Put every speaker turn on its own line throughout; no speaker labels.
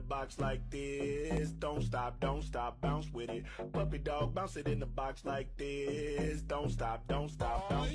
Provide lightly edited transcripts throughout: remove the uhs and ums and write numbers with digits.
Box like this, don't stop, bounce with it. Puppy dog, bounce it in the box like this. Don't stop, bounce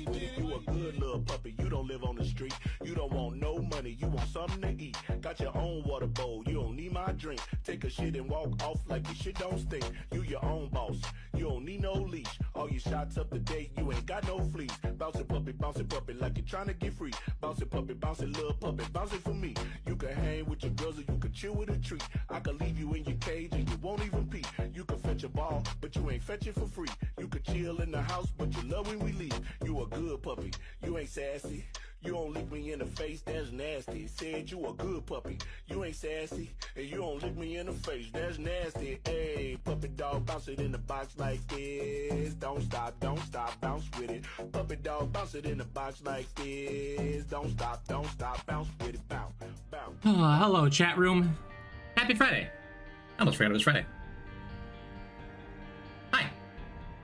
with it. You a good little puppy, you don't live on the street. You don't want no money, you want something to eat. Got your own water bowl, you don't need my drink. Take a shit and walk off like your shit don't stink. You your own boss, you don't need no leash. All your shots up to date, you ain't got no fleas. Bounce it puppy like you're trying to get free. Bounce it little puppy, bounce it for me. You can hang with your girls or you can chill with a treat. I can leave you in your cage and you won't even pee. You can fetch a ball, but you ain't fetch it for free. You can chill in the house, but you love when we leave. You a good puppy, you ain't sassy. You don't lick me in the face, that's nasty. Said you a good puppy, you ain't sassy. And you don't lick me in the face, that's nasty. Hey, puppy dog, bounce it in the box like this. Don't stop, bounce with it. Puppy dog, bounce it in the box like this. Don't stop, bounce with it. Bounce, bounce.
Oh, hello, chat room. Happy Friday. I almost forgot it was Friday. Hi.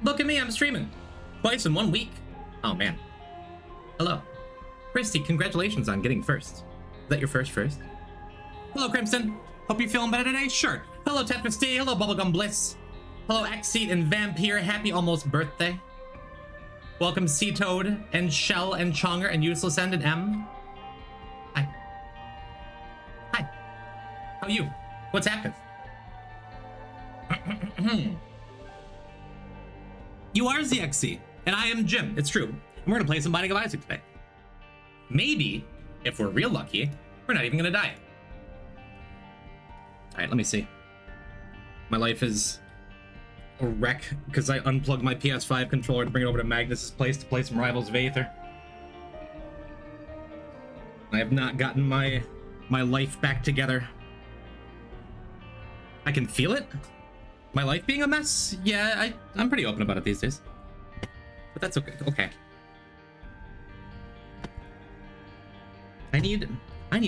Look at me, I'm streaming. Twice in 1 week. Oh, man. Hello. Christy, congratulations on getting first. Is that your first? Hello, Crimson. Hope you're feeling better today? Sure. Hello, Tetris D. Hello, Bubblegum Bliss. Hello, Xseat and Vampire. Happy almost birthday. Welcome, Sea-Toad and Shell and Chonger and Useless End and M. Hi. Hi. How are you? What's happened? You are ZXC, and I am Jim. It's true. And we're gonna play some Binding of Isaac today. Maybe, if we're real lucky, we're not even gonna die. Alright, let me see. My life is a wreck because I unplugged my PS5 controller to bring it over to Magnus's place to play some Rivals of Aether. I have not gotten my life back together. I can feel it. My life being a mess? Yeah, I'm pretty open about it these days. But that's okay. Okay. I need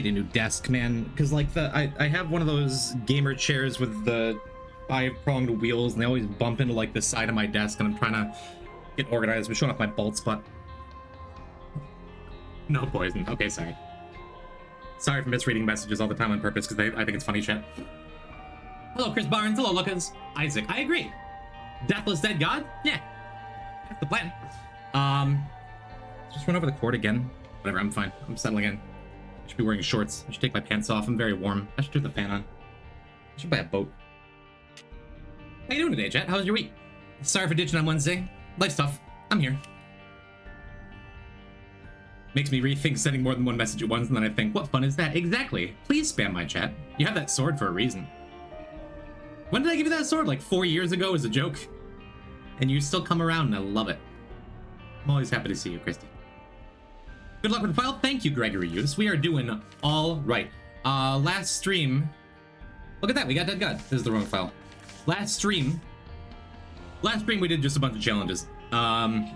a new desk, man, because like I have one of those gamer chairs with the 5-pronged wheels, and they always bump into like the side of my desk, and I'm trying to get organized. I'm showing off my bolt spot. No poison. Okay, sorry. Sorry for misreading messages all the time on purpose, because I think it's funny shit. Hello, Chris Barnes. Hello, Lucas. Isaac. I agree. Deathless Dead God? Yeah. That's the plan. Just run over the court again. Whatever, I'm fine. I'm settling in. I should be wearing shorts. I should take my pants off. I'm very warm. I should turn the fan on. I should buy a boat. How you doing today, chat? How's your week? Sorry for ditching on Wednesday. Life's tough. I'm here. Makes me rethink sending more than one message at once, and then I think, what fun is that? Exactly. Please spam my chat. You have that sword for a reason. When did I give you that sword? Like 4 years ago as a joke? And you still come around, and I love it. I'm always happy to see you, Christy. Good luck with the file. Thank you, Gregory Hughes. We are doing all right. Last stream... Look at that, we got Dead God. This is the wrong file. Last stream we did just a bunch of challenges. Got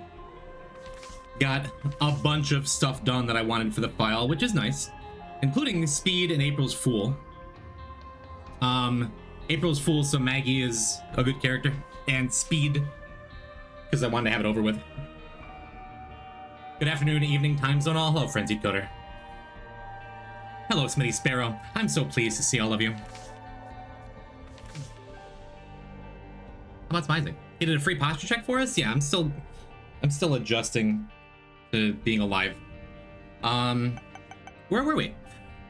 a bunch of stuff done that I wanted for the file, which is nice, including Speed and April's Fool. April's Fool, so Maggie is a good character, and Speed, because I wanted to have it over with. Good afternoon, evening, time zone all. Hello, Frenzied Coder. Hello, Smitty Sparrow. I'm so pleased to see all of you. How about Smizing? He did a free posture check for us? Yeah, I'm still adjusting to being alive. Where were we?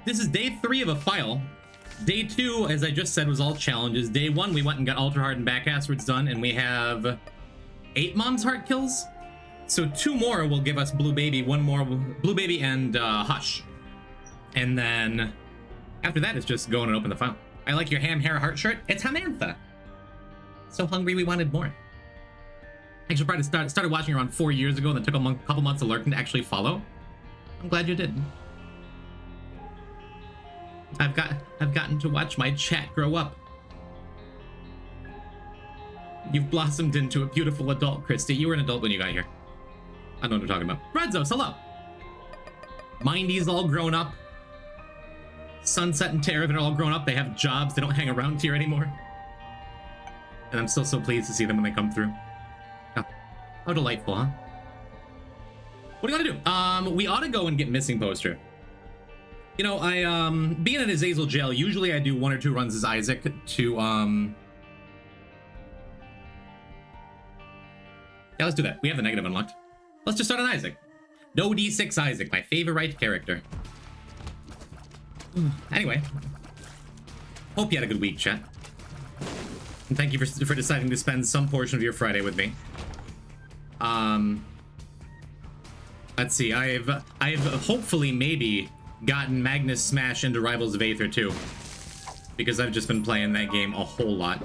This is day 3 of a file. Day 2, as I just said, was all challenges. Day 1, we went and got Ultra Hard and Back Asswards done, and we have 8 Mom's Heart kills. So 2 more will give us Blue Baby, 1 more Blue Baby and Hush. And then after that, it's just go and open the file. I like your ham hair heart shirt. It's Hamantha. So hungry we wanted more. Actually, probably started watching around 4 years ago, and then took a couple months of lurking to actually follow. I'm glad you did. I've gotten to watch my chat grow up. You've blossomed into a beautiful adult, Christy. You were an adult when you got here. I don't know what I'm talking about. Redzos, hello. Mindy's all grown up. Sunset and Tara, they're all grown up. They have jobs. They don't hang around here anymore. And I'm still so pleased to see them when they come through. How delightful, huh? What do you want to do? We ought to go and get Missing Poster. You know, being in Azazel jail, usually I do 1 or 2 runs as Isaac to, Yeah, let's do that. We have the negative unlocked. Let's just start on Isaac. No D6 Isaac, my favorite character. Anyway. Hope you had a good week, chat. And thank you for deciding to spend some portion of your Friday with me. Let's see, I've hopefully maybe gotten Magnus Smash into Rivals of Aether too, because I've just been playing that game a whole lot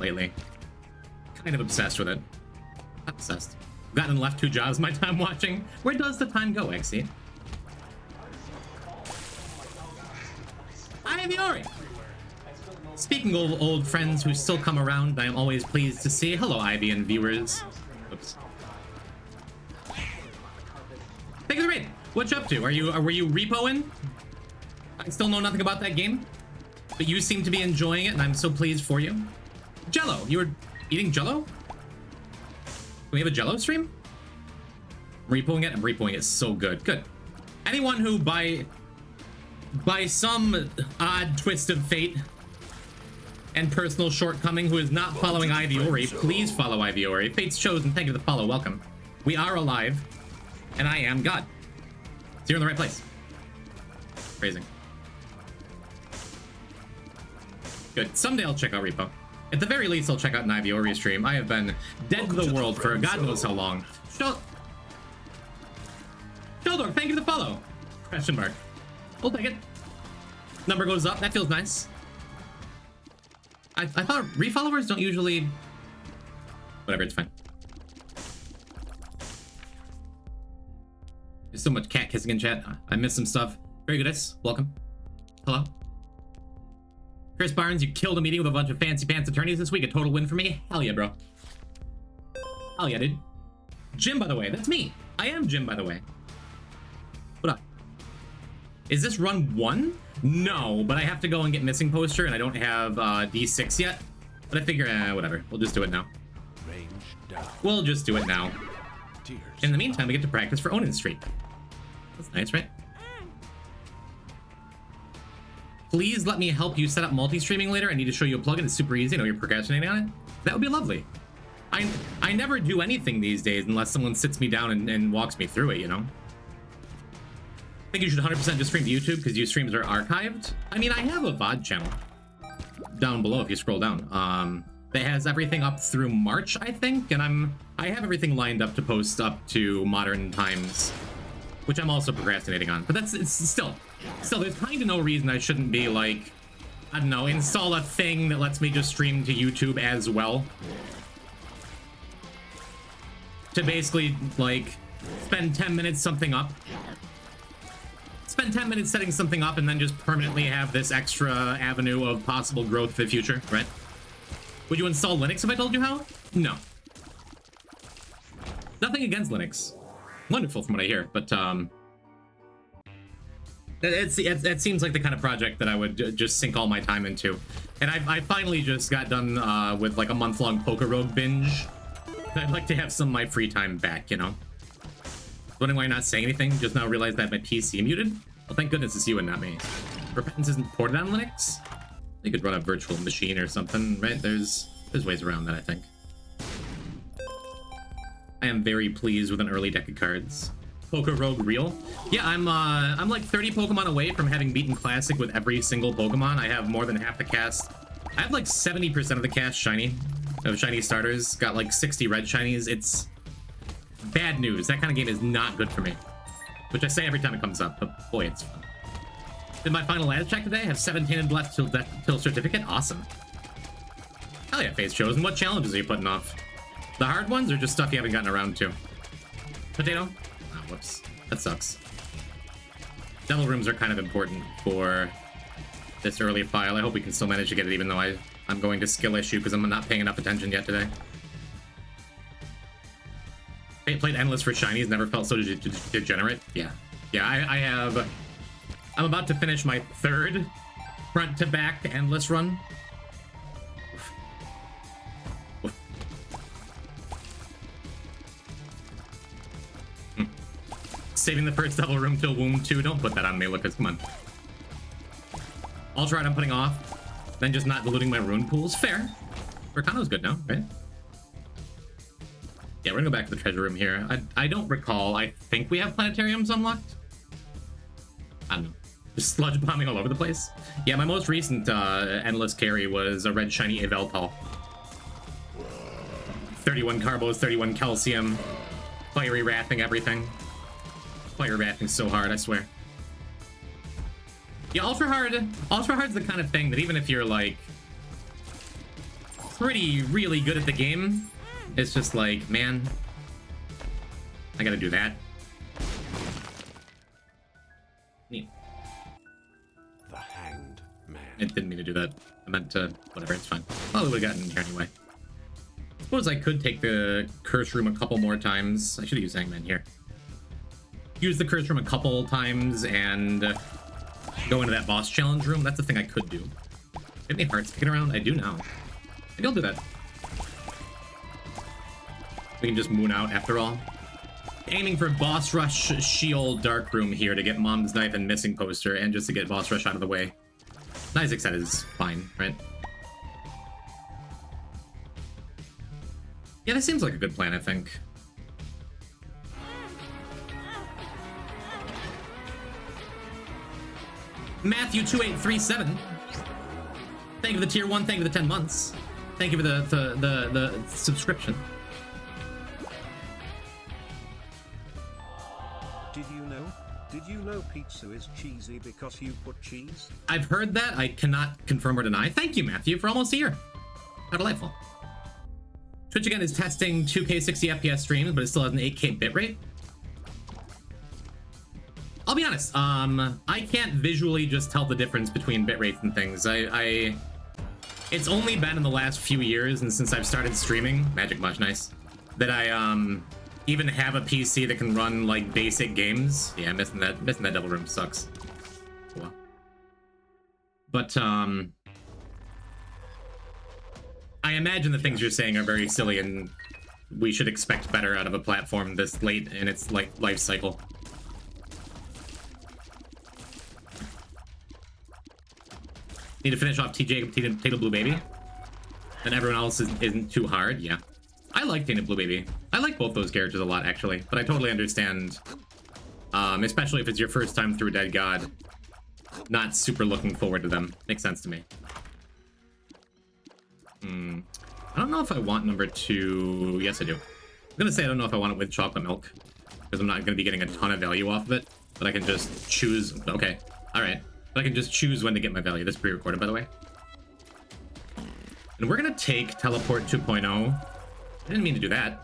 lately. Kind of obsessed with it. Obsessed. Gotten and left 2 jobs my time watching. Where does the time go, Exie? I am Yori. Speaking of old friends who still come around, I am always pleased to see. Hello, Ivy and viewers. Oops. Thank you for the raid. What you up to? Were you repoing? I still know nothing about that game, but you seem to be enjoying it, and I'm so pleased for you. Jello, you were eating Jello? Do we have a Jello stream? I'm repoing it. I'm repoing it. So good. Good. Anyone who by some odd twist of fate and personal shortcoming who is not following Iviori, please follow Iviori. Fate's chosen. Thank you for the follow. Welcome. We are alive, and I am God. So you're in the right place. Phrasing. Good. Someday I'll check out Repo. At the very least, I'll check out an Iviori stream. I have been dead to the world for God knows how long. Sheldor, thank you for the follow. Question mark. We'll take it. Number goes up. That feels nice. I thought refollowers don't usually... Whatever, it's fine. There's so much cat kissing in chat. I missed some stuff. Very good, welcome. Hello. Chris Barnes, you killed a meeting with a bunch of fancy pants attorneys this week. A total win for me. Hell yeah, bro. Hell yeah, dude. Jim, by the way. That's me. I am Jim, by the way. What up? Is this run 1? No, but I have to go and get Missing Poster, and I don't have D6 yet. But I figure, whatever. We'll just do it now. We'll just do it now. In the meantime, we get to practice for Onin Street. That's nice, right? Please let me help you set up multi-streaming later. I need to show you a plugin. It's super easy. I know you're procrastinating on it. That would be lovely. I never do anything these days unless someone sits me down and walks me through it, you know? I think you should 100% just stream to YouTube because your streams are archived. I mean, I have a VOD channel down below if you scroll down. That has everything up through March, I think, and I have everything lined up to post up to modern times, which I'm also procrastinating on. But it's still, there's kind of no reason I shouldn't be like, I don't know, install a thing that lets me just stream to YouTube as well. To basically, like, spend 10 minutes something up. Spend 10 minutes setting something up and then just permanently have this extra avenue of possible growth for the future, right? Would you install Linux if I told you how? No. Nothing against Linux. Wonderful from what I hear, but it seems like the kind of project that I would just sink all my time into. And I finally just got done with like a month-long Poker Rogue binge. I'd like to have some of my free time back, you know? Wondering why you're not saying anything? Just now realized that my PC muted? Well, thank goodness it's you and not me. Repentance isn't ported on Linux? You could run a virtual machine or something, right? There's ways around that, I think. I am very pleased with an early deck of cards. Poker Rogue real? Yeah, I'm like 30 Pokemon away from having beaten Classic with every single Pokemon. I have more than half the cast. I have like 70% of the cast shiny, of shiny starters. Got like 60 red shinies. It's bad news. That kind of game is not good for me. Which I say every time it comes up, but boy, it's fun. Did my final ads check today? Have 17 left till certificate? Awesome. Hell yeah, Face Chosen. What challenges are you putting off? The hard ones or just stuff you haven't gotten around to? Potato? Oh, whoops. That sucks. Devil rooms are kind of important for this early file. I hope we can still manage to get it even though I'm going to skill issue because I'm not paying enough attention yet today. I played Endless for shinies, never felt so degenerate. Yeah. Yeah, I have... I'm about to finish my third front-to-back Endless run. Saving the first Devil Room till Womb 2. Don't put that on me, Lucas. Come on. Ultra Ride I'm putting off. Then just not diluting my rune pools. Fair. Rakano's good now, right? Yeah, we're gonna go back to the treasure room here. I don't recall. I think we have planetariums unlocked. I don't know. Just sludge bombing all over the place. Yeah, my most recent endless carry was a red shiny Yveltal. 31 carbos, 31 calcium, fiery wrathing everything. Fire wrathing so hard, I swear. Yeah, ultra hard's the kind of thing that even if you're like really good at the game, it's just like, man, I gotta do that. Neat.
The Hanged Man.
It didn't mean to do that. I meant to, whatever, it's fine. Well, we would've gotten in here anyway. Suppose I could take the curse room a couple more times. I should've used Hangman here. Use the curse room a couple times and go into that boss challenge room. That's the thing I could do. Have any hearts kicking around? I do now. Maybe I'll do that. We can just moon out after all. Aiming for boss rush shield dark room here to get Mom's Knife and Missing Poster and just to get boss rush out of the way. Isaac said is fine, right? Yeah, this seems like a good plan, I think. Matthew2837. Thank you for the tier 1, thank you for the 10 months. Thank you for the subscription.
Did you know pizza is cheesy because you put cheese?
I've heard that. I cannot confirm or deny. Thank you, Matthew, for almost a year. How delightful. Twitch again is testing 2K 60 FPS streams, but it still has an 8K bitrate. I'll be honest, I can't visually just tell the difference between bitrates and things. It's only been in the last few years and since I've started streaming, Magic Mush, nice, that I even have a PC that can run like basic games. Yeah, missing that Devil Room sucks. Well, but I imagine the things you're saying are very silly and we should expect better out of a platform this late in its life cycle. Need to finish off TJ Potato Blue Baby. Then everyone else isn't too hard, yeah. I like Tainted Blue Baby. I like both those characters a lot, actually, but I totally understand, especially if it's your first time through Dead God, not super looking forward to them. Makes sense to me. I don't know if I want number 2. Yes, I do. I'm gonna say I don't know if I want it with chocolate milk, because I'm not gonna be getting a ton of value off of it, but I can just choose. Okay, all right. But I can just choose when to get my value. This is pre-recorded, by the way. And we're gonna take Teleport 2.0. I didn't mean to do that.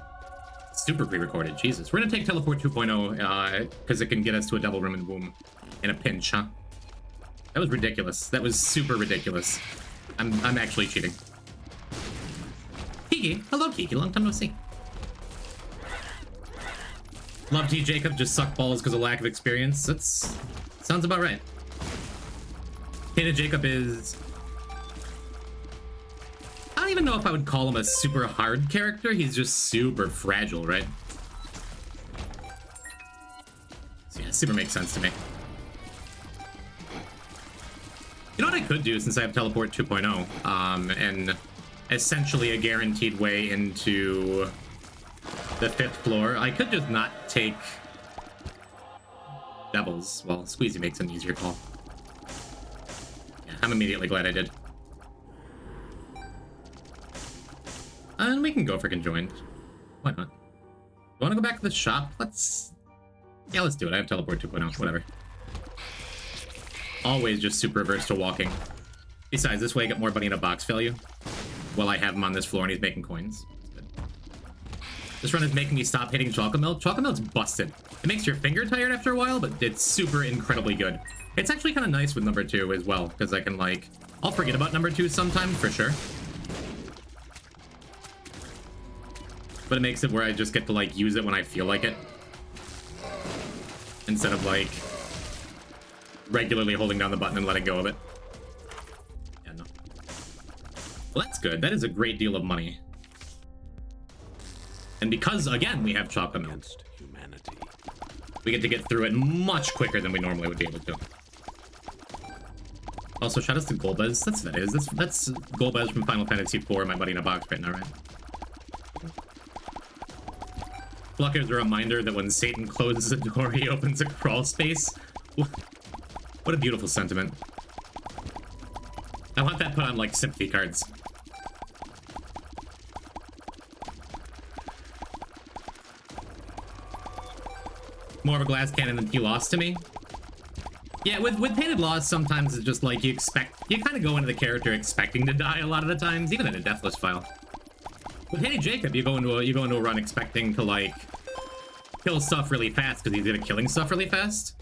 Super pre-recorded, Jesus. We're gonna take Teleport 2.0 because it can get us to a Devil Room and Womb in a pinch, huh? That was ridiculous. That was super ridiculous. I'm actually cheating. Kiki, hello Kiki, long time no see. Love T Jacob, just suck balls because of lack of experience. That's sounds about right. Tainted Jacob is... I don't even know if I would call him a super hard character. He's just super fragile, right? So yeah, super makes sense to me. You know what I could do since I have Teleport 2.0, and essentially a guaranteed way into the 5th floor? I could just not take Devils. Well, Squeezy makes an easier call. Yeah, I'm immediately glad I did. And we can go for conjoined. Why not? You want to go back to the shop? Yeah, let's do it. I have Teleport 2.0, whatever. Always just super averse to walking. Besides, this way I get more bunny in a box value while I have him on this floor and he's making coins. This run is making me stop hitting chocolate milk. Chocolate milk's busted. It makes your finger tired after a while, but it's super incredibly good. It's actually kind of nice with number 2 as well, because I can, like... I'll forget about number 2 sometimes, for sure. But it makes it where I just get to, like, use it when I feel like it. Instead of, like, regularly holding down the button and letting go of it. Yeah, no. Well, that's good. That is a great deal of money. And because, again, we have chocolate milk, we get to get through it much quicker than we normally would be able to. Also, shout outs to Golbez. That's what that is. That's Golbez from Final Fantasy IV, my buddy in a box right now, right? Plucker is a reminder that when Satan closes a door, he opens a crawl space. What a beautiful sentiment. I want that put on, like, sympathy cards. More of a glass cannon than he lost to me. Yeah, with Painted Lost, sometimes it's just like you kind of go into the character expecting to die a lot of the times, even in a Deathless file. With Tainted Jacob, you go into a run expecting to, like, kill stuff really fast because he's good at killing stuff really fast.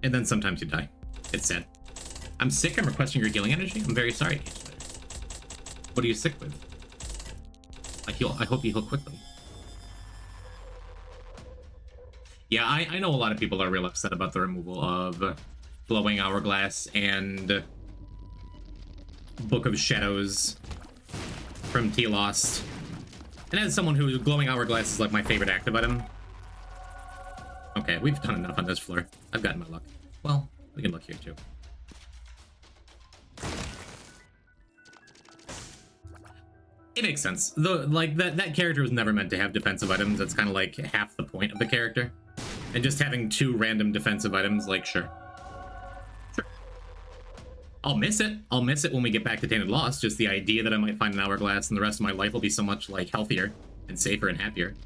And then sometimes you die. It's sad. I'm sick. I'm requesting your healing energy. I'm very sorry. What are you sick with? I hope you heal quickly. Yeah, I know a lot of people are real upset about the removal of Glowing Hourglass and Book of Shadows from T-Lost. And as someone who Glowing Hourglass is like my favorite active item. Okay, we've done enough on this floor. I've gotten my luck. Well, we can look here too. It makes sense. Though, like, that character was never meant to have defensive items. That's kind of like half the point of the character. And just having 2 random defensive items, like, sure. Sure. I'll miss it. I'll miss it when we get back to Tainted Lost. Just the idea that I might find an hourglass and the rest of my life will be so much, like, healthier and safer and happier.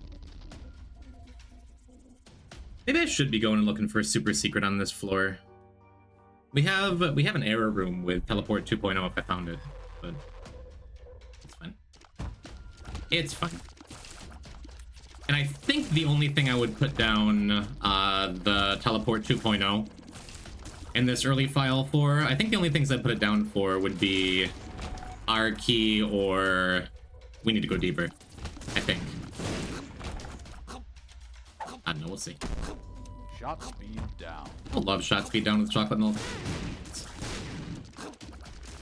Maybe I should be going and looking for a super secret on this floor. We have an error room with Teleport 2.0 if I found it, but it's fine. It's fine. And I think the only thing I would put down the Teleport 2.0 in this early file for, I think the only things I'd put it down for would be R key or we need to go deeper, I think. I don't know, we'll see.
Shot speed down.
I love shot speed down with chocolate milk.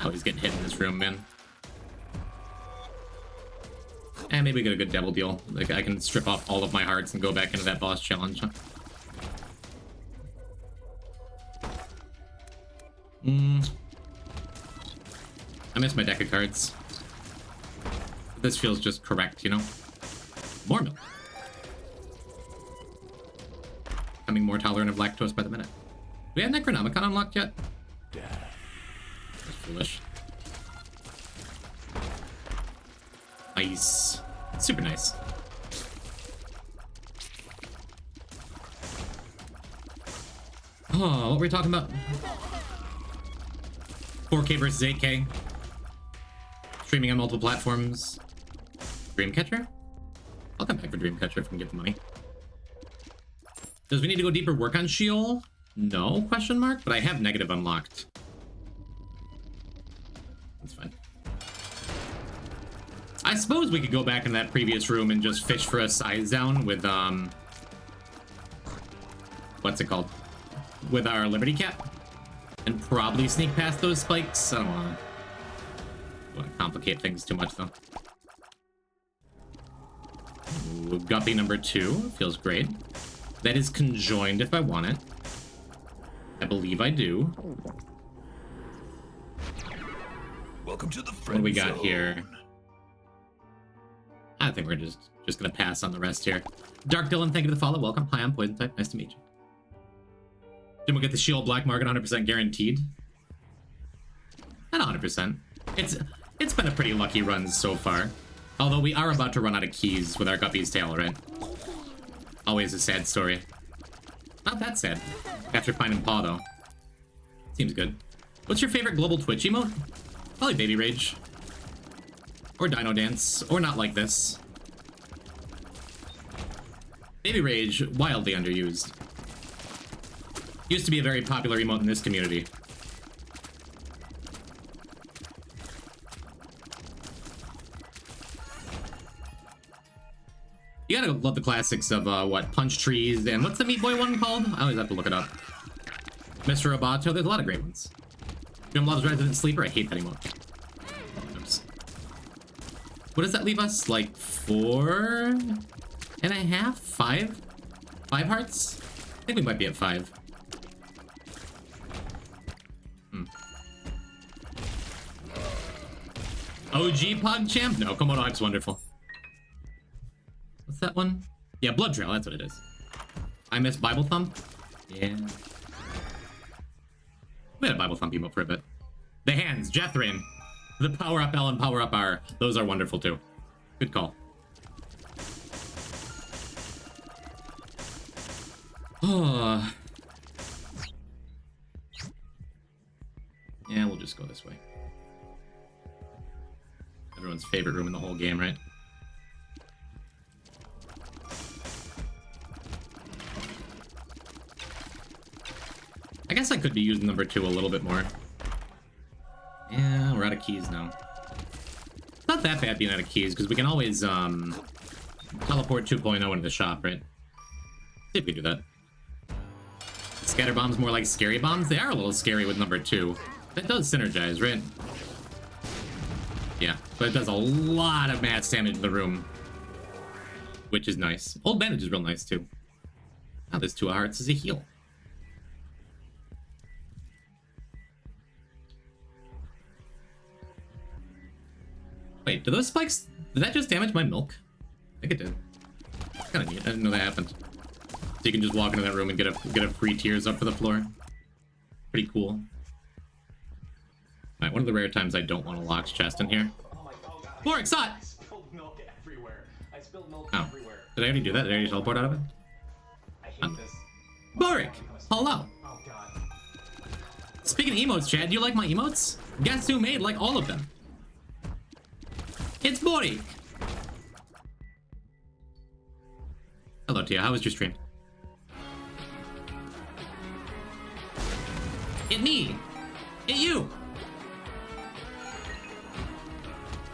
Oh, he's getting hit in this room, man. And maybe get a good devil deal. Like, I can strip off all of my hearts and go back into that boss challenge. I miss my deck of cards. This feels just correct, you know? More milk. Becoming more tolerant of lactose by the minute. Do we have Necronomicon unlocked yet? That's foolish. Nice. Super nice. Oh, what were we talking about? 4K versus 8K. Streaming on multiple platforms. Dreamcatcher? I'll come back for Dreamcatcher if we can get the money. Does we need to go deeper work on Sheol? No, question mark, but I have negative unlocked. That's fine. I suppose we could go back in that previous room and just fish for a size down with, what's it called? With our Liberty Cap. And probably sneak past those spikes. I don't want to complicate things too much, though. Ooh, Guppy number 2. Feels great. That is conjoined if I want it. I believe I do.
Welcome to the
What do we got here? I think we're just gonna pass on the rest here. Dark Dylan, thank you for the follow. Welcome. Hi, I'm Poison Type. Nice to meet you. Then we'll get the Shield Black Market 100% guaranteed. Not 100%. It's been a pretty lucky run so far. Although we are about to run out of keys with our Guppy's Tail, right? Always a sad story. Not that sad. After finding Paw, though. Seems good. What's your favorite global Twitch emote? Probably Baby Rage. Or Dino Dance. Or Not Like This. Baby Rage, wildly underused. Used to be a very popular emote in this community. You gotta love the classics of, what, Punch Trees, and what's the Meat Boy one called? I always have to look it up. Mr. Roboto, there's a lot of great ones. Jim Loves Resident Sleeper, I hate that emote. Oops. What does that leave us? Like, 4.5? 5? 5 hearts? I think we might be at 5. OG PogChamp? No, Komodo Hype's wonderful. What's that one? Yeah, Blood Trail, that's what it is. I miss Bible Thump? Yeah. We had a Bible Thump emote for a bit. The hands, Jethrin. The Power Up L and Power Up R. Those are wonderful too. Good call. Oh. Yeah, we'll just go this way. Everyone's favorite room in the whole game, right? I guess I could be using number 2 a little bit more. Yeah, we're out of keys now. It's not that bad being out of keys, because we can always, teleport 2.0 into the shop, right? See if we do that. Scatter bombs more like scary bombs? They are a little scary with number 2. That does synergize, right? Yeah, but it does a lot of mass damage in the room. Which is nice. Old Bandage is real nice, too. Now this 2 hearts is a heal. Wait, do those spikes... Did that just damage my milk? I think it did. Kinda neat. I didn't know that happened. So you can just walk into that room and get a free tears up for the floor. Pretty cool. Alright, one of the rare times I don't want a locked chest in here.
Oh my god.
Lorik, saw it!
I spilled milk everywhere. I spilled milk
Oh.
everywhere.
Did I already do that? Did I already teleport out of it?
I hate this.
Lorik! Hello!
Oh god.
Speaking of emotes, Chad, do you like my emotes? Guess who made like all of them? It's Borik! Hello, Tia. How was your stream? It me! It you!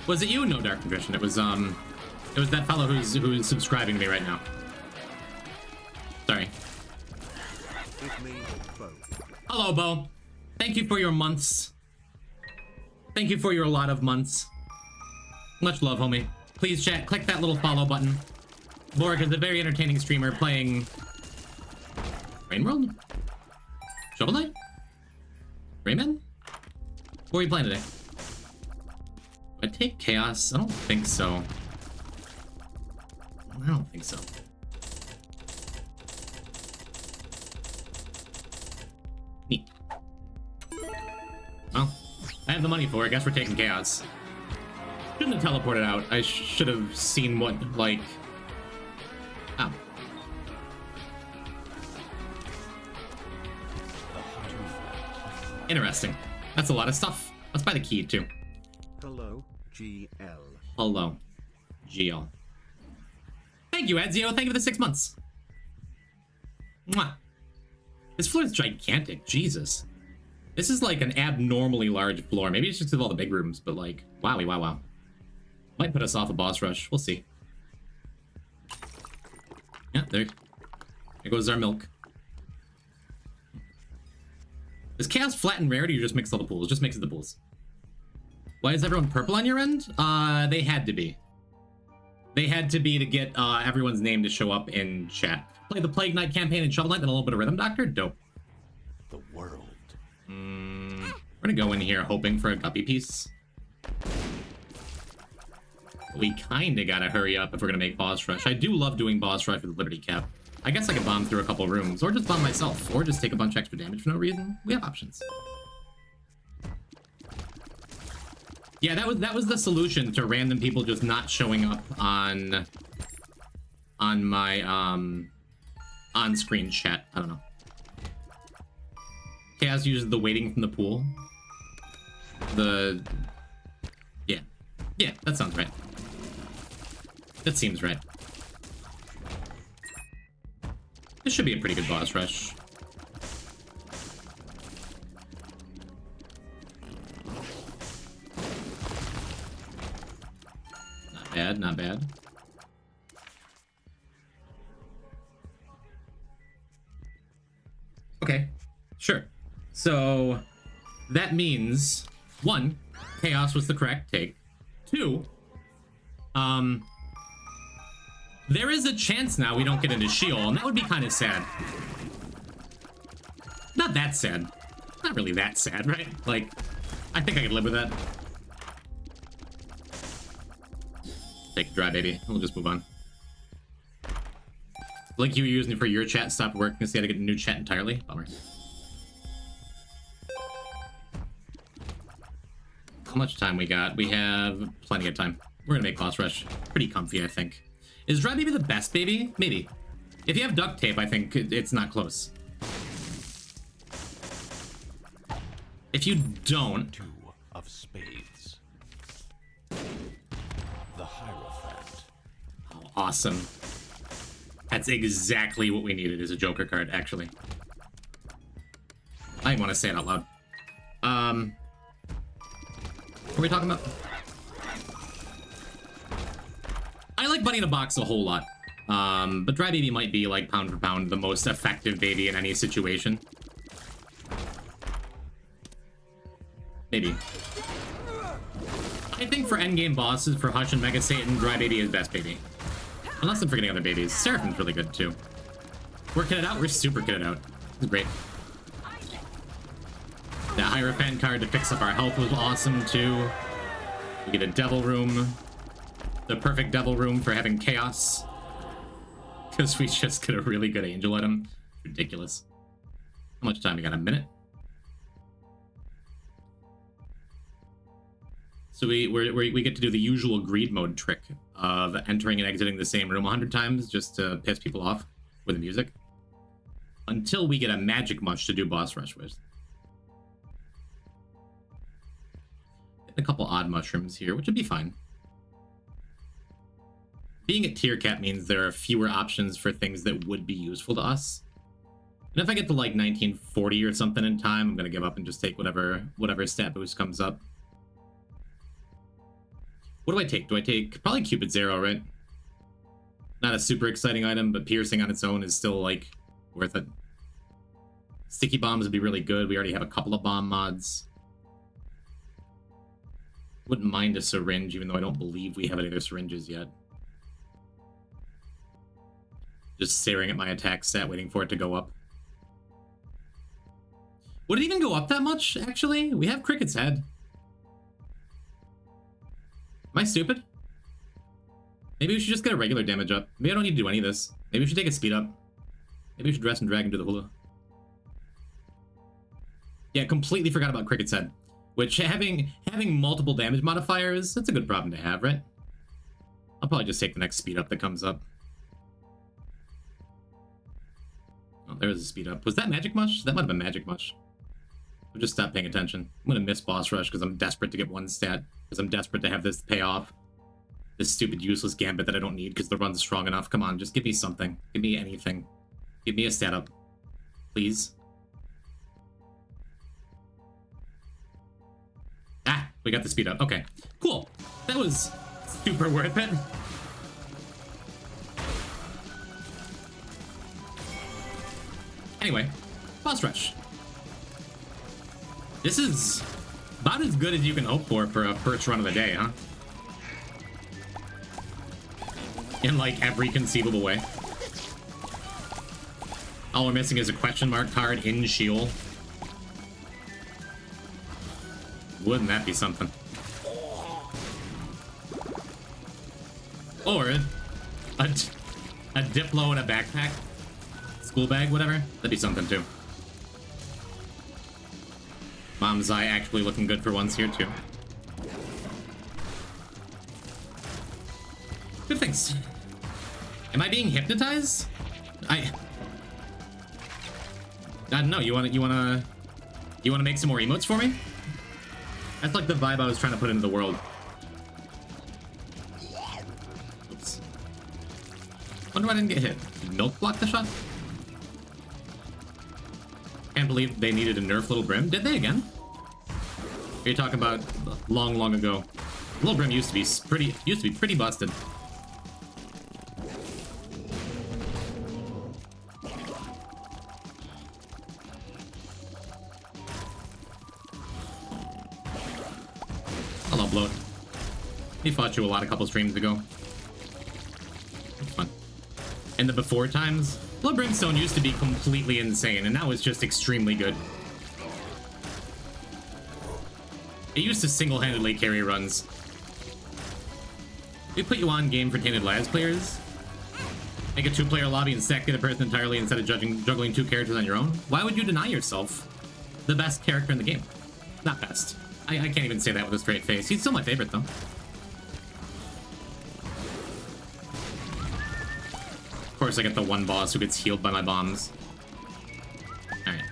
Was it you? No, Dark Nutrition. It was that fellow who's subscribing to me right now. Sorry.
It's me, Bo.
Hello, Bo. Thank you for your months. Thank you for your lot of months. Much love, homie. Please, chat, click that little follow button. Lorik is a very entertaining streamer playing... Rain World? Shovel Knight? Rayman? What are you playing today? I take chaos? I don't think so. I don't think so. Neat. Well, I have the money for it. I guess we're taking chaos. Shouldn't have teleported out. I should have seen what, like... Oh. Interesting. That's a lot of stuff. Let's buy the key, too.
Hello, GL.
Hello, GL. Thank you, Edzio. Thank you for the 6 months. Mwah. This floor is gigantic. Jesus. This is like an abnormally large floor. Maybe it's just because of all the big rooms, but like, wowie, wow, wow. Might put us off a boss rush. We'll see. Yeah, there goes our milk. Is chaos flat and rarity or just mix all the pools? Just mix the pools. Why is everyone purple on your end? They had to be. They had to be to get everyone's name to show up in chat. Play the Plague Knight campaign in Shovel Knight and a little bit of Rhythm Doctor? Dope.
The world.
We're gonna go in here hoping for a guppy piece. We kinda gotta hurry up if we're gonna make boss rush. I do love doing boss rush with Liberty Cap. I guess I could bomb through a couple rooms, or just bomb myself, or just take a bunch of extra damage for no reason. We have options. Yeah, that was the solution to random people just not showing up on my on-screen chat. I don't know. Chaos uses the waiting from the pool. Yeah, that sounds right. That seems right. This should be a pretty good boss rush. Not bad, not bad. Okay, sure. So that means 1, chaos was the correct take. 2, there is a chance now we don't get into Sheol, and that would be kind of sad. Not that sad. Not really that sad, right? Like, I think I could live with that. Take a dry, baby. We'll just move on. Like you were using it for your chat stopped working, so you had to get a new chat entirely. Bummer. How much time we got? We have plenty of time. We're gonna make boss rush pretty comfy, I think. Is dry baby the best baby? Maybe. If you have duct tape, I think it's not close. If you don't...
2 of spades. The Hierophant.
Oh, awesome. That's exactly what we needed as a Joker card, actually. I didn't want to say it out loud. What are we talking about? I like Bunny in a Box a whole lot. But Dry Baby might be, like, pound for pound, the most effective baby in any situation. Maybe. I think for endgame bosses, for Hush and Mega Satan, Dry Baby is best baby. Unless I'm forgetting other babies. Seraphim's really good, too. We're kitted out? We're super kitted out. This is great. The Hierophant card to fix up our health was awesome, too. We get a Devil Room. The perfect Devil Room for having Chaos. Because we just get a really good Angel item. Ridiculous. How much time we got? A minute? So we get to do the usual greed mode trick of entering and exiting the same room 100 times just to piss people off with the music. Until we get a magic mush to do boss rush with. A couple odd mushrooms here, which would be fine. Being a tier cap means there are fewer options for things that would be useful to us. And if I get to like 1940 or something in time, I'm gonna give up and just take whatever stat boost comes up. What do I take? Do I take probably Cupid's Arrow, right? Not a super exciting item, but piercing on its own is still like worth it. Sticky bombs would be really good. We already have a couple of bomb mods. Wouldn't mind a syringe, even though I don't believe we have any other syringes yet. Just staring at my attack stat, waiting for it to go up. Would it even go up that much, actually? We have Cricket's Head. Am I stupid? Maybe we should just get a regular damage up. Maybe I don't need to do any of this. Maybe we should take a speed up. Maybe we should dress and drag and do the hula. Yeah, completely forgot about Cricket's Head. Which, having multiple damage modifiers, that's a good problem to have, right? I'll probably just take the next speed up that comes up. Oh, there's a speed up. Was that Magic Mush? That might have been Magic Mush. I'll just stop paying attention. I'm gonna miss Boss Rush because I'm desperate to get one stat. Because I'm desperate to have this pay off. This stupid useless gambit that I don't need because the run's strong enough. Come on, just give me something. Give me anything. Give me a stat up. Please. Ah, we got the speed up. Okay, cool. That was super worth it. Anyway, Boss Rush. This is about as good as you can hope for a first run of the day, huh? In like every conceivable way. All we're missing is a question mark card in Sheol. Wouldn't that be something? Or a Diplo in a backpack, school bag, whatever. That'd be something too. Mom's Eye actually looking good for once here too. Good things. Am I being hypnotized? I don't know. You wanna make some more emotes for me? That's like the vibe I was trying to put into the world. Oops. Wonder why I didn't get hit. Did Milk block the shot? Can't believe they needed a nerf Little Brim. Did they again? Are you talking about long ago? Little Brim used to be pretty busted. I'll upload. He fought you a lot a couple streams ago. It's fun. In the before times, Blood Brimstone used to be completely insane, and now it's just extremely good. It used to single-handedly carry runs. We put you on game for Tainted Labs players. Make a 2-player lobby and sack the other person entirely instead of juggling 2 characters on your own. Why would you deny yourself the best character in the game? Not best. I can't even say that with a straight face. He's still my favorite, though. Of course, I get the one boss who gets healed by my bombs. Alright.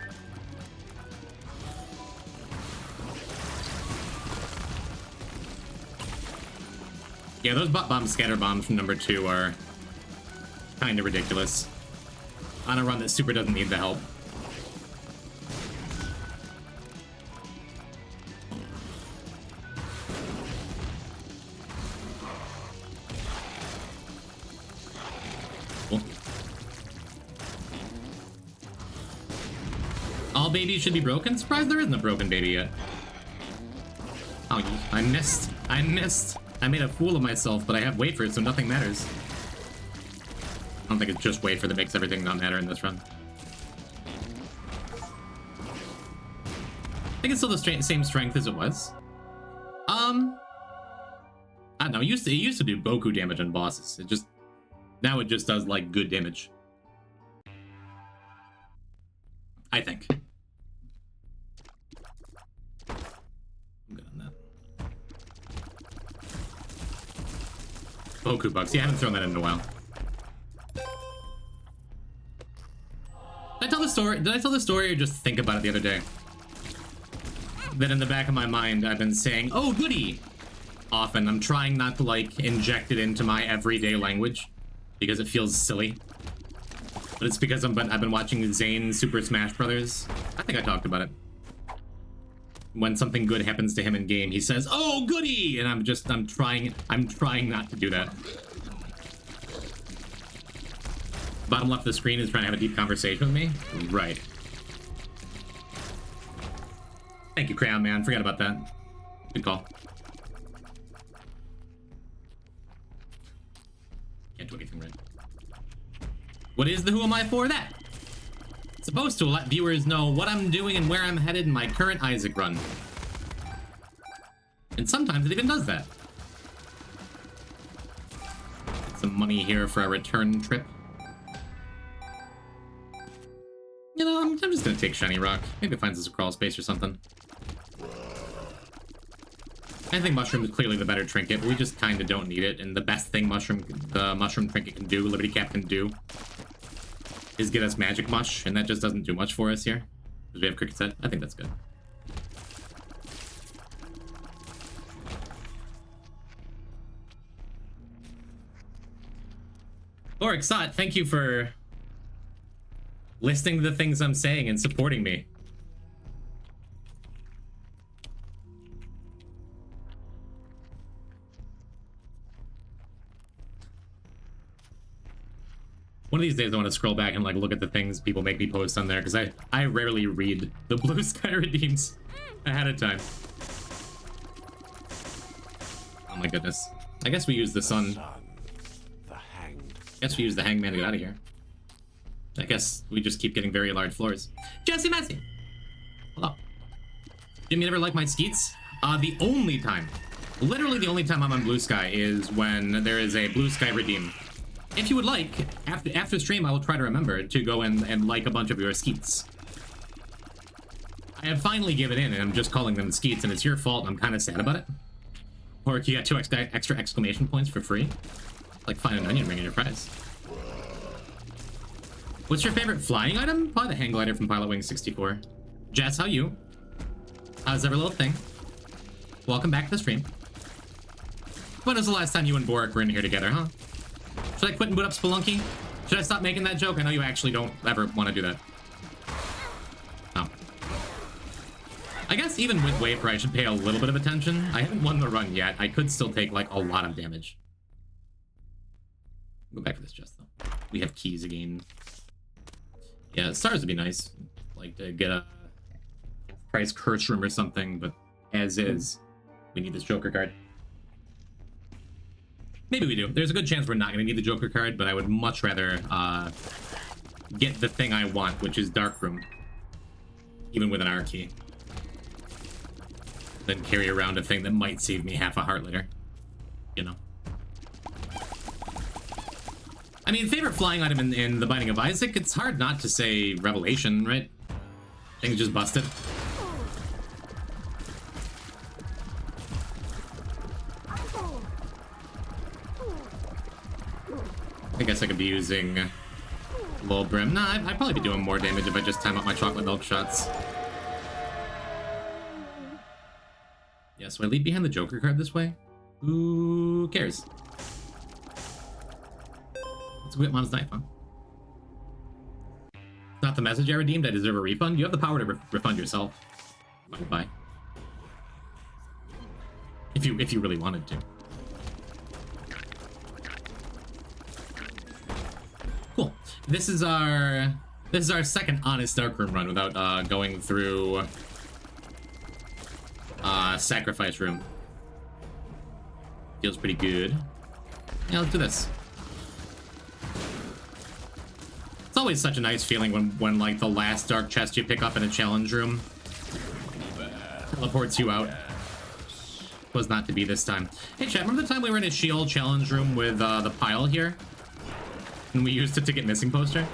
Yeah, those bomb scatter bombs from number 2 are kind of ridiculous. On a run that super doesn't need the help. Cool. All babies should be broken? Surprised there isn't a broken baby yet. Oh, I missed. I made a fool of myself, but I have wafer, so nothing matters. I don't think it's just wafer that makes everything not matter in this run. I think it's still the same strength as it was. I don't know. It used to do Boku damage on bosses. Now it just does like good damage. I think. I'm good on that. Boku bucks. Yeah, I haven't thrown that in a while. Did I tell the story or just think about it the other day? That in the back of my mind, I've been saying, oh, goody! Often. I'm trying not to, like, inject it into my everyday language. Because it feels silly. But it's because I've been watching Zane Super Smash Brothers. I think I talked about it. When something good happens to him in game, he says, oh, goody! And I'm trying not to do that. Bottom left of the screen is trying to have a deep conversation with me? Right. Thank you, Crayon Man. Forgot about that. Good call. Can't do anything right. What is the Who Am I For That? It's supposed to let viewers know what I'm doing and where I'm headed in my current Isaac run. And sometimes it even does that. some money here for a return trip. You know, I'm just gonna take Shiny Rock. Maybe it finds us a crawl space or something. I think Mushroom is clearly the better trinket, but we just kind of don't need it. And the best thing the Mushroom trinket can do, Liberty Cap can do, is get us Magic Mush, and that just doesn't do much for us here. Because we have Cricket Set. I think that's good. Orixot, thank you for listening to the things I'm saying and supporting me. One of these days I want to scroll back and like look at the things people make me post on there, because I rarely read the Blue Sky redeems ahead of time. Oh my goodness. I guess we use the sun. Guess we use the Hangman to get out of here. I guess we just keep getting very large floors. Jesse Messi! Hello. Jimmy, never liked my skeets? The only time, literally the only time I'm on Blue Sky is when there is a Blue Sky redeem. If you would like, after stream, I will try to remember to go in and like a bunch of your skeets. I have finally given in, and I'm just calling them skeets, and it's your fault, and I'm kind of sad about it. Or you got 2 extra exclamation points for free. Like find an onion ring in your prize. What's your favorite flying item? Probably the hang glider from Pilot Wing 64. Jess, how you? How's every little thing? Welcome back to the stream. When was the last time you and Boric were in here together, huh? Should I quit and boot up Spelunky? Should I stop making that joke? I know you actually don't ever want to do that. No. I guess even with Wafer, I should pay a little bit of attention. I haven't won the run yet. I could still take like a lot of damage. Go back for this just though. We have keys again. Yeah, stars would be nice. Like to get a price curse room or something, but as is, we need this Joker card. Maybe we do. There's a good chance we're not going to need the Joker card, but I would much rather get the thing I want, which is Dark Room, even with an R key, than carry around a thing that might save me half a heart later. You know. I mean, favorite flying item in The Binding of Isaac, it's hard not to say Revelation, right? Things just busted. I guess I could be using Low Brim. Nah, I'd probably be doing more damage if I just time up my chocolate milk shots. Yeah, so I leave behind the Joker card this way? Who cares? Let's go get Mom's knife, huh? It's not the message I redeemed. I deserve a refund. You have the power to refund yourself. Bye. If you really wanted to. Cool. This is our second honest Darkroom run without going through Sacrifice Room. Feels pretty good. Yeah, let's do this. It's always such a nice feeling when like the last dark chest you pick up in a challenge room teleports you out. Was not to be this time. Hey chat, remember the time we were in a shield challenge room with the pile here? And we used it to get missing poster?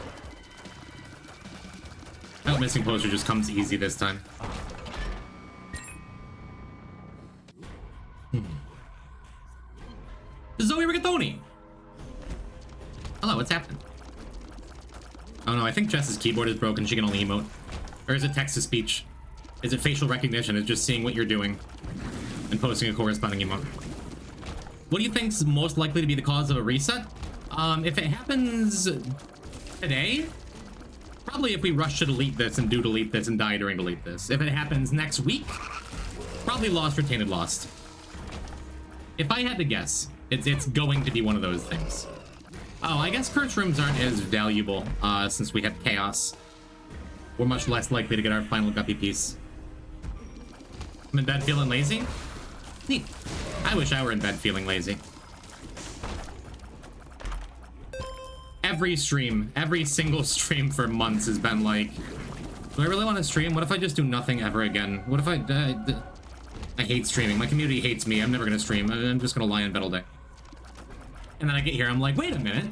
I hope missing poster just comes easy this time. Zoe Rigatoni! Hello, what's happening? Oh no, I think Jess's keyboard is broken. She can only emote. Or is it text-to-speech? Is it facial recognition? It's just seeing what you're doing and posting a corresponding emote. What do you think is most likely to be the cause of a reset? If it happens today, probably if we rush to delete this and do delete this and die during delete this. If it happens next week, probably lost, retained, lost. If I had to guess, it's going to be one of those things. Oh, I guess curse rooms aren't as valuable since we have chaos. We're much less likely to get our final guppy piece. I'm in bed feeling lazy? Neat. I wish I were in bed feeling lazy. Every stream, every single stream for months has been like, do I really want to stream? What if I just do nothing ever again? What if I hate streaming. My community hates me. I'm never going to stream. I'm just going to lie in bed all day. And then I get here, I'm like, wait a minute.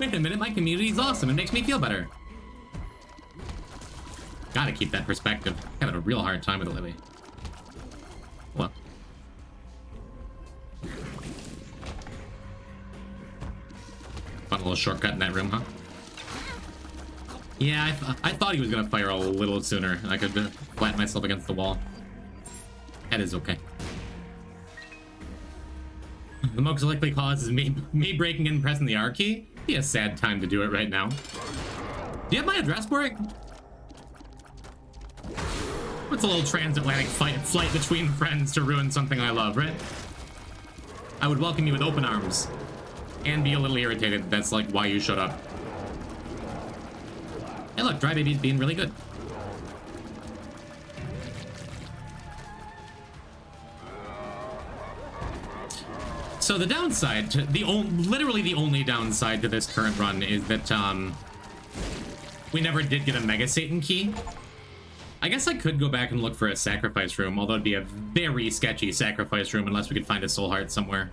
Wait a minute, my community's awesome. It makes me feel better. Gotta keep that perspective. Kind of a real hard time with it lately. Well. Fun little shortcut in that room, huh? Yeah, I thought he was gonna fire a little sooner. I could flatten myself against the wall. That is okay. The most likely cause is me breaking in and pressing the R key. Be a sad time to do it right now. Do you have my address for it? What's a little transatlantic flight between friends to ruin something I love, right? I would welcome you with open arms. And be a little irritated. That's like why you showed up. Hey look, Dry Baby's being really good. So the downside, to literally the only downside to this current run is that we never did get a Mega Satan key. I guess I could go back and look for a sacrifice room, although it'd be a very sketchy sacrifice room unless we could find a soul heart somewhere.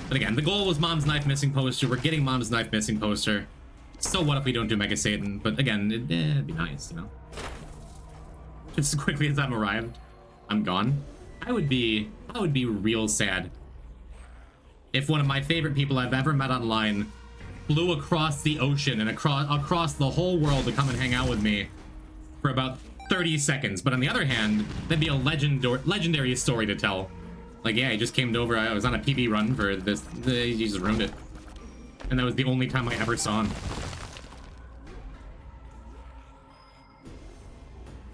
But again, the goal was Mom's Knife Missing Poster. We're getting Mom's Knife Missing Poster. So what if we don't do Mega Satan? But again, it'd be nice, you know? Just as quickly as I'm arrived, I'm gone. I would be real sad if one of my favorite people I've ever met online flew across the ocean and across the whole world to come and hang out with me for about 30 seconds. But on the other hand, that'd be a legendary story to tell. Like, yeah, he just came over. I was on a PB run for this. He just ruined it. And that was the only time I ever saw him.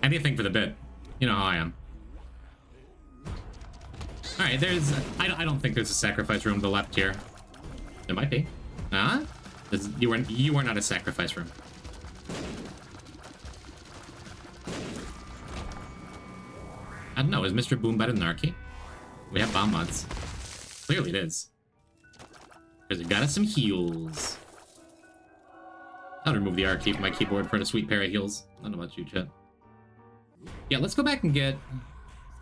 Anything for the bit. You know how I am. Alright, there's... I don't think there's a sacrifice room to the left here. There might be. Huh? You are not a sacrifice room. I don't know. Is Mr. Boom better than Arky? We have bomb mods. Clearly it is. Because we got us some heals. I'll remove the R key from my keyboard for a sweet pair of heals. I don't know about you, chat. Yeah, let's go back and get...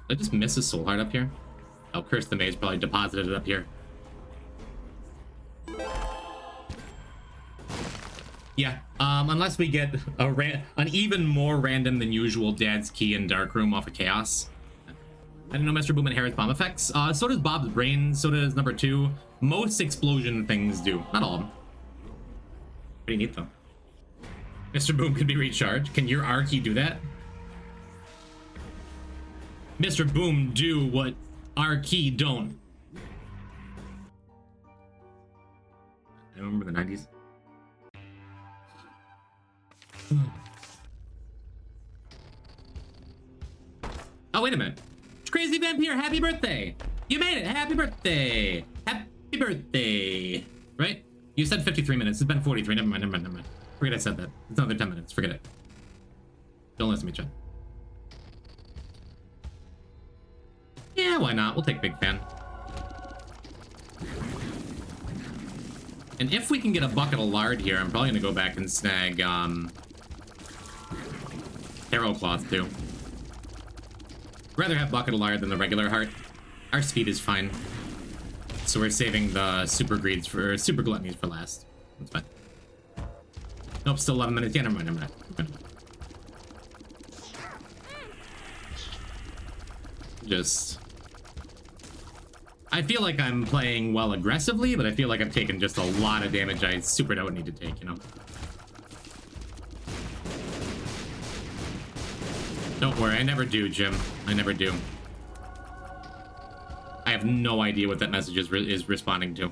Did I just miss a soul heart up here? Oh, Curse the Maze probably deposited it up here. Yeah, unless we get an even more random than usual Dad's Key and Dark Room off of Chaos. I didn't know Mr. Boom inherits bomb effects. So does Bob's Brain, so does number 2. Most explosion things do. Not all of them. Pretty neat, though. Mr. Boom can be recharged. Can your R key do that? Mr. Boom do what R key don't. I remember the 90s. Oh, wait a minute. Crazy Vampire, happy birthday! You made it! Happy birthday! Happy birthday! Right? You said 53 minutes. It's been 43. Never mind. Forget I said that. It's another 10 minutes. Forget it. Don't listen to me, Chad. Yeah, why not? We'll take Big Fan. And if we can get a bucket of lard here, I'm probably gonna go back and snag, Arrow Cloth, too. Rather have bucket of lard than the regular heart. Our speed is fine. So we're saving the super greeds for super gluttonies for last. That's fine. Nope, still 11 minutes. Yeah, never mind. Just... I feel like I'm playing well aggressively, but I feel like I'm taking just a lot of damage I super don't need to take, you know? Don't worry, I never do, Jim. I never do. I have no idea what that message is responding to.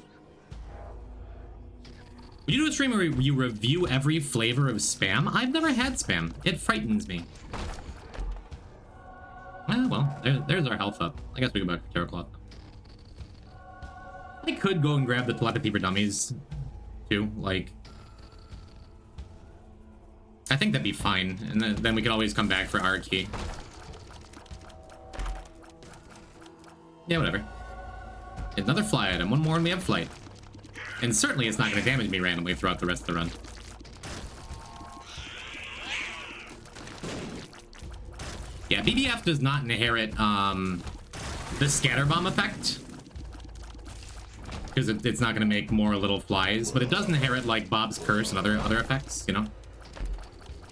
Would you do a stream where you review every flavor of Spam? I've never had Spam. It frightens me. Well, there's our health up. I guess we go back to Terror Cloth. I could go and grab the telepathy for dummies, too. Like... I think that'd be fine, and then we could always come back for R key. Yeah, whatever. Another fly item. One more and we have flight. And certainly it's not going to damage me randomly throughout the rest of the run. Yeah, BBF does not inherit the scatter bomb effect, because it's not going to make more little flies, but it does inherit like Bob's Curse and other effects, you know.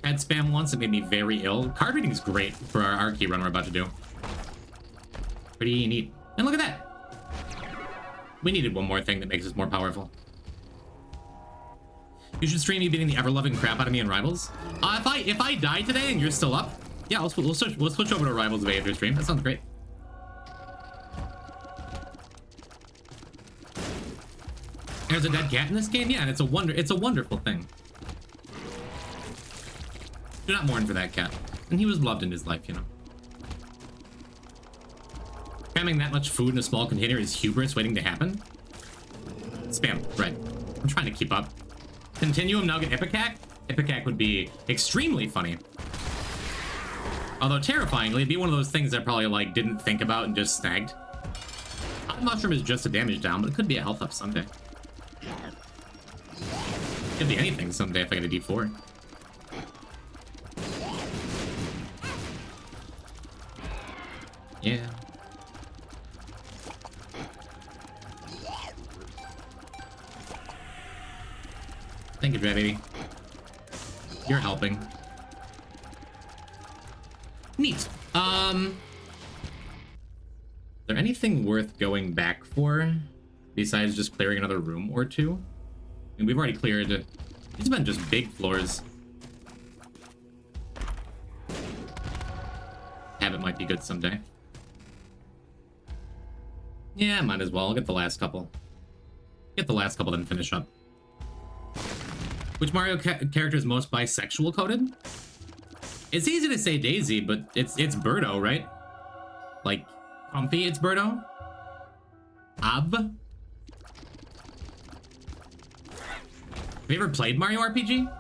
Had spam once, it made me very ill. Card reading is great for our key run we're about to do. Pretty neat. And look at that. We needed one more thing that makes us more powerful. You should stream you beating the ever-loving crap out of me in Rivals. If I die today and you're still up, yeah, we'll switch over to Rivals of AFR stream. That sounds great. There's a dead cat in this game, yeah, and it's a wonderful thing. Do not mourn for that cat. And he was loved in his life, you know. Cramming that much food in a small container is hubris waiting to happen. Spam, right. I'm trying to keep up. Continuum now get Ipecac? Ipecac would be extremely funny. Although terrifyingly, it'd be one of those things that I probably like didn't think about and just snagged. Hot Mushroom is just a damage down, but it could be a health up someday. Could be anything someday if I get a D4. Yeah. Thank you, Dre, baby. You're helping. Neat. Is there anything worth going back for besides just clearing another room or two? I mean, we've already cleared. These have been just big floors. Habit might be good someday. Yeah, might as well. I'll get the last couple. Get the last couple, then finish up. Which Mario character is most bisexual coded? It's easy to say Daisy, but it's Birdo, right? Like, comfy, it's Birdo. Ab. Have you ever played Mario RPG?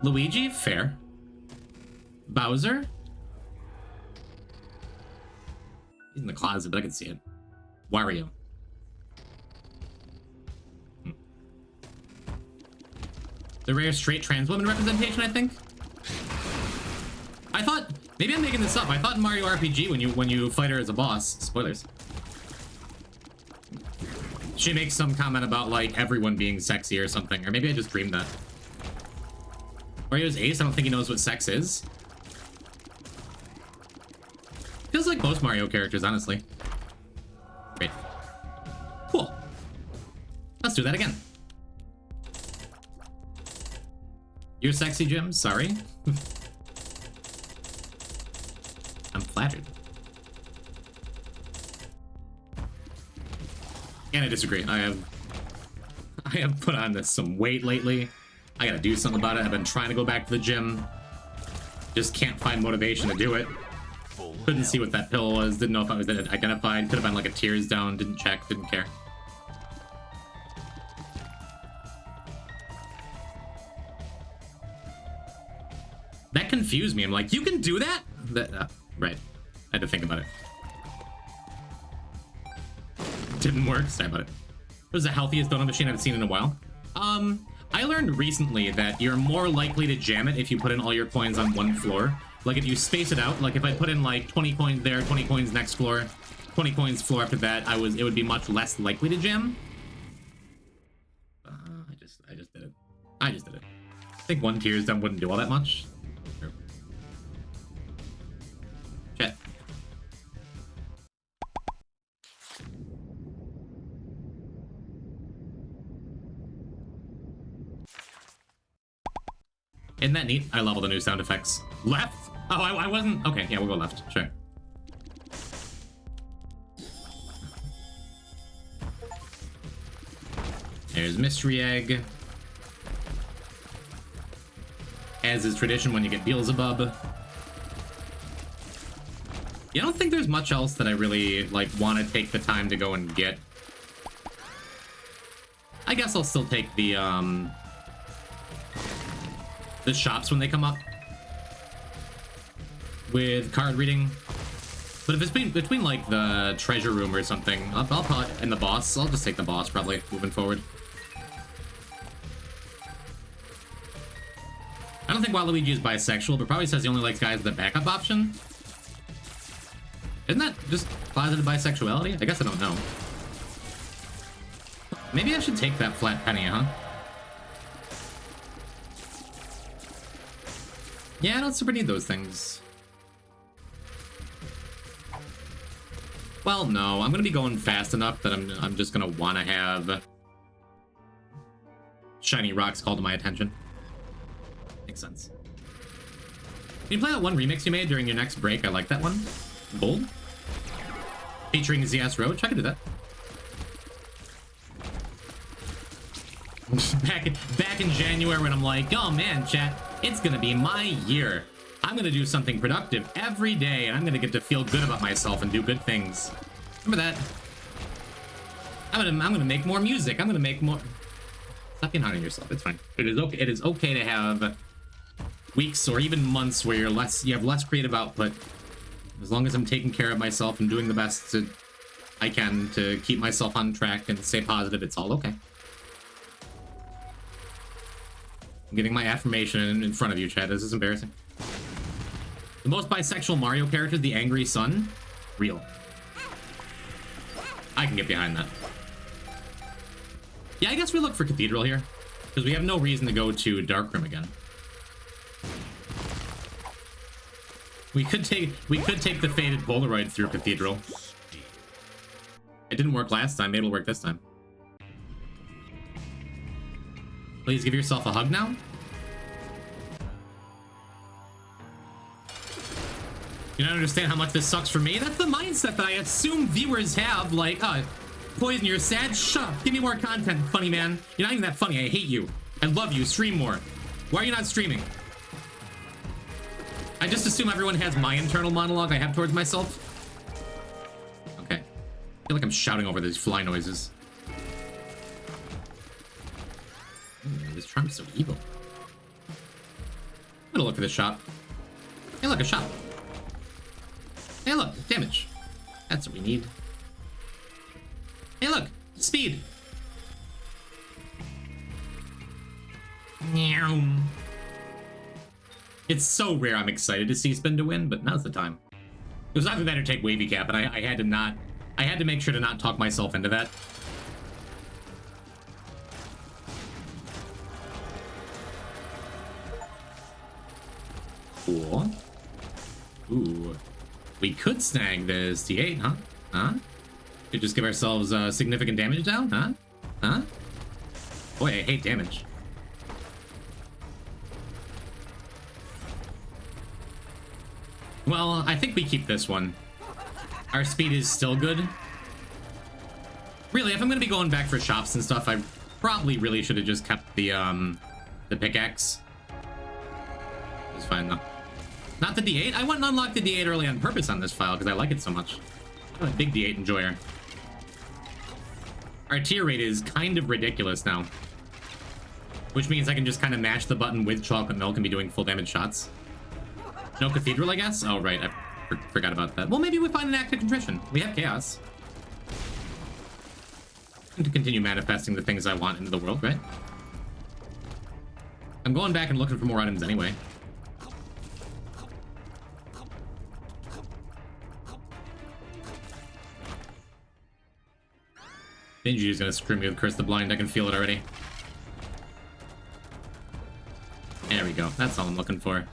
Luigi? Fair. Bowser? He's in the closet, but I can see it. Wario. The rare straight trans woman representation, I think. I thought, maybe I'm making this up. I thought in Mario RPG when you fight her as a boss, spoilers, she makes some comment about like everyone being sexy or something, or maybe I just dreamed that. Mario's ace. I don't think he knows what sex is. Feels like most Mario characters, honestly. Great. Cool. Let's do that again. You're sexy, Jim. Sorry. I'm flattered. And I disagree. I have put on some weight lately. I gotta do something about it. I've been trying to go back to the gym. Just can't find motivation to do it. Couldn't see what that pill was. Didn't know if I was identified. Could have been like a tears down. Didn't check. Didn't care. That confused me. I'm like, you can do that? Right. I had to think about it. Didn't work. Sorry about it. It was the healthiest donut machine I've seen in a while. I learned recently that you're more likely to jam it if you put in all your coins on one floor. Like if you space it out, like if I put in like 20 coins there, 20 coins next floor, 20 coins floor after that, it would be much less likely to jam. I just did it. I just did it. I think one tears down wouldn't do all that much. Sure. Chat. Isn't that neat? I love all the new sound effects. Left? Oh, I wasn't... Okay, yeah, we'll go left. Sure. There's Mystery Egg. As is tradition when you get Beelzebub. Yeah, I don't think there's much else that I really, like, want to take the time to go and get. I guess I'll still take the shops when they come up. With card reading. But if it's between like the treasure room or something, I'll probably, and the boss, I'll just take the boss probably moving forward. I I don't think Waluigi is bisexual, but probably says he only likes guys with a backup option. Isn't that just closeted bisexuality? I guess I don't know. Maybe I should take that flat penny, huh? Yeah, I don't super need those things. Well, no, I'm gonna be going fast enough that I'm just gonna want to have shiny rocks call to my attention. Makes sense. Can you play that one remix you made during your next break? I like that one. Bold. Featuring ZS Roach. I could do that. back in January when I'm like, oh man, chat, it's gonna be my year. I'm gonna do something productive every day, and I'm gonna get to feel good about myself and do good things. Remember that? I'm gonna make more music. I'm gonna make more. Stop being hard on yourself. It's fine. It is okay. It is okay to have weeks or even months where you have less creative output. As long as I'm taking care of myself and doing the best I can to keep myself on track and stay positive, it's all okay. I'm getting my affirmation in front of you, Chad. This is embarrassing. The most bisexual Mario character, the Angry Sun? Real. I can get behind that. Yeah, I guess we look for Cathedral here, because we have no reason to go to Darkroom again. We could take the faded Polaroid through Cathedral. It didn't work last time, maybe it'll work this time. Please give yourself a hug now. You don't understand how much this sucks for me? That's the mindset that I assume viewers have, like, Poison, you're sad? Shut up. Give me more content, funny man. You're not even that funny. I hate you. I love you. Stream more. Why are you not streaming? I just assume everyone has my internal monologue I have towards myself. Okay. I feel like I'm shouting over these fly noises. Ooh, this charm's so evil. I'm gonna look for this shop. Hey, look, a shop. Hey, look, damage. That's what we need. Hey, look, speed. It's so rare I'm excited to see Spin to win, but now's the time. It was either that or take Wavy Cap, and I had to make sure to not talk myself into that. Cool. Ooh. We could snag this D8, huh? Huh? Could just give ourselves significant damage down, huh? Huh? Boy, I hate damage. Well, I think we keep this one. Our speed is still good. Really, if I'm gonna be going back for shops and stuff, I probably really should have just kept the pickaxe. It's fine though. Not the D8? I went and unlocked the D8 early on purpose on this file because I like it so much. I'm a big D8 enjoyer. Our tier rate is kind of ridiculous now. Which means I can just kind of mash the button with chocolate milk and be doing full damage shots. No Cathedral, I guess? Oh, right. I forgot about that. Well, maybe we find an act of contrition. We have chaos. And to continue manifesting the things I want into the world, right? I'm going back and looking for more items anyway. Benji's gonna screw me with Curse the Blind. I can feel it already. There we go. That's all I'm looking for.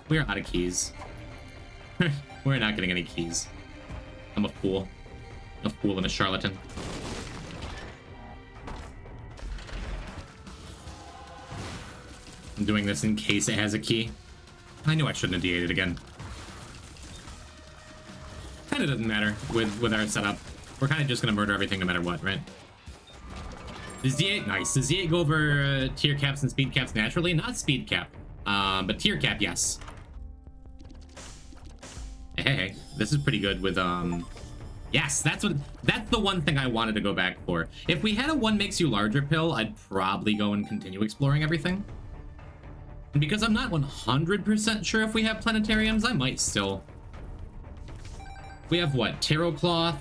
We are out of keys. We're not getting any keys. I'm a fool. A fool and a charlatan. I'm doing this in case it has a key. I knew I shouldn't have D8'd again. Kinda doesn't matter with our setup. We're kind of just gonna murder everything no matter what, right? Does D8, nice. Does D8 go over tier caps and speed caps naturally? Not speed cap, but tier cap, yes. Hey, this is pretty good with, yes, that's the one thing I wanted to go back for. If we had a one makes you larger pill, I'd probably go and continue exploring everything. And because I'm not 100% sure if we have planetariums, I might still. We have what? Tarot Cloth?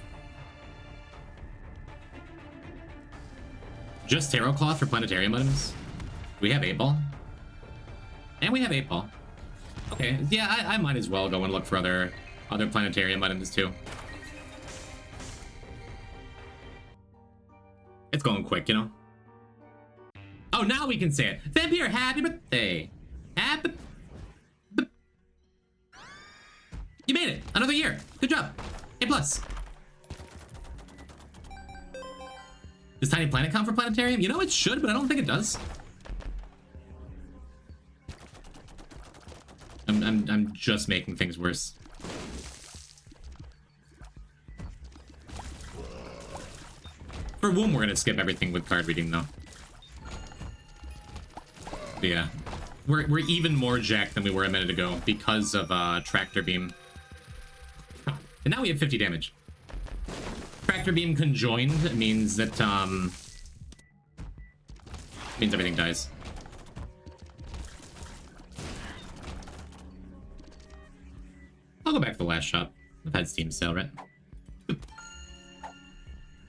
Just Tarot Cloth for planetarium items? We have 8-ball? And we have 8 ball. Okay, yeah, I might as well go and look for other planetarium items too. It's going quick, you know? Oh, now we can say it. Vampire, happy birthday. Happy... You made it. Another year. Good job. A+. Does Tiny Planet count for planetarium? You know, it should, but I don't think it does. I'm just making things worse. For Womb, we're gonna skip everything with card reading, though. But yeah, we're even more jacked than we were a minute ago because of Tractor Beam. And now we have 50 damage. Tractor Beam conjoined means that means everything dies. I'll go back to the last shop. I've had Steam sale, right?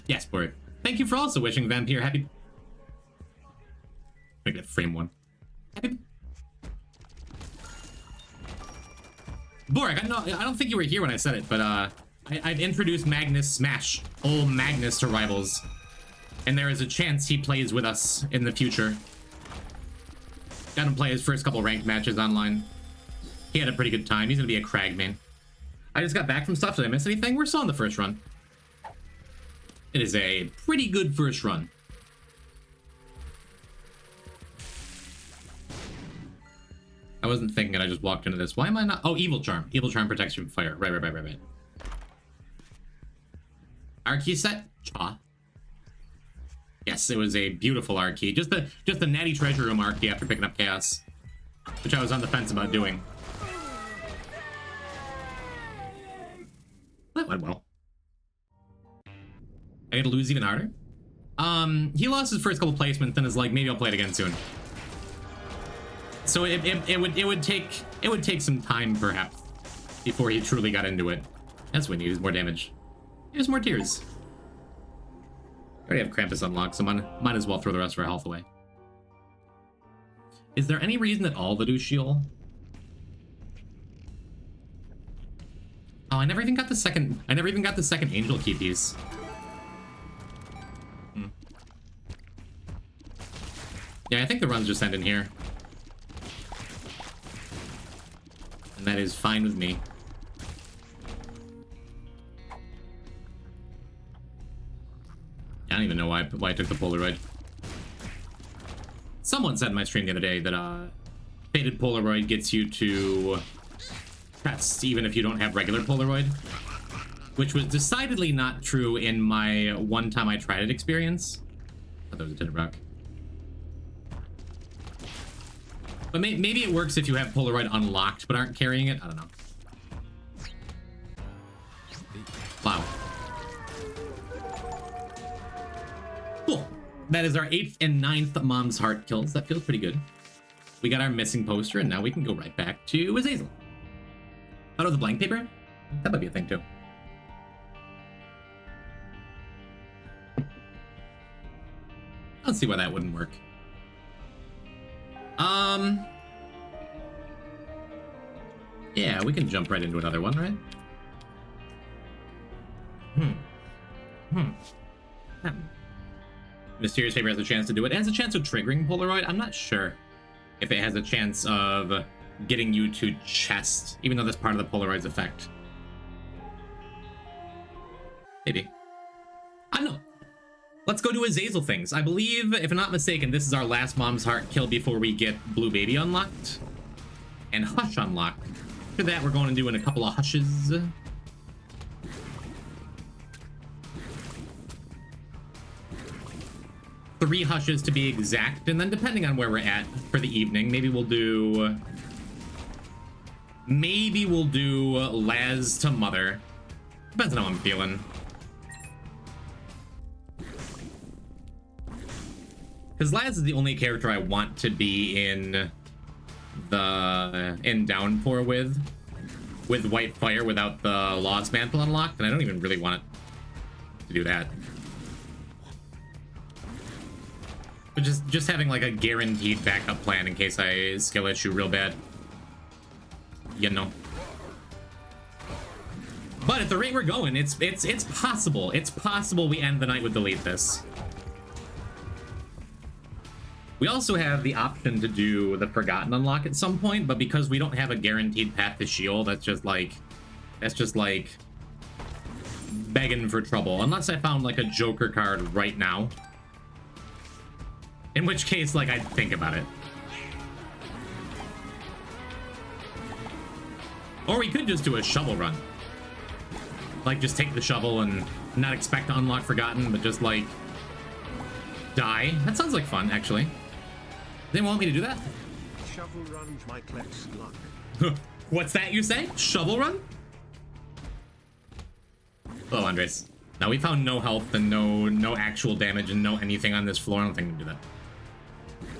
Yes, Borg. Thank you for also wishing Vampire happy... Make that frame one. Happy... Borg, I don't think you were here when I said it, but I've introduced Magnus Smash, old Magnus, to Rivals. And there is a chance he plays with us in the future. Got him play his first couple ranked matches online. He had a pretty good time. He's gonna be a Crag main. I just got back from stuff. Did I miss anything? We're still on the first run. It is a pretty good first run. I wasn't thinking it. I just walked into this. Why am I not? Oh, Evil Charm. Evil Charm protects you from fire. Right. Archie set? Cha. Yes, it was a beautiful Archie. Just the natty treasure room Archie after picking up Chaos, which I was on the fence about doing. That went well. I get to lose even harder? He lost his first couple placements and is like, maybe I'll play it again soon. So it would take some time perhaps before he truly got into it. That's when he needs more damage. He has more tears. I already have Krampus unlocked, so might as well throw the rest of our health away. Is there any reason that all the do shield? Oh, I never even got the second angel key piece. Yeah, I think the runs just end in here. And that is fine with me. I don't even know why I took the Polaroid. Someone said in my stream the other day that faded Polaroid gets you to tests even if you don't have regular Polaroid, which was decidedly not true in my one time I tried it experience. I thought that was a tinted rock. But maybe it works if you have Polaroid unlocked but aren't carrying it. I don't know. Wow. Cool. That is our 8th and 9th Mom's Heart kills. That feels pretty good. We got our missing poster, and now we can go right back to Azazel. Out of the blank paper? That might be a thing, too. I don't see why that wouldn't work. Yeah, we can jump right into another one, right? Mysterious Favor has a chance to do it. It has a chance of triggering Polaroid. I'm not sure if it has a chance of getting you to chest, even though that's part of the Polaroid's effect. Maybe. I don't know. Let's go to Azazel things. I believe, if I'm not mistaken, this is our last Mom's Heart kill before we get Blue Baby unlocked. And Hush unlocked. After that, we're going to do in a couple of Hushes. 3 Hushes to be exact, and then depending on where we're at for the evening, maybe we'll do Laz to Mother. Depends on how I'm feeling. Because Laz is the only character I want to be in Downpour with White Fire without the Lost Mantle unlocked, and I don't even really want it to do that. But just having like a guaranteed backup plan in case I skill issue real bad. You know. But at the rate we're going, it's possible. It's possible we end the night with delete this. We also have the option to do the Forgotten unlock at some point, but because we don't have a guaranteed path to shield, that's just like begging for trouble. Unless I found like a Joker card right now. In which case, like, I'd think about it. Or we could just do a shovel run. Like, just take the shovel and not expect to unlock Forgotten, but just, like, die. That sounds like fun, actually. They want me to do that?
Shovel run my clex luck.
What's that you say? Shovel run? Hello, Andres. Now, we found no health and no actual damage and no anything on this floor. I don't think we can do that.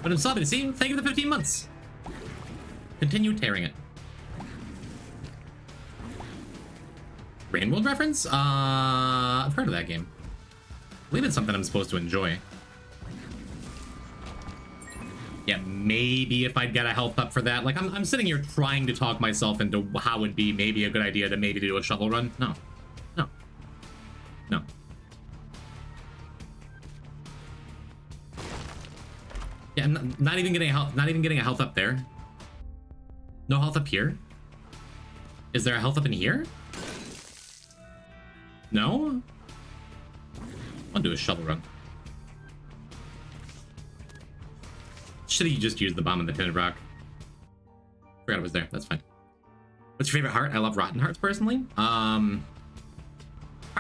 But I'm sorry to see you. Thank you for the 15 months. Continue tearing it. Rainworld reference? I've heard of that game. I believe it's something I'm supposed to enjoy. Yeah, maybe if I'd get a health up for that. Like, I'm sitting here trying to talk myself into how it'd be maybe a good idea to maybe do a shovel run. No. No. No. Yeah, not even getting a health. Not even getting a health up there. No health up here. Is there a health up in here? No. I'll do a shovel run. Should have just used the bomb in the tinted rock. Forgot it was there. That's fine. What's your favorite heart? I love rotten hearts personally. Hard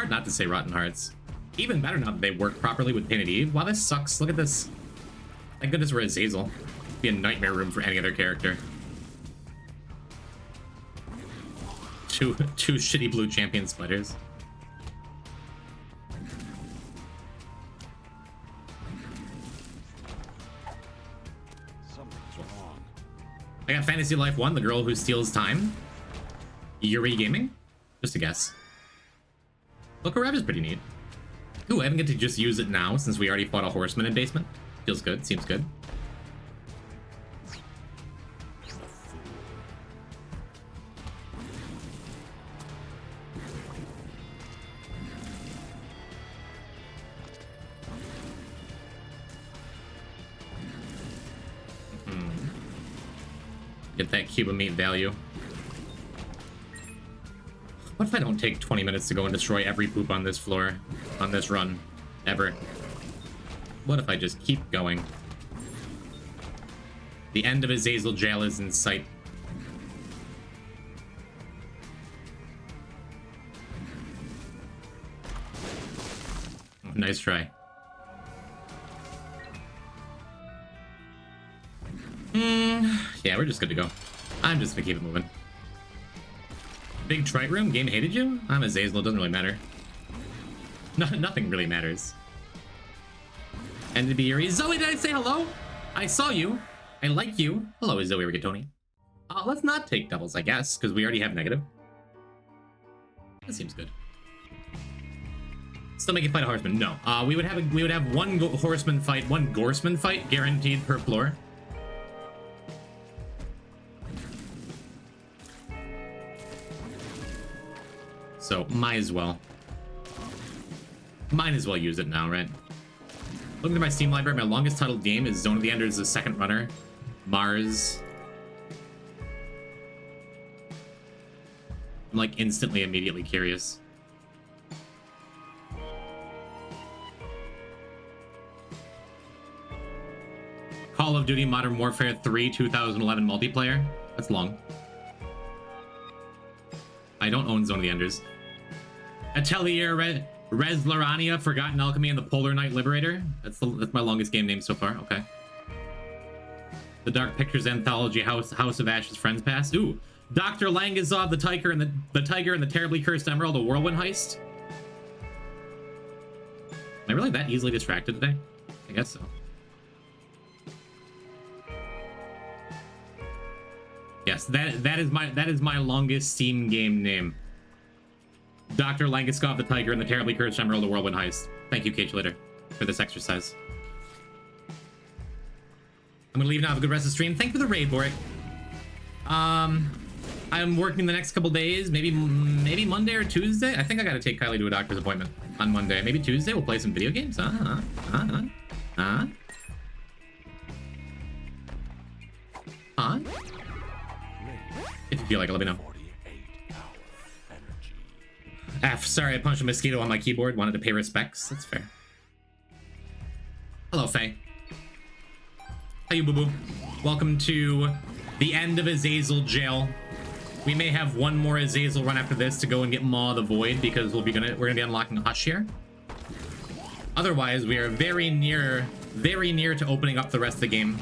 not to say rotten hearts. Even better now that they work properly with Painted Eve. Wow, this sucks. Look at this. Thank goodness we're Azazel. It'd be a nightmare room for any other character. Two shitty blue champion spiders.
Something's wrong.
I got Fantasy Life 1, the girl who steals time. Yuri Gaming? Just a guess. Local Rev is pretty neat. Ooh, I haven't get to just use it now since we already fought a horseman in basement. Feels good, seems good. Get that cube of meat value. What if I don't take 20 minutes to go and destroy every poop on this floor, on this run, ever? What if I just keep going? The end of Azazel Jail is in sight. Nice try. Yeah, we're just good to go. I'm just gonna keep it moving. Big trite room? Game hated you? I'm Azazel, it doesn't really matter. Nothing really matters. And to be Yuri. Zoe, did I say hello? I saw you. I like you. Hello, Zoe Rigatoni. Let's not take doubles, I guess, because we already have negative. That seems good. Still make it fight a horseman? No. We would have one horseman fight, one Gorseman fight guaranteed per floor. So might as well use it now, right? Looking at my Steam library, my longest titled game is Zone of the Enders, the second runner. Mars. I'm like instantly, immediately curious. Call of Duty Modern Warfare 3 2011 multiplayer. That's long. I don't own Zone of the Enders. Atelier Res Larania, Forgotten Alchemy, and the Polar Knight Liberator. That's my longest game name so far. Okay. The Dark Pictures Anthology, House of Ashes, Friends Pass. Ooh, Dr. Langazov, the Tiger and the Terribly Cursed Emerald, a Whirlwind Heist. Am I really that easily distracted today? I guess so. Yes, that is my longest Steam game name. Dr. Langaskov, the Tiger, and the Terribly Cursed Emerald, the Whirlwind Heist. Thank you, Cage Litter, for this exercise. I'm gonna leave now. Have a good rest of the stream. Thank you for the raid, Boric. I'm working the next couple days. Maybe Monday or Tuesday. I think I gotta take Kylie to a doctor's appointment on Monday. Maybe Tuesday we'll play some video games. Huh? If you feel like it, let me know. Sorry, I punched a mosquito on my keyboard. Wanted to pay respects. That's fair. Hello, Faye. How you, boo-boo? Welcome to the end of Azazel jail. We may have one more Azazel run after this to go and get Maw the Void, because we're gonna be unlocking Hush here. Otherwise, we are very near to opening up the rest of the game.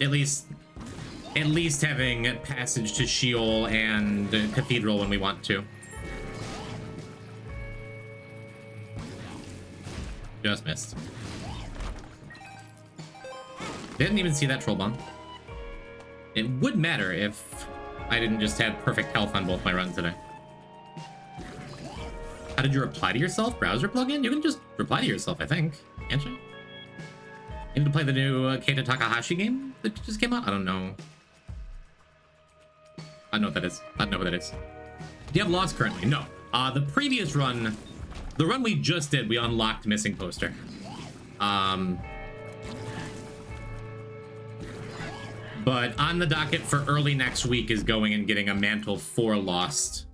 At least having passage to Sheol and Cathedral when we want to. Just missed. Didn't even see that troll bomb. It would matter if I didn't just have perfect health on both my runs today. How did you reply to yourself? Browser plugin? You can just reply to yourself, I think. Can't you? You need to play the new Keita Takahashi game that just came out? I don't know. I don't know what that is. I don't know what that is. Do you have Lost currently? No. The previous run, the run we just did, we unlocked Missing Poster. But on the docket for early next week is going and getting a mantle for Lost.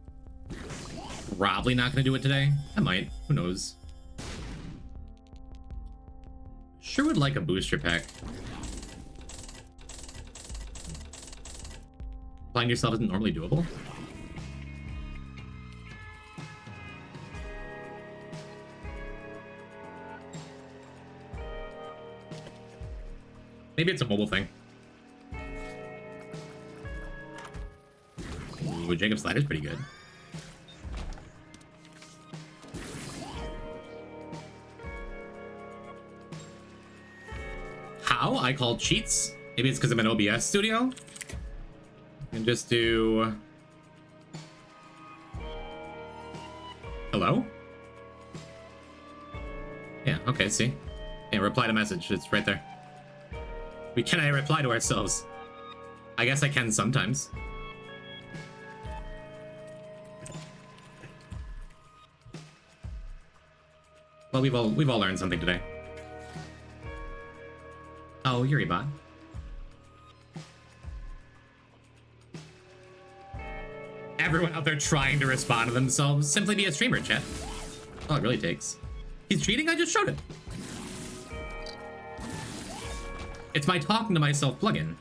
Probably not gonna do it today. I might. Who knows? Sure would like a booster pack. Applying yourself isn't normally doable. Maybe it's a mobile thing. Ooh, Jacob Slider's pretty good. How? I call cheats? Maybe it's because I'm in OBS studio? And just do... Hello? Yeah, okay, see? Yeah, reply to message. It's right there. Can I reply to ourselves? I guess I can sometimes. Well, we've all learned something today. Oh, Yuribot. Everyone out there trying to respond to themselves, simply be a streamer, chat. All it really takes. He's cheating? I just showed it. It's my talking to myself plugin.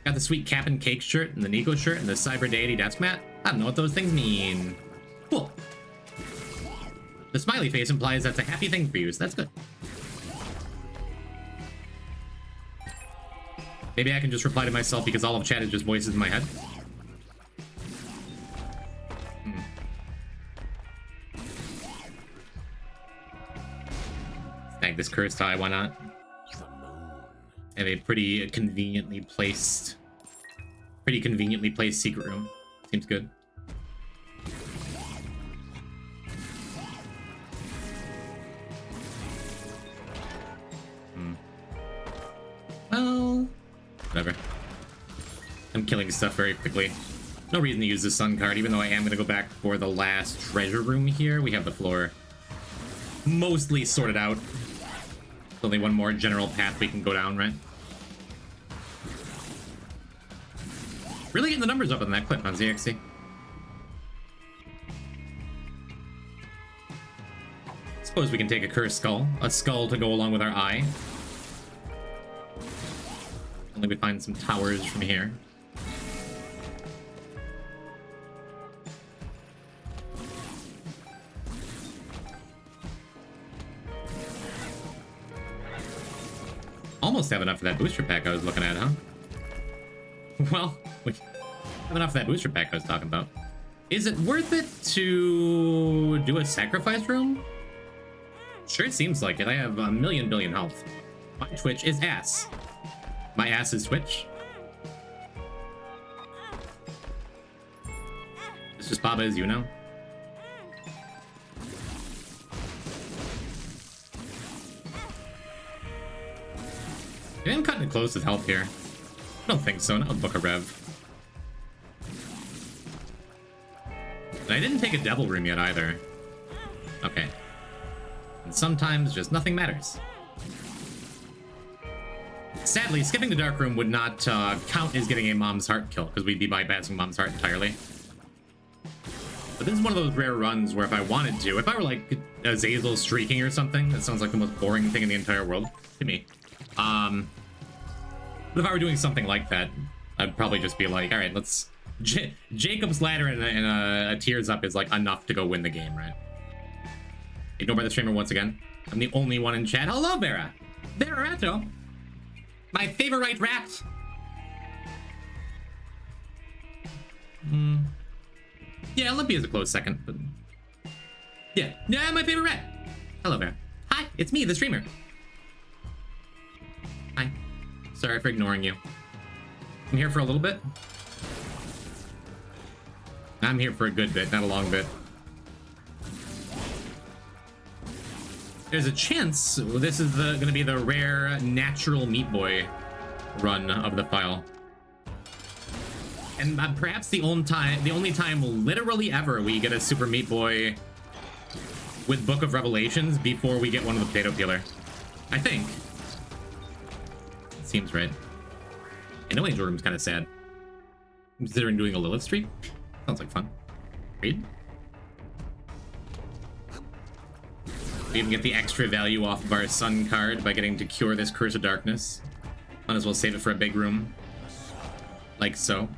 Got the sweet cap and cake shirt and the Nico shirt and the Cyber Deity desk mat. I don't know what those things mean. Cool. The smiley face implies that's a happy thing for you, so that's good. Maybe I can just reply to myself because all of chat is just voices in my head. Snag this cursed eye, why not? I have a pretty conveniently placed secret room. Seems good. Well, whatever. I'm killing stuff very quickly. No reason to use the sun card, even though I am going to go back for the last treasure room here. We have the floor mostly sorted out. There's only one more general path we can go down, right? Really getting the numbers up on that clip on ZXC. Suppose we can take a cursed skull. A skull to go along with our eye. And then we find some towers from here. Almost have enough for that booster pack I was looking at, huh? Well, we have enough of that booster pack I was talking about. Is it worth it to do a sacrifice room? Sure seems like it. I have a billion health. My Twitch is ass. My ass is Twitch. It's just Baba as you know. I'm cutting it close with health here. I don't think so. Not with Book of Rev. And I didn't take a Devil Room yet either. Okay. And sometimes just nothing matters. Sadly, skipping the Dark Room would not count as getting a Mom's Heart kill, because we'd be bypassing Mom's Heart entirely. But this is one of those rare runs where if I wanted to, if I were like Azazel streaking or something, that sounds like the most boring thing in the entire world to me. But if I were doing something like that, I'd probably just be like, all right, let's... Jacob's Ladder and a Tears Up is like enough to go win the game, right? Ignored by the streamer once again. I'm the only one in chat. Hello, Vera. Vera Rato. My favorite rat. Yeah, Olympia's a close second, but... Yeah, my favorite rat. Hello, Vera. Hi, it's me, the streamer. Hi. Sorry for ignoring you. I'm here for a little bit. I'm here for a good bit, not a long bit. There's a chance this is gonna be the rare natural Meat Boy run of the file. And perhaps the only time literally ever we get a Super Meat Boy with Book of Revelations before we get one of the Potato Peeler. I think. Seems right. I know Angel Room's kind of sad. I'm considering doing a Lilith streak. Sounds like fun. Read. We even get the extra value off of our Sun card by getting to cure this Curse of Darkness. Might as well save it for a big room. Like so.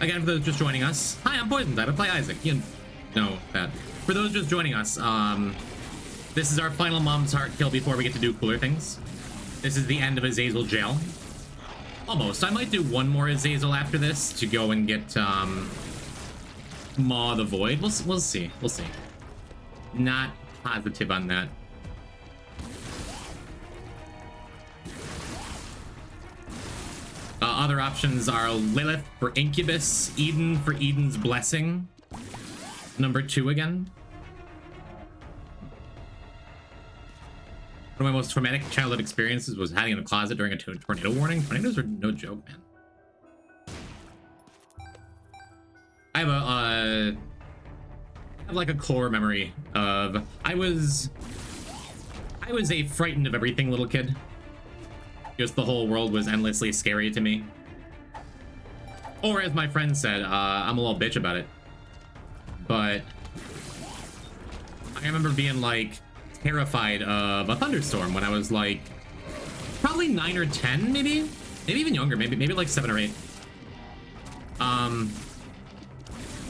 Again, for those just joining us, hi, I'm Poison Type. I play Isaac. You know that. For those just joining us, this is our final Mom's Heart kill before we get to do cooler things. This is the end of Azazel Jail. Almost. I might do one more Azazel after this to go and get Maw the Void. We'll see. We'll see. Not positive on that. Other options are Lilith for Incubus, Eden for Eden's Blessing. Number 2 again. One of my most traumatic childhood experiences was hiding in a closet during a tornado warning. Tornadoes are no joke, man. I have like a core memory of I was a frightened of everything little kid. Just the whole world was endlessly scary to me. Or as my friend said, I'm a little bitch about it. But I remember being like terrified of a thunderstorm when I was like probably 9 or 10, maybe even younger, maybe like 7 or 8.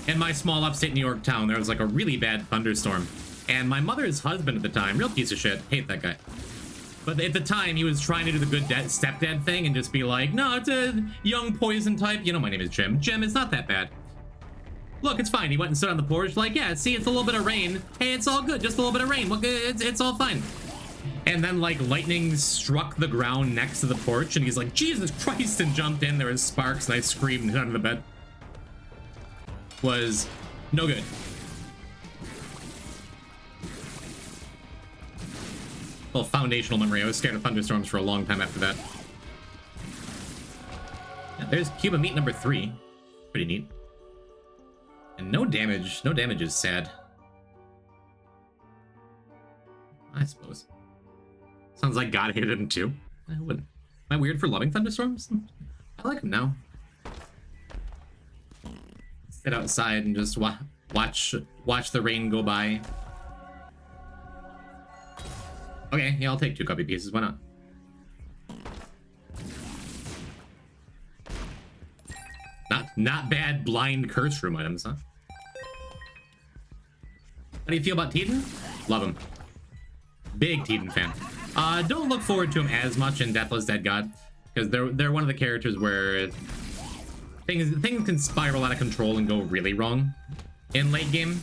In my small upstate New York town, there was like a really bad thunderstorm, and my mother's husband at the time, real piece of shit, hate that guy, but at the time he was trying to do the good stepdad thing and just be like, no, it's a young Poison Type, you know, my name is Jim, it's not that bad. Look, it's fine. He went and stood on the porch like, yeah, see, it's a little bit of rain. Hey, it's all good. Just a little bit of rain. Look, it's all fine. And then, like, lightning struck the ground next to the porch, and he's like, Jesus Christ, and jumped in. There was sparks, and I screamed and hid under the bed. Was no good. Well, foundational memory. I was scared of thunderstorms for a long time after that. Yeah, there's Cuba Meat number 3. Pretty neat. And no damage. No damage is sad. I suppose. Sounds like God hated him too. I wouldn't. Am I weird for loving thunderstorms? I like them now. Sit outside and just watch the rain go by. Okay, yeah, I'll take 2 copy pieces. Why not? Not bad blind curse room items, huh? How do you feel about Teton? Love him. Big Teton fan. Don't look forward to him as much in Deathless Dead God, because they're one of the characters where things can spiral out of control and go really wrong in late game.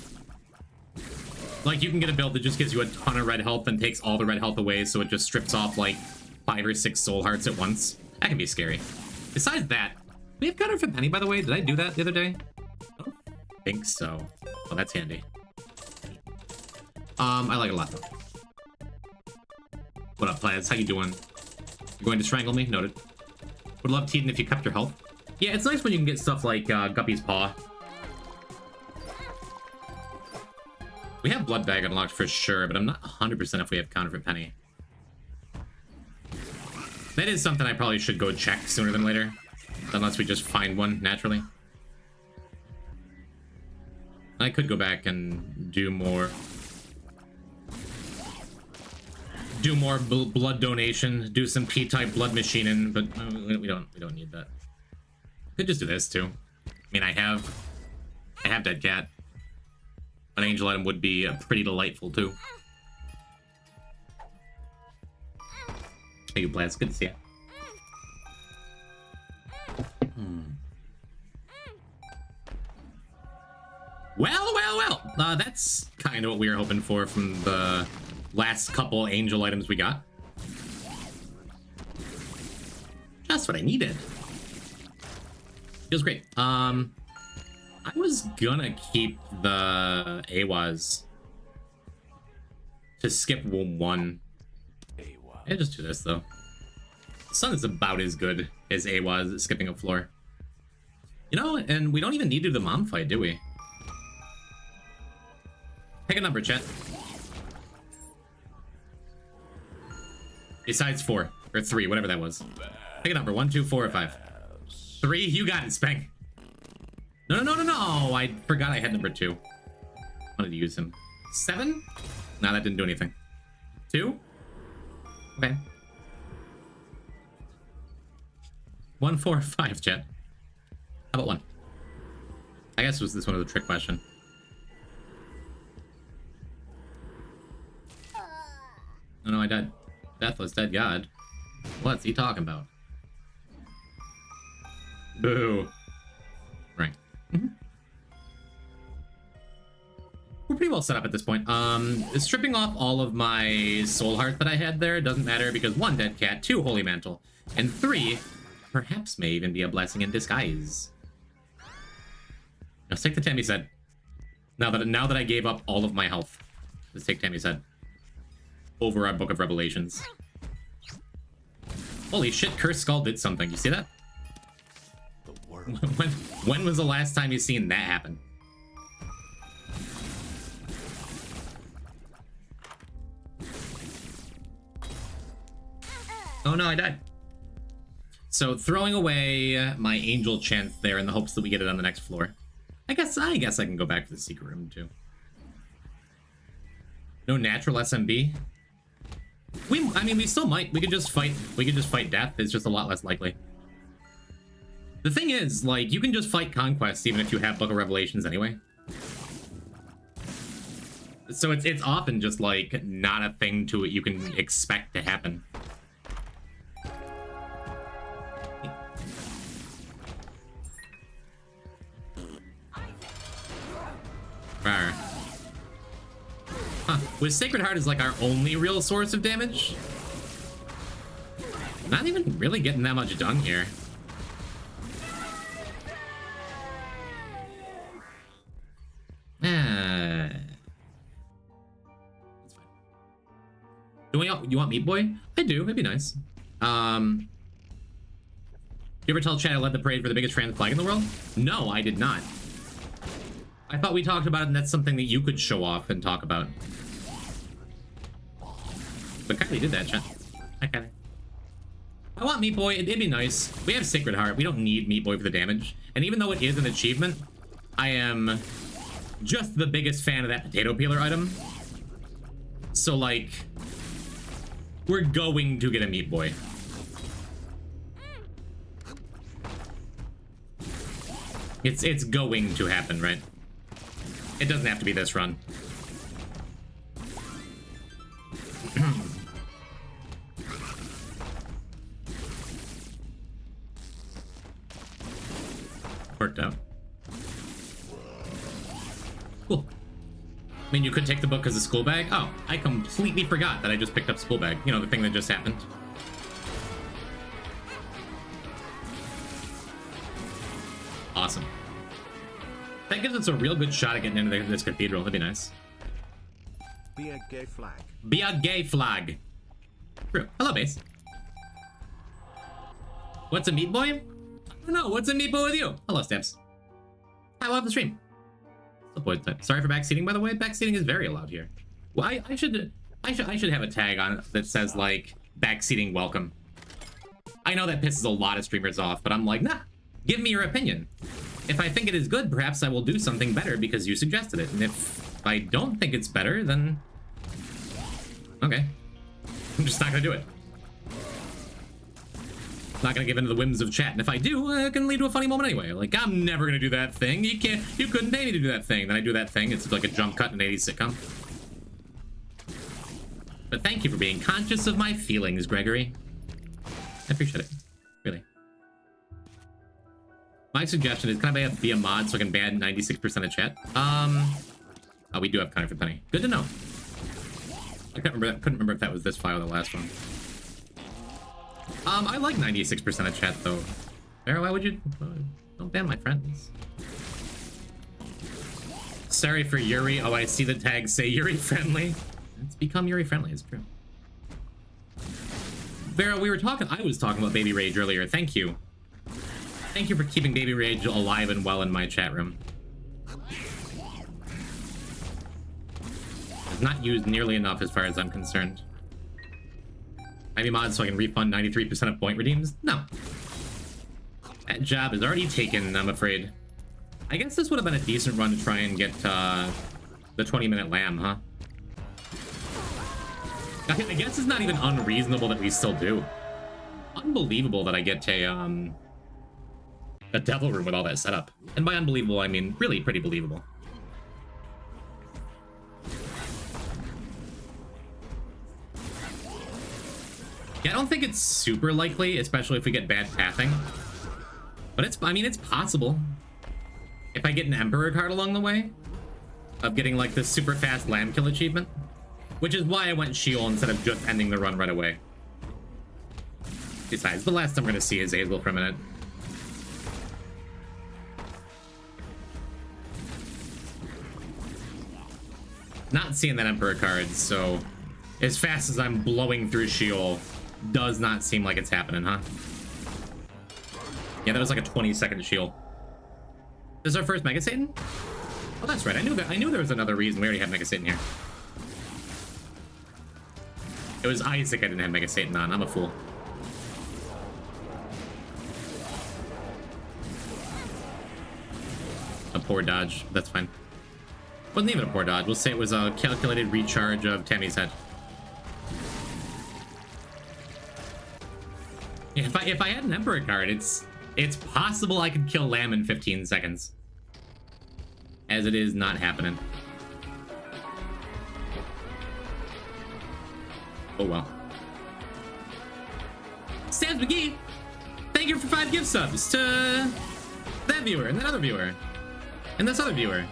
Like, you can get a build that just gives you a ton of red health and takes all the red health away, so it just strips off like 5 or 6 soul hearts at once. That can be scary. Besides that, we have Gunner for Penny, by the way. Did I do that the other day? I don't think so. Oh, that's handy. I like it a lot. What up, Plaids? How you doing? You're going to strangle me? Noted. Would love Teeden if you kept your health. Yeah, it's nice when you can get stuff like Guppy's Paw. We have Blood Bag unlocked for sure, but I'm not 100% if we have Counterfeit Penny. That is something I probably should go check sooner than later. Unless we just find one naturally. I could go back and do more blood donation, do some P-type blood machining, but we don't need that. Could just do this too. I mean, I have Dead Cat. An angel item would be pretty delightful too. Hey, you Blast, good to see you. Well. That's kind of what we were hoping for from the last couple angel items we got. Just what I needed. Feels great. I was gonna keep the AWAs to skip one. Yeah, just do this though. Sun is about as good as AWAs at skipping a floor. You know, and we don't even need to do the mom fight, do we? Pick a number, chat. Besides 4 or 3, whatever that was. Pick a number, 1, 2, 4, or 5. 3, you got it, Spank. No. I forgot I had number 2. I wanted to use him. 7? No, that didn't do anything. 2? Okay. 1, 4, 5, chat. How about 1? I guess was this one of the trick question. Oh no, I died. Deathless Dead God. What's he talking about? Boo. Right. We're pretty well set up at this point. Stripping off all of my soul heart that I had there doesn't matter because 1, Dead Cat, 2, Holy Mantle, and 3, perhaps may even be a blessing in disguise. Let's take the Tammy's head. Now that I gave up all of my health, let's take Tammy's head over our Book of Revelations. Holy shit, Cursed Skull did something. You see that?
The world.
When was the last time you seen that happen? Oh no, I died. So throwing away my angel chance there in the hopes that we get it on the next floor. I guess I can go back to the secret room too. No natural SMB. I mean, we still might. We could just fight death. It's just a lot less likely. The thing is, like, you can just fight conquests even if you have Book of Revelations anyway. So it's often just like not a thing to it you can expect to happen. Rawr. Huh. With Sacred Heart is like our only real source of damage. Not even really getting that much done here. You want Meat Boy? I do. It'd be nice. You ever tell Chad I led the parade for the biggest trans flag in the world? No, I did not. I thought we talked about it, and that's something that you could show off and talk about. But Kylie did that, Chad. Hi, Kylie. I want Meat Boy. It'd be nice. We have Sacred Heart. We don't need Meat Boy for the damage. And even though it is an achievement, I am just the biggest fan of that potato peeler item. So, like, we're going to get a Meat Boy. It's going to happen, right? It doesn't have to be this run. Worked out. Cool. I mean, you could take the book as a school bag. Oh, I completely forgot that I just picked up school bag. You know, the thing that just happened. Awesome. That gives us a real good shot at getting into this cathedral. That'd be nice.
Be a gay flag.
Be a gay flag. True. Hello, base. What's a meat boy? I don't know. What's a meat boy with you? Hello, Steps. I love the stream. Sorry for backseating, by the way. Backseating is very allowed here. Well, I should have a tag on it that says like backseating welcome. I know that pisses a lot of streamers off, but I'm like, nah. Give me your opinion. If I think it is good, perhaps I will do something better because you suggested it. And if I don't think it's better, then okay. I'm just not gonna do it. Not gonna give in to the whims of chat, and if I do, it can lead to a funny moment anyway. Like, I'm never gonna do that thing. You couldn't pay me to do that thing. Then I do that thing. It's like a jump cut in an 80s sitcom. But thank you for being conscious of my feelings, Gregory. I appreciate it. Really. My suggestion is, can I be a mod so I can ban 96% of chat? Oh, we do have Connor for Penny. Good to know. I couldn't remember if that was this file or the last one. I like 96% of chat though. Sarah, why would you don't ban my friends? Sorry for Yuri. Oh, I see the tag say Yuri friendly. It's become Yuri friendly, it's true. Vera, I was talking about Baby Rage earlier. Thank you. Thank you for keeping Baby Rage alive and well in my chat room. It's not used nearly enough as far as I'm concerned. Maybe mods so I can refund 93% of point redeems? No. That job is already taken, I'm afraid. I guess this would have been a decent run to try and get the 20-minute lamb, huh? I guess it's not even unreasonable that we still do. Unbelievable that I get a devil room with all that setup. And by unbelievable, I mean really pretty believable. Yeah, I don't think it's super likely, especially if we get bad pathing. But I mean, it's possible. If I get an Emperor card along the way, of getting like this super fast lamb kill achievement. Which is why I went Sheol instead of just ending the run right away. Besides, the last I'm going to see is Azazel for a minute. Not seeing that Emperor card, so as fast as I'm blowing through Sheol, does not seem like it's happening, huh? Yeah, that was like a 20-second Sheol. This is our first Mega Satan? Oh, that's right. I knew there was another reason we already had Mega Satan here. It was Isaac I didn't have Mega Satan on. I'm a fool. A poor dodge. That's fine. Wasn't even a poor dodge. We'll say it was a calculated recharge of Tammy's head. Yeah, if I had an Emperor card, it's possible I could kill Lamb in 15 seconds. As it is not happening. Oh well. Stan McGee, thank you for 5 gift subs to that viewer and that other viewer and this other viewer.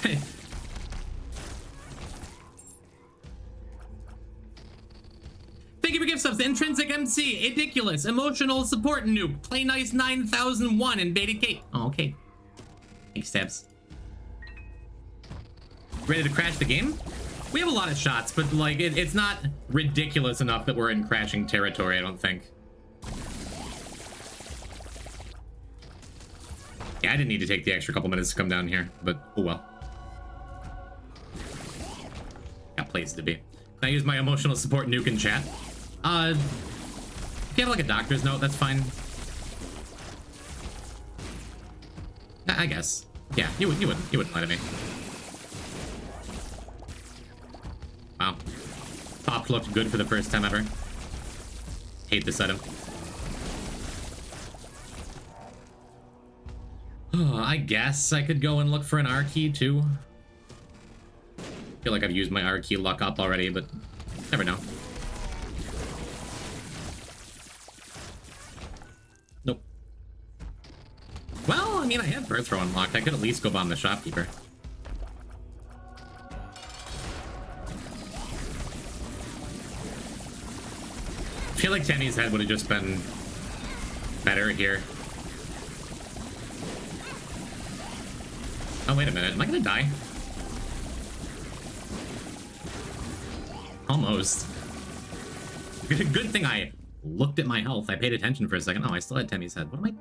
Hey. Thank you for gift subs to Intrinsic MC, Ridiculous, Emotional Support Nuke, Play Nice 9001, and Beta Kate. Oh, okay. Thanks, Steps. Ready to crash the game? We have a lot of shots, but like it's not ridiculous enough that we're in crashing territory, I don't think. Yeah, I didn't need to take the extra couple minutes to come down here, but oh well. Got places to be. Can I use my emotional support nuke in chat? If you have like a doctor's note, that's fine. I guess. Yeah, you wouldn't lie to me. Wow. Pop looked good for the first time ever. Hate this item. Oh, I guess I could go and look for an R key too. Feel like I've used my R key luck up already, but never know. Nope. Well, I mean, I have Birth Throw unlocked. I could at least go bomb the shopkeeper. I feel like Tammy's head would have just been better here. Oh, wait a minute. Am I gonna die? Almost. Good thing I looked at my health. I paid attention for a second. Oh, I still had Temmie's head. What am I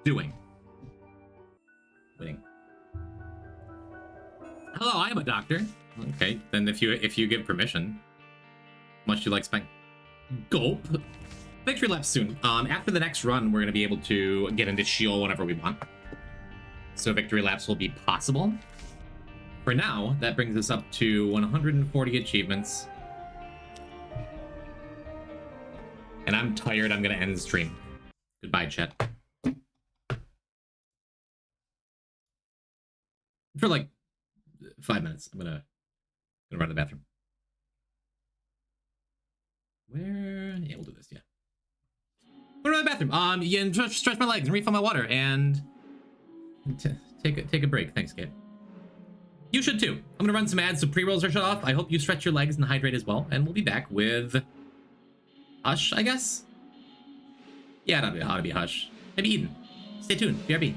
doing? Waiting. Hello, I am a doctor. Okay, then if you give permission, much you like spang. Gulp. Victory lap soon. After the next run, we're gonna be able to get into Sheol whenever we want. So victory laps will be possible. For now, that brings us up to 140 achievements. And I'm tired. I'm gonna end the stream. Goodbye, chat. For like 5 minutes. I'm gonna run to the bathroom. Where? Yeah, we'll do this. Yeah. Go to the bathroom. Yeah, and stretch my legs and refill my water and take a break. Thanks, kid. You should too. I'm gonna run some ads so pre-rolls are shut off. I hope you stretch your legs and hydrate as well. And we'll be back with Hush, I guess. Yeah, it ought to be Hush. Maybe Eden. Stay tuned. BRB.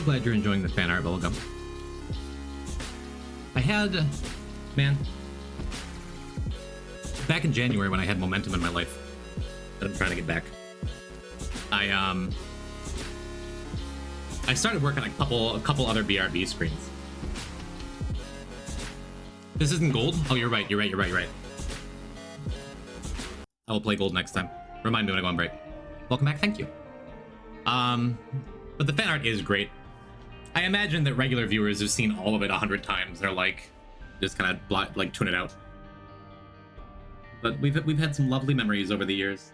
Glad you're enjoying the fan art, Bubblegum. I had, man, back in January when I had momentum in my life that I'm trying to get back. I started working on a couple other BRB screens. This isn't gold? Oh, you're right. I will play gold next time. Remind me when I go on break. Welcome back, thank you. But the fan art is great. I imagine that regular viewers have seen all of it 100 times. They're like, just kind of like tune it out. But we've had some lovely memories over the years.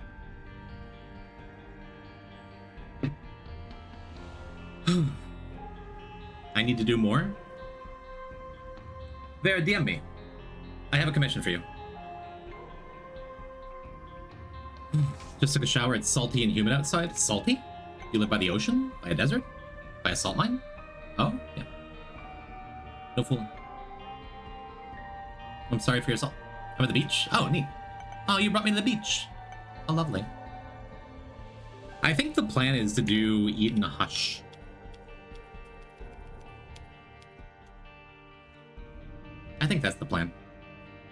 I need to do more. Vera, DM me. I have a commission for you. Just took a shower. It's salty and humid outside. Salty? You live by the ocean? By a desert? By a salt mine? Oh, yeah. No fooling. I'm sorry for your salt. I'm at the beach? Oh, neat. Oh, you brought me to the beach. Oh, lovely. I think the plan is to do Eat in a Hush. I think that's the plan.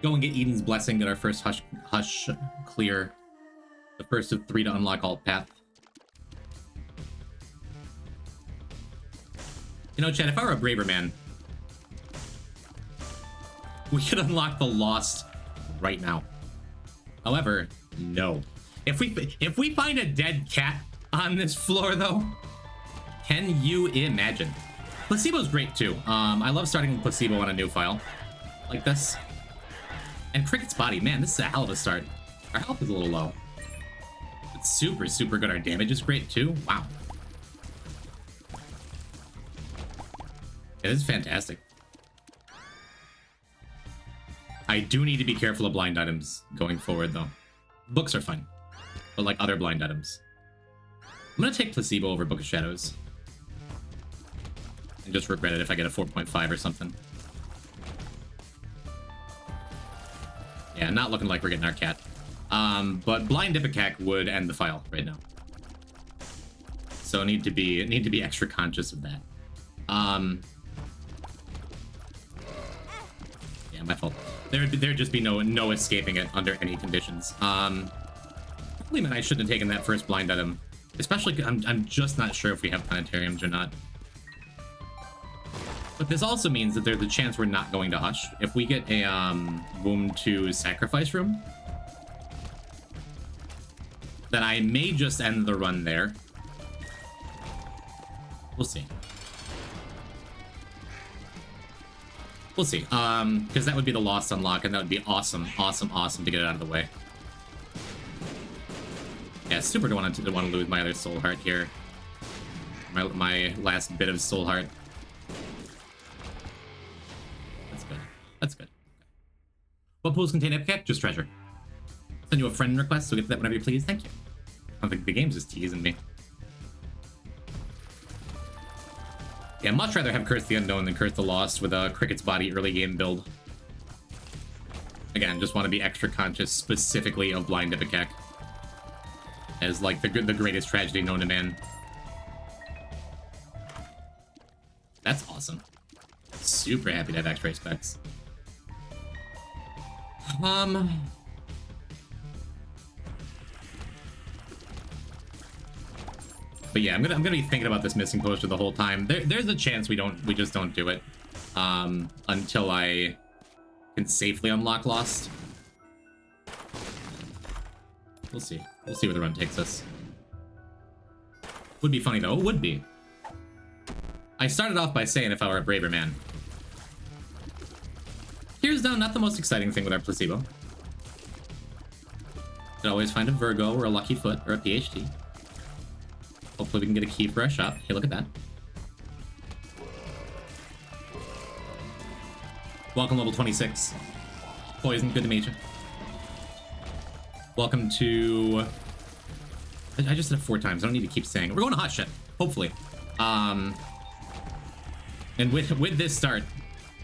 Go and get Eden's Blessing, get our first hush clear. The first of 3 to unlock alt path. You know, Chad, if I were a braver man, we could unlock the Lost right now. However, no. If we find a dead cat on this floor, though, can you imagine? Placebo's great too. I love starting with Placebo on a new file like this. And Cricket's body, man, this is a hell of a start. Our health is a little low. It's super, super good. Our damage is great too. Wow. Yeah, this is fantastic. I do need to be careful of blind items going forward, though. Books are fine, but like other blind items. I'm gonna take Placebo over Book of Shadows. And just regret it if I get a 4.5 or something. Yeah, not looking like we're getting our cat. But Blind Ipecac would end the file right now. So need to be extra conscious of that. Yeah, my fault. There'd just be no escaping it under any conditions. Probably meant I shouldn't have taken that first blind item. Especially, I'm just not sure if we have planetariums or not. But this also means that there's a chance we're not going to Hush. If we get a Womb 2 Sacrifice Room, then I may just end the run there. We'll see. We'll see. Because that would be the Lost unlock, and that would be awesome, awesome, awesome to get it out of the way. Yeah, super don't want to lose my other soul heart here. My last bit of soul heart. That's good. That's good. What pools contain Ipecac? Just treasure. Send you a friend request, so get to that whenever you please. Thank you. I think the game's just teasing me. Yeah, much rather have Curse the Unknown than Curse the Lost with a Cricket's Body early game build. Again, just want to be extra conscious specifically of Blind Ipecac as like the greatest tragedy known to man. That's awesome. Super happy to have X-ray specs. But yeah, I'm gonna be thinking about this missing poster the whole time. There's a chance we just don't do it until I can safely unlock Lost. We'll see. We'll see where the run takes us. Would be funny though. It would be. I started off by saying if I were a braver man. Here's down, not the most exciting thing with our Placebo. Could always find a Virgo or a Lucky Foot or a PhD. Hopefully we can get a key for our shop. Hey, look at that. Welcome, level 26. Poison, good to meet you. Welcome to... I just said it 4 times. I don't need to keep saying it. We're going to Hot Shit, hopefully. And with this start,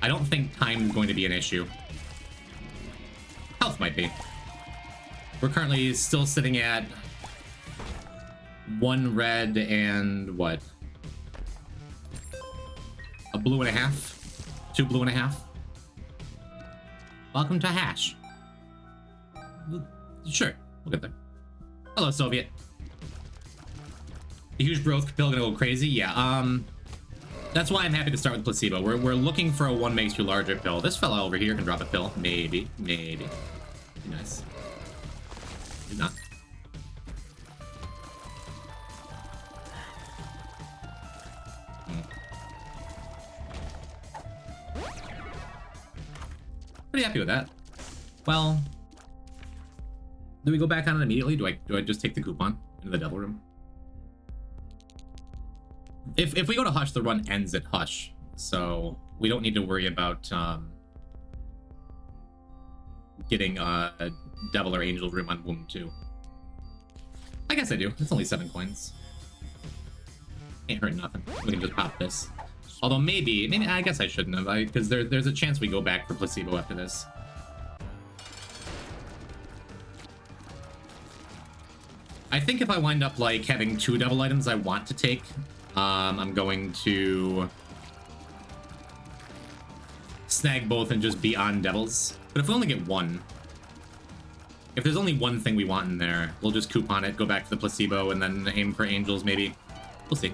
I don't think time is going to be an issue. Health might be. We're currently still sitting at 1 red and what? blue and a half. 2 blue and a half. Welcome to hash. Sure, we'll get there. Hello, Soviet. A huge growth pill gonna go crazy? Yeah, that's why I'm happy to start with placebo. We're looking for a 1 makes you larger pill. This fella over here can drop a pill. Maybe. Be nice. Did not. Pretty happy with that. Well, do we go back on it immediately? Do I just take the coupon into the devil room? If we go to Hush, the run ends at Hush, so we don't need to worry about getting a devil or angel room on Womb 2. I guess I do. It's only 7 coins. Ain't hurt nothing. We can just pop this. Although maybe I guess I shouldn't have, because there's a chance we go back for placebo after this. I think if I wind up like having 2 devil items I want to take, I'm going to snag both and just be on devils. But if we only get 1, if there's only 1 thing we want in there, we'll just coupon it, go back to the placebo, and then aim for angels maybe. We'll see.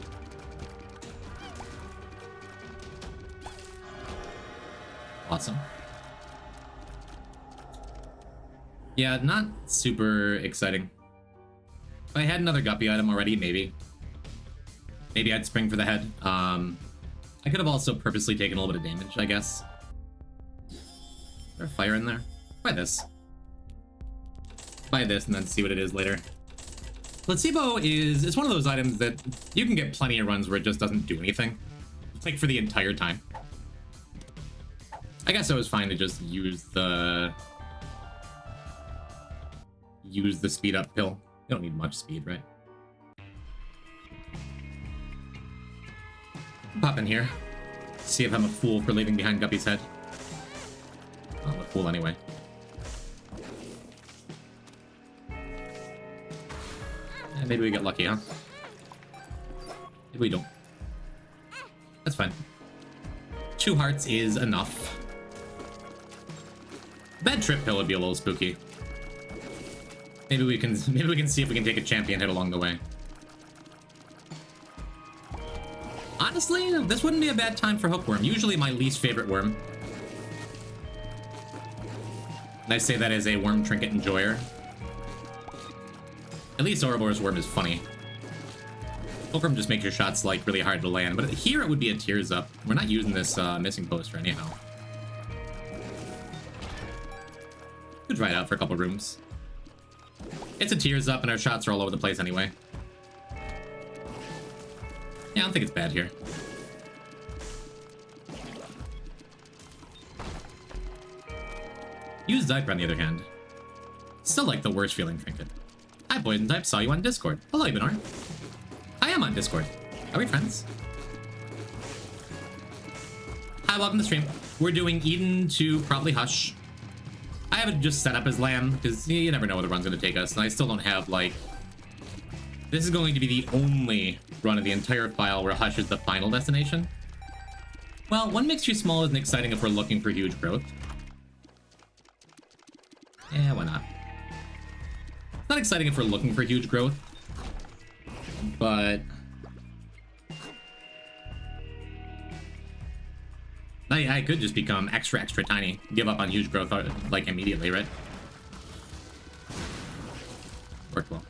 Awesome. Yeah, not super exciting. If I had another guppy item already, maybe. Maybe I'd spring for the head. I could have also purposely taken a little bit of damage, I guess. Is there a fire in there? Try this. Try this and then see what it is later. Placebo it's one of those items that you can get plenty of runs where it just doesn't do anything. Like for the entire time. I guess it was fine to just use the speed up pill. You don't need much speed, right? Pop in here. See if I'm a fool for leaving behind Guppy's head. I'm a fool anyway. And maybe we get lucky, huh? Maybe we don't. That's fine. 2 hearts is enough. Bad trip pill would be a little spooky. Maybe we can see if we can take a champion hit along the way. Honestly, this wouldn't be a bad time for Hookworm. Usually my least favorite worm. And I say that as a worm trinket enjoyer. At least Ouroboros worm is funny. Hookworm just makes your shots like really hard to land, but here it would be a tears up. We're not using this missing poster anyhow. Could try it out for a couple rooms. It's a tears up and our shots are all over the place anyway. Yeah, I don't think it's bad here. Use Zyper on the other hand. Still like the worst feeling trinket. Hi Poison Type, saw you on Discord. Hello Ibanor. I am on Discord. Are we friends? Hi, welcome to the stream. We're doing Eden to probably Hush. I have it just set up as Lamb, because you never know where the run's going to take us, and I still don't have, like... This is going to be the only run of the entire file where Hush is the final destination. Well, 1 makes you small isn't exciting if we're looking for huge growth. Yeah, why not? It's not exciting if we're looking for huge growth, but... I could just become extra tiny, give up on huge growth, like, immediately, right? Worked well.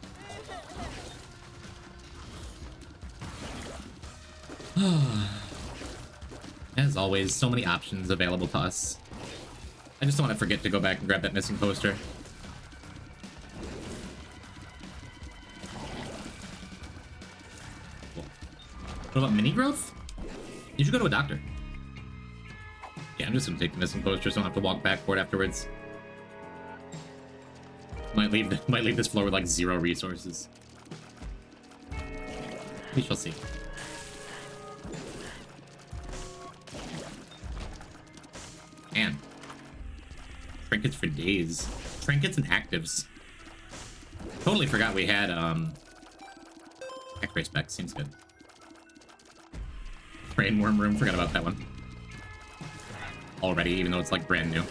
As always, so many options available to us. I just don't want to forget to go back and grab that missing poster. Cool. What about mini growth? You should go to a doctor. Yeah, I'm just gonna take the missing poster so I don't have to walk back for it afterwards. Might leave this floor with like 0 resources. We shall see. Man. Trinkets for days. Trinkets and actives. Totally forgot we had X-ray specs. Seems good. Brain worm room, forgot about that one. already, even though it's like brand new.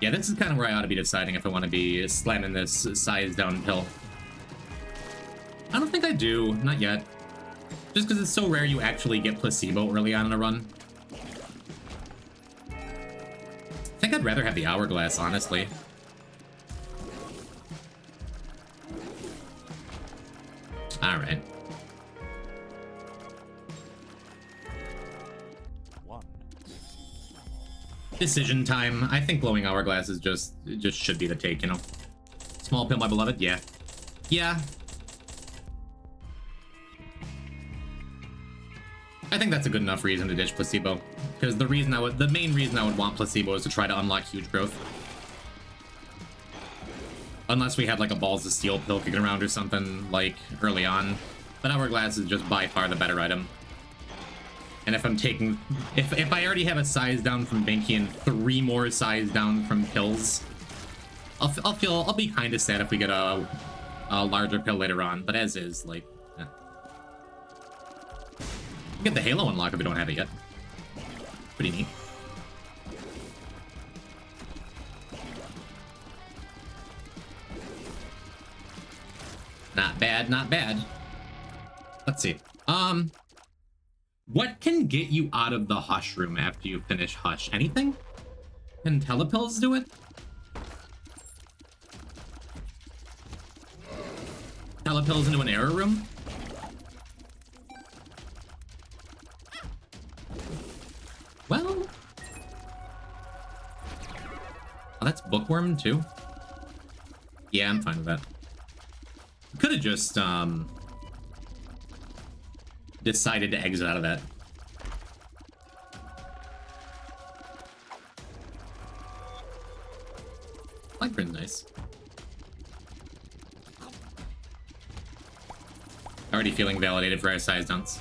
Yeah, this is kind of where I ought to be deciding if I want to be slamming this size down pill. I don't think I do, not yet. Just because it's so rare you actually get placebo early on in a run. I think I'd rather have the hourglass, honestly. Alright. Decision time. I think glowing hourglass is just should be the take, you know. Small pill, my beloved. Yeah. Yeah. I think that's a good enough reason to ditch placebo. Because the main reason I would want placebo is to try to unlock huge growth. Unless we had like a balls of steel pill kicking around or something like early on. But hourglass is just by far the better item. And if I'm taking, if I already have a size down from Binky and 3 more size down from pills, I'll be kind of sad if we get a larger pill later on. But as is, like, eh. We'll get the Halo unlock if we don't have it yet. Pretty neat. Not bad, not bad. Let's see. What can get you out of the Hush room after you finish Hush? Anything? Can telepills do it? Telepills into an error room? Well... Oh, that's Bookworm, too? Yeah, I'm fine with that. Could have just, decided to exit out of that. Blackburn's nice. Already feeling validated for our size downs.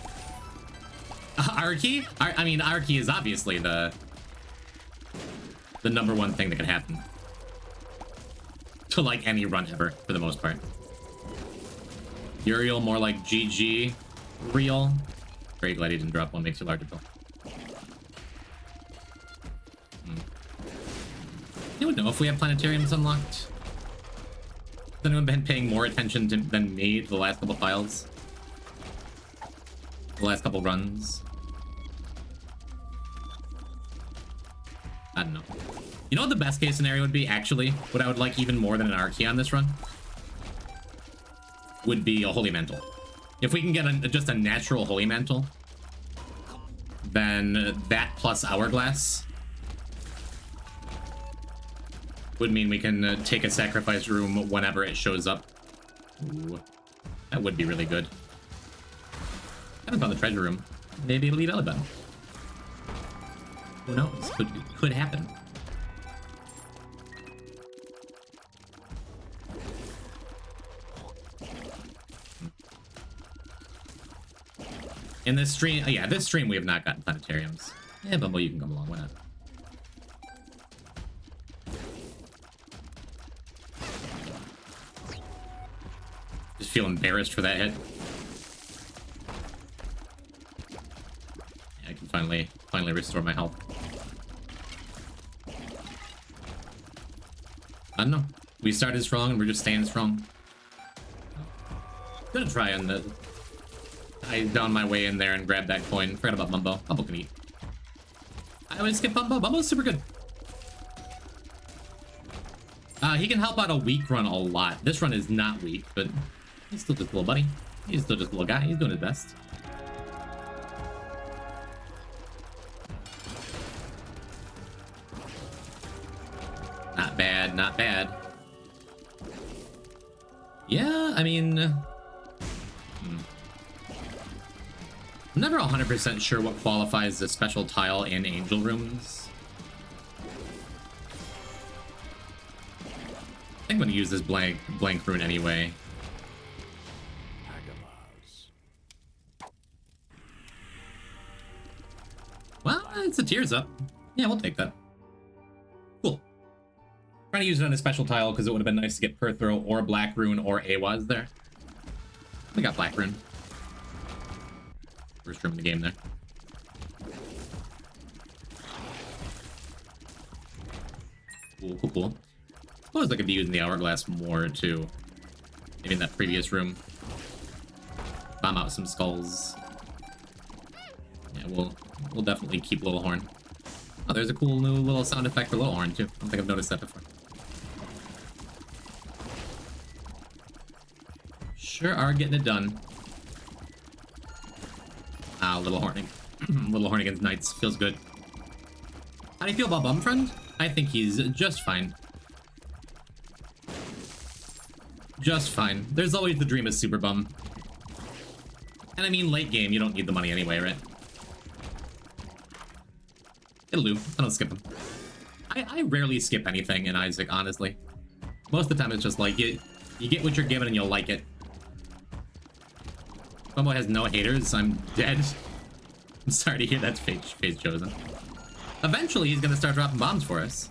Arky? I mean, Arky is obviously the number one thing that can happen to like any run ever, for the most part. Uriel more like GG. Real. Very glad he didn't drop one, makes you larger pill. You would know if we have planetariums unlocked. Has anyone been paying more attention than me to the last couple files? The last couple runs? I don't know. You know what the best case scenario would be, actually? What I would like even more than an Archaea on this run? Would be a Holy Mantle. If we can get just a natural Holy Mantle, then that plus Hourglass would mean we can take a Sacrifice room whenever it shows up. Ooh, that would be really good. I haven't found the treasure room. Maybe it'll lead Elibel. Who knows? Could happen. In this stream, yeah, this stream we have not gotten planetariums. Yeah, Bumble, you can come along, why not? Just feel embarrassed for that hit. Yeah, I can finally restore my health. I don't know. We started strong and we're just staying strong. Gonna try on the... I found my way in there and grabbed that coin. Forgot about Bumbo. Bumbo can eat. I would skip Bumbo. Bumbo's super good. He can help out a weak run a lot. This run is not weak, but he's still just a little buddy. He's still just a little guy. He's doing his best. Not bad, not bad. Yeah, I mean... I'm never 100% sure what qualifies as special tile in angel rooms. I think I'm gonna use this blank rune anyway. Well, it's a tears up. Yeah, we'll take that. Cool. Trying to use it on a special tile because it would have been nice to get Perthro or Black Rune or Awaz there. We got Black Rune. First room in the game there. Cool, cool, cool. I suppose I could be using the hourglass more too. Maybe in that previous room. Bomb out some skulls. Yeah, we'll definitely keep Little Horn. Oh, there's a cool new little sound effect for Little Horn too. I don't think I've noticed that before. Sure are getting it done. Ah, Little Hornig. Little Hornigan's Knights. Feels good. How do you feel about Bumfriend? I think he's just fine. Just fine. There's always the dream of Super Bum. And I mean, late game, you don't need the money anyway, right? It'll do. I don't skip him. I rarely skip anything in Isaac, honestly. Most of the time, it's just like, you get what you're given and you'll like it. Bumbo has no haters. I'm dead. I'm sorry to hear that's fate chosen. Eventually, he's gonna start dropping bombs for us.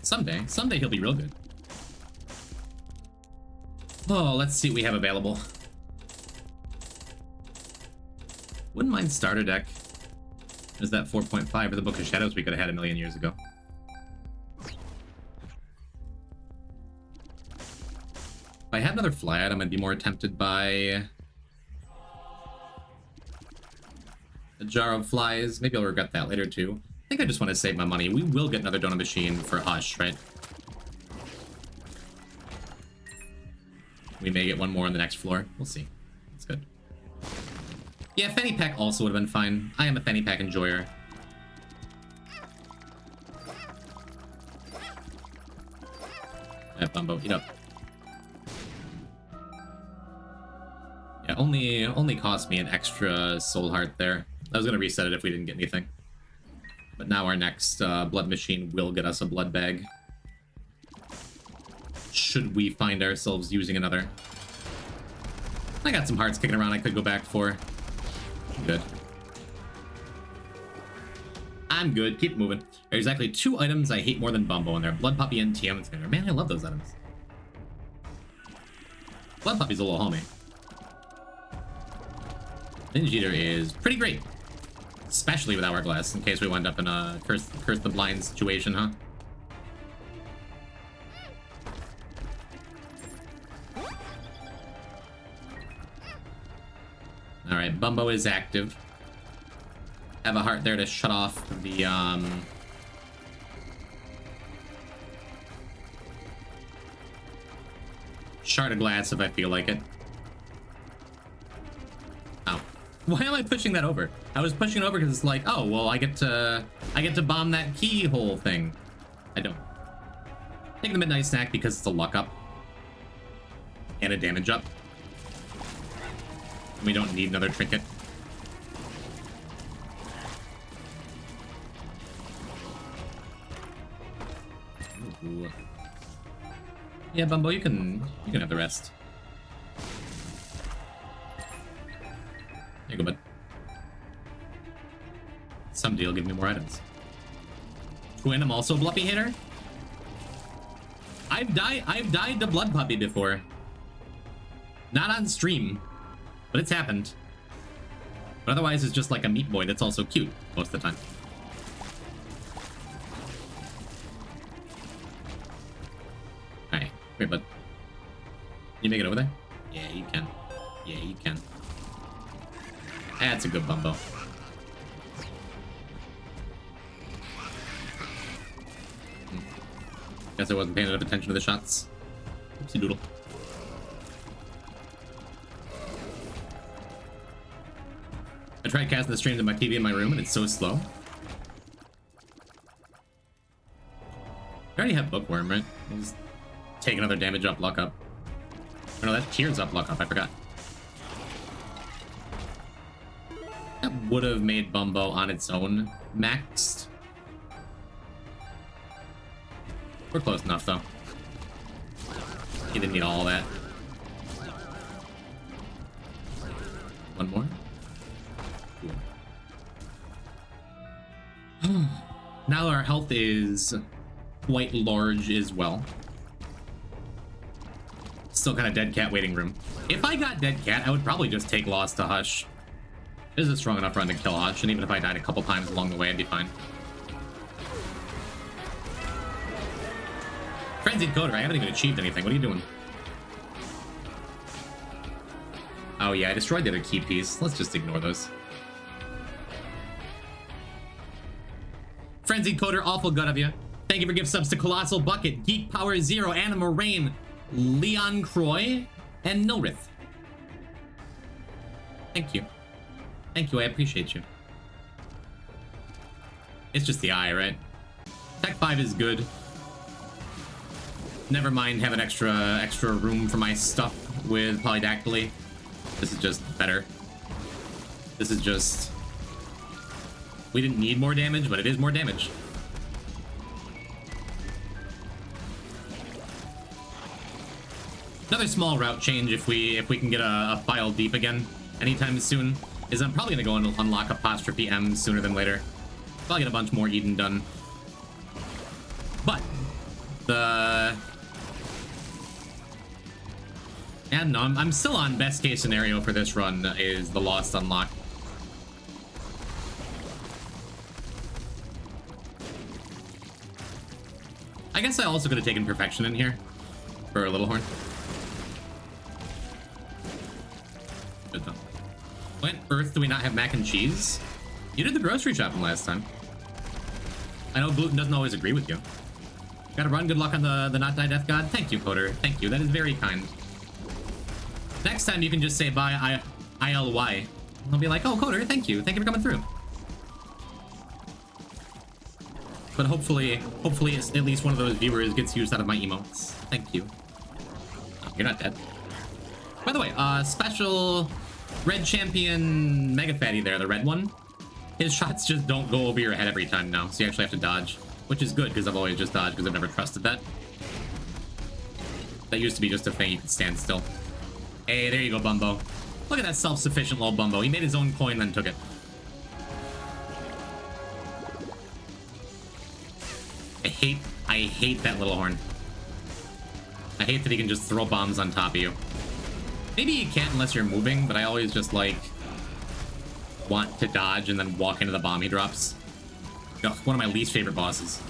Someday. Someday he'll be real good. Oh, let's see what we have available. Wouldn't mind starter deck. There's that 4.5 for the Book of Shadows we could have had a million years ago. If I had another fly item, I'd be more tempted by a jar of flies. Maybe I'll regret that later too. I think I just want to save my money. We will get another donut machine for Hush, right? We may get one more on the next floor. We'll see. That's good. Yeah, Fanny Pack also would have been fine. I am a Fanny Pack enjoyer. Yeah, Bumbo, eat up. Yeah, only cost me an extra soul heart there. I was gonna reset it if we didn't get anything. But now our next blood machine will get us a blood bag. Should we find ourselves using another. I got some hearts kicking around I could go back for. I'm good. I'm good. Keep moving. There's actually 2 items I hate more than Bumbo in there. Blood Puppy and TM Spinner. Man, I love those items. Blood Puppy's a little homie. Ninja Eater is pretty great. Especially with Hourglass, in case we wind up in a curse the blind situation, huh? Alright, Bumbo is active. Have a heart there to shut off the, Shard of Glass if I feel like it. Oh. Why am I pushing that over? I was pushing it over because it's like, oh, well, I get to bomb that keyhole thing. I don't. Take the Midnight Snack because it's a luck up. And a damage up. We don't need another trinket. Ooh. Yeah, Bumbo, you can have the rest. There you go, bud. Someday you'll give me more items. Twin, I'm also a Bluffy hitter. I've died to Blood Puppy before. Not on stream. But it's happened. But otherwise, it's just like a Meat Boy that's also cute most of the time. Alright, here, bud. Can you make it over there? Yeah, you can. Yeah, you can. That's a good Bumbo. Guess I wasn't paying enough attention to the shots. Oopsie doodle. I tried casting the stream to my TV in my room, and it's so slow. I already have Bookworm, right? I'll just take another damage up, luck up. Oh, no, that's Tears up, luck up. I forgot. That would have made Bumbo on its own maxed. We're close enough, though. He didn't need all that. One more. Now our health is quite large as well. Still kind of dead cat waiting room. If I got dead cat, I would probably just take loss to Hush. This is a strong enough run to kill Hush, and even if I died a couple times along the way, I'd be fine. Frenzied Coder, I haven't even achieved anything. What are you doing? Oh yeah, I destroyed the other key piece. Let's just ignore those. Frenzied Coder, awful good of you. Thank you for gift subs to Colossal Bucket, Geek Power Zero, Anna Moraine, Leon Croy, and Nilrith. Thank you. Thank you, I appreciate you. It's just the eye, right? Tech 5 is good. Never mind having extra room for my stuff with Polydactyly. This is just better. This is just... We didn't need more damage, but it is more damage. Another small route change if we can get a file deep again anytime soon is I'm probably gonna go and unlock Apostrophe M sooner than later. Probably get a bunch more Eden done. But the... And no, I'm still on best case scenario for this run is the Lost Unlock. I guess I also could have taken Perfection in here for a Little Horn. Good though. What earth do we not have mac and cheese? You did the grocery shopping last time. I know gluten doesn't always agree with you. Gotta run, good luck on the Not Die Death God. Thank you, Coder. Thank you, that is very kind. Next time you can just say bye ILY. I'll be like, oh, Coder, thank you. Thank you for coming through. But hopefully at least one of those viewers gets used out of my emotes. Thank you. Oh, you're not dead. By the way, special red champion mega fatty there, the red one. His shots just don't go over your head every time now, so you actually have to dodge. Which is good, because I've always just dodged, because I've never trusted that. That used to be just a thing you could stand still. Hey, there you go, Bumbo. Look at that self-sufficient little Bumbo. He made his own coin, then took it. I hate that Little Horn. I hate that he can just throw bombs on top of you. Maybe you can't unless you're moving, but I always just, like, want to dodge and then walk into the bomb he drops. Ugh, one of my least favorite bosses.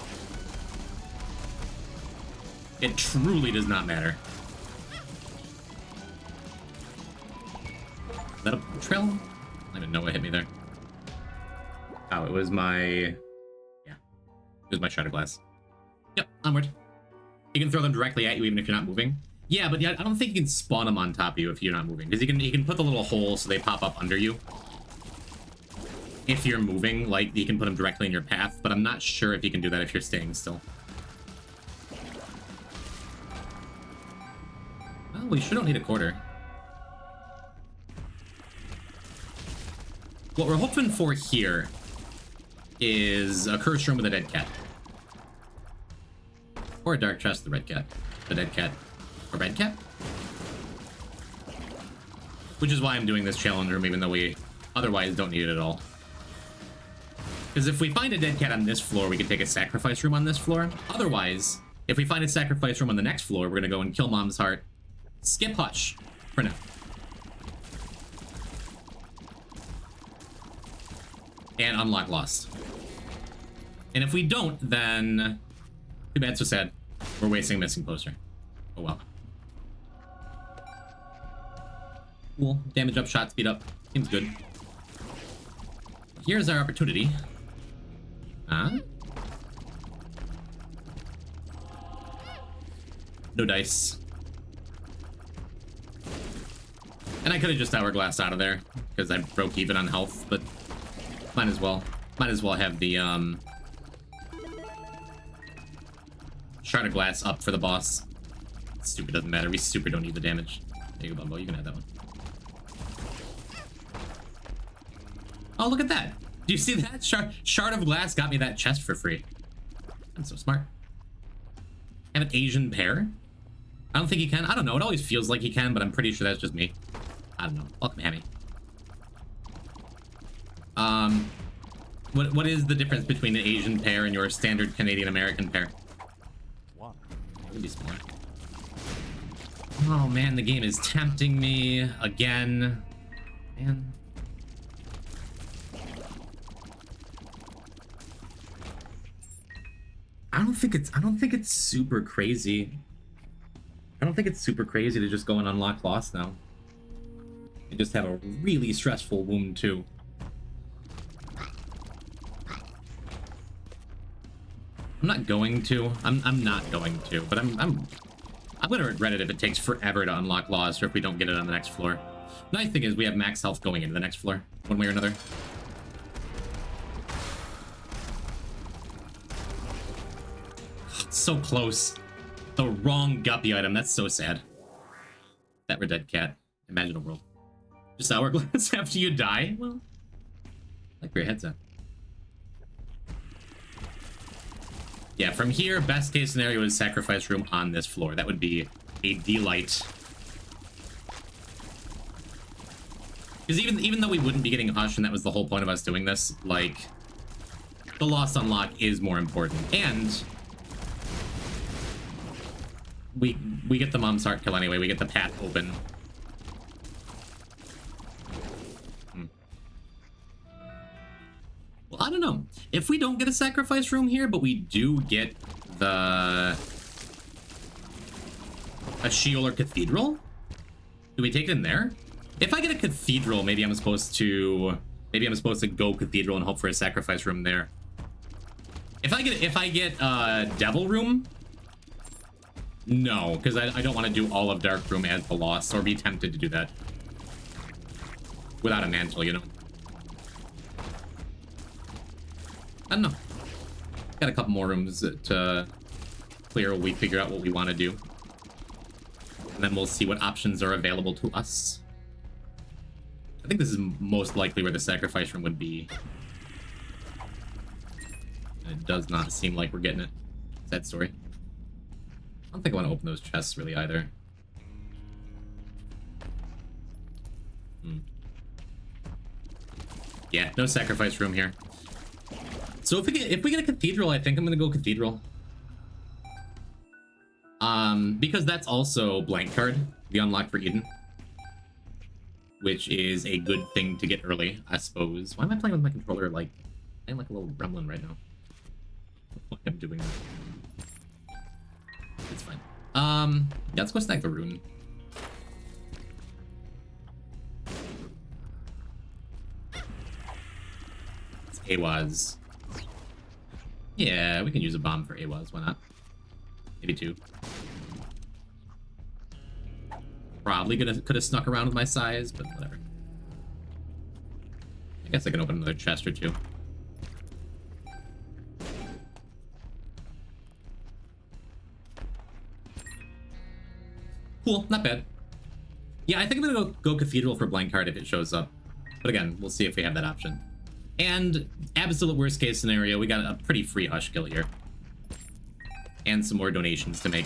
It truly does not matter. Is that a trail? I don't even know what hit me there. Oh, it was my... Yeah. It was my Shattered Glass. Yep, onward. You can throw them directly at you even if you're not moving. Yeah, but yeah, I don't think you can spawn them on top of you if you're not moving. Because he can put the little hole so they pop up under you. If you're moving, like, you can put them directly in your path. But I'm not sure if you can do that if you're staying still. Well, we sure don't need a quarter. What we're hoping for here is a cursed room with a dead cat. Or a dark chest, the red cat. The dead cat. Or red cat? Which is why I'm doing this challenge room, even though we otherwise don't need it at all. Because if we find a dead cat on this floor, we can take a sacrifice room on this floor. Otherwise, if we find a sacrifice room on the next floor, we're going to go and kill Mom's Heart. Skip Hush for now. And unlock Lost. And if we don't, then... Too bad, so sad. We're wasting a missing poster. Oh well. Cool. Damage up, shot speed up. Seems good. Here's our opportunity. Huh? No dice. And I could have just hourglassed out of there, because I broke even on health, but might as well. Might as well have the, Shard of Glass up for the boss. Stupid doesn't matter. We super don't need the damage. There you go, Bumbo. You can have that one. Oh, look at that. Do you see that? Shard of Glass got me that chest for free. I'm so smart. Have an Asian pear? I don't think he can. I don't know. It always feels like he can, but I'm pretty sure that's just me. I don't know. Welcome, Hammy. What is the difference between an Asian pear and your standard Canadian-American pear?
One.
It would be smaller. Oh man, the game is tempting me again. Man. I don't think it's super crazy. I don't think it's super crazy to just go and unlock Lost now. And just have a really stressful wound too. I'm not going to. I'm not going to, but I'm gonna regret it if it takes forever to unlock Lost or if we don't get it on the next floor. Nice thing is we have max health going into the next floor, one way or another. It's so close. The wrong guppy item. That's so sad. That we're dead cat. Imagine a world. Just hourglass after you die? Well, I like where your head's at. Yeah, from here, best case scenario is sacrifice room on this floor. That would be a delight. Because even though we wouldn't be getting Hush, and that was the whole point of us doing this, like, the Lost unlock is more important. And we get the Mom's Heart kill anyway. We get the path open. Well, I don't know. If we don't get a sacrifice room here, but we do get a Sheol or Cathedral, do we take it in there? If I get a Cathedral, maybe I'm supposed to go Cathedral and hope for a sacrifice room there. If I get Devil Room, no, because I don't want to do all of Dark Room as the Lost, or be tempted to do that without a mantle, you know. I don't know. Got a couple more rooms to clear while we figure out what we want to do. And then we'll see what options are available to us. I think this is most likely where the sacrifice room would be. And it does not seem like we're getting it. Sad story. I don't think I want to open those chests really either. Yeah, no sacrifice room here. So if we get a Cathedral, I think I'm gonna go Cathedral. Because that's also blank card, the unlock for Eden, which is a good thing to get early, I suppose. Why am I playing with my controller like I'm like a little gremlin right now? Why I'm doing that? It's fine. Yeah, let's go stack the rune. It's Awaz. Yeah, we can use a bomb for Awaz, why not? Maybe two. Probably could have snuck around with my size, but whatever. I guess I can open another chest or two. Cool, not bad. Yeah, I think I'm gonna go Cathedral for blank card if it shows up. But again, we'll see if we have that option. And absolute worst case scenario, we got a pretty free Hush kill here. And some more donations to make.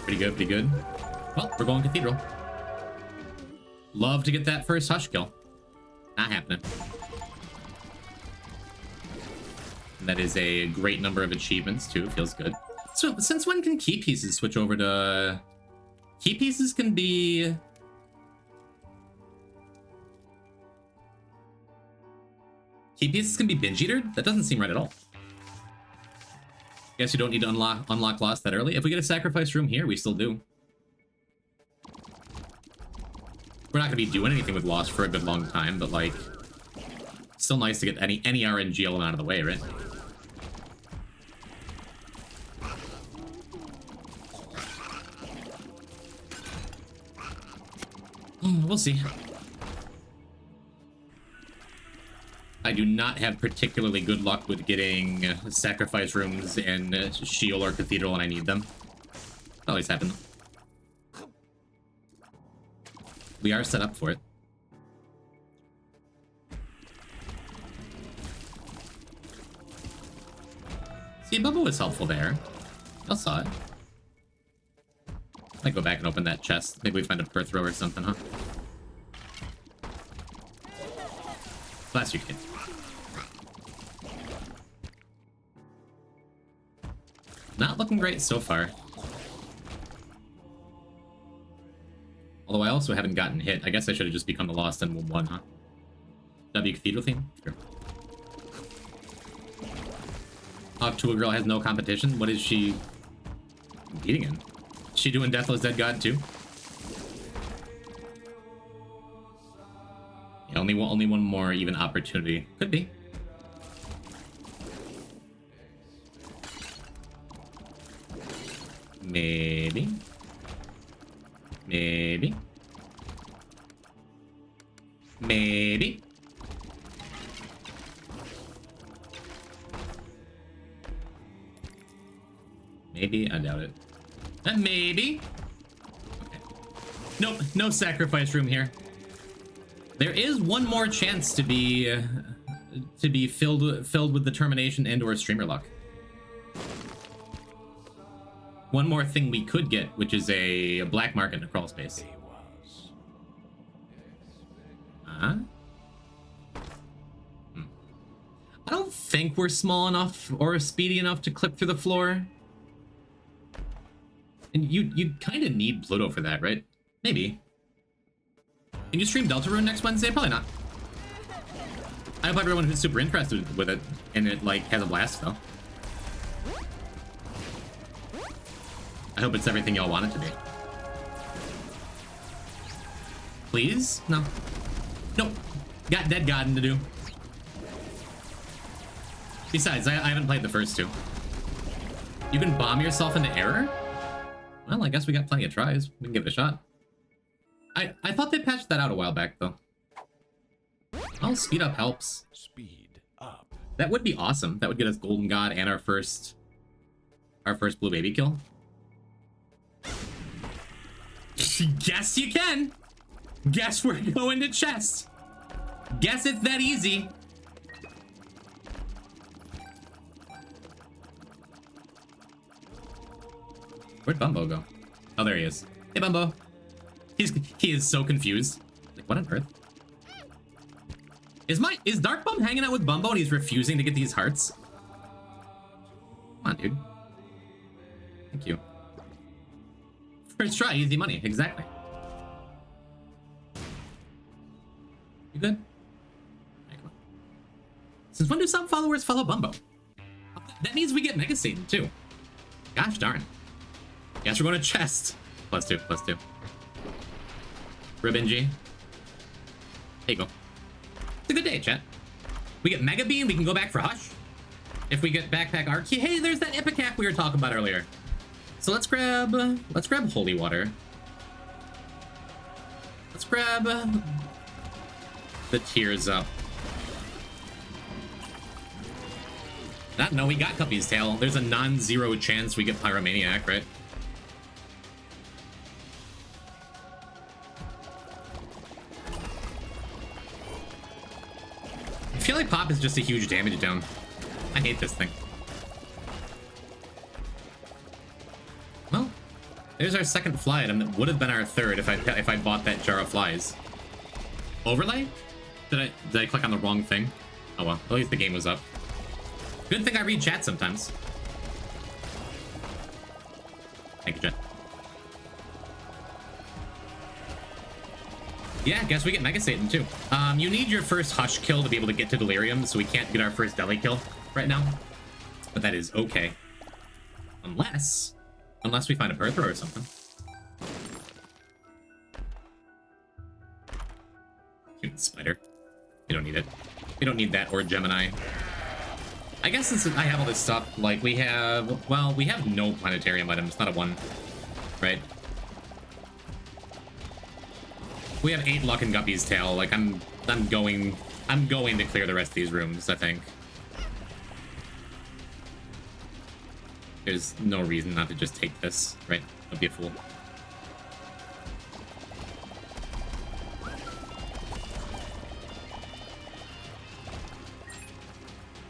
Pretty good, pretty good. Well, we're going Cathedral. Love to get that first Hush kill. Not happening. And that is a great number of achievements, too. Feels good. So, since when can key pieces switch over to... Key pieces can be... Key pieces can be binge-eatered? That doesn't seem right at all. Guess you don't need to unlock Lost that early. If we get a sacrifice room here, we still do. We're not going to be doing anything with Lost for a good long time, but, like... Still nice to get any RNG element out of the way, right? We'll see. I do not have particularly good luck with getting sacrifice rooms in Sheol or Cathedral when I need them. Always happen. We are set up for it. See, Bubba was helpful there. I saw it. Might go back and open that chest. Maybe we find a Perthrow or something, huh? Bless you, kid. Not looking great so far. Although I also haven't gotten hit. I guess I should have just become the Lost and 1-1, huh? W Cathedral theme? Sure. Octua Girl has no competition. What is she competing in? Is she doing Deathless Dead God too? Yeah, only one more even opportunity. Could be. Maybe. Maybe. Maybe. Maybe? I doubt it. Maybe. Okay. Nope, no sacrifice room here. There is one more chance to be filled with determination and/or streamer luck. One more thing we could get, which is a black market in a crawl space. I don't think we're small enough or speedy enough to clip through the floor. And you kind of need Pluto for that, right? Maybe. Can you stream Deltarune next Wednesday? Probably not. I hope everyone who's super interested with it and it like has a blast though. I hope it's everything y'all want it to be. Please? No. Nope. Got Dead God to do. Besides, I haven't played the first two. You can bomb yourself into error? Well, I guess we got plenty of tries. We can give it a shot. I thought they patched that out a while back, though. Oh, speed up helps.
Speed up.
That would be awesome. That would get us Golden God and our first blue baby kill. Guess you can. Guess we're going to chest. Guess it's that easy. Where'd Bumbo go? Oh, there he is. Hey, Bumbo. He is so confused. Like, what on earth? Is Dark Bum hanging out with Bumbo and he's refusing to get these hearts? Come on, dude. Thank you. First try, easy money. Exactly. You good? Okay, come on. Since when do some followers follow Bumbo? That means we get Mega Satan too. Gosh darn. Guess we're going to chest. +2, +2. Ribbon G. There you go. It's a good day, chat. We get Mega Beam, we can go back for Hush. If we get Backpack Arc, hey, there's that Ipecac we were talking about earlier. So let's grab Holy Water. Let's grab the Tears Up. No, we got Cuppy's Tail. There's a non-zero chance we get Pyromaniac, right? I feel like Pop is just a huge damage down. I hate this thing. Well, there's our second fly item that would have been our third if I bought that jar of flies. Overlay? Did I click on the wrong thing? Oh well, at least the game was up. Good thing I read chat sometimes. Thank you, chat. Yeah, I guess we get Mega Satan too. You need your first Hush kill to be able to get to Delirium, so we can't get our first Deli kill right now. But that is okay. Unless we find a Perthrow or something. Human Spider. We don't need it. We don't need that or Gemini. I guess since I have all this stuff, like we have, well, we have no planetarium items, not a one, right? We have 8 luck in Guppy's Tail. Like I'm going to clear the rest of these rooms, I think. There's no reason not to just take this, right? I'd be a fool.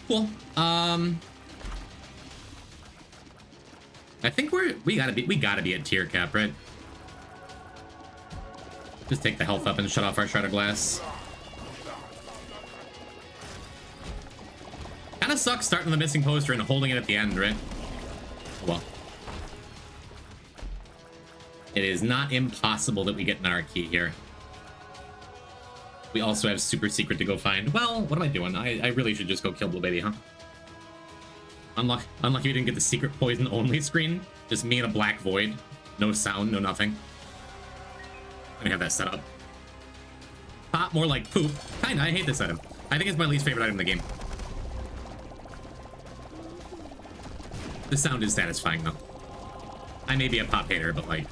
Cool. I think we gotta be at tier cap, right? Just take the health up and shut off our Shredder Glass. Kind of sucks starting the missing poster and holding it at the end, right? Oh, well. It is not impossible that we get an R key here. We also have super secret to go find. Well, what am I doing? I really should just go kill Blue Baby, huh? Unlucky we didn't get the secret poison only screen. Just me in a black void. No sound, no nothing. I'm gonna have that set up. Pop, more like poop. Kinda, I hate this item. I think it's my least favorite item in the game. The sound is satisfying, though. I may be a pop hater, but like...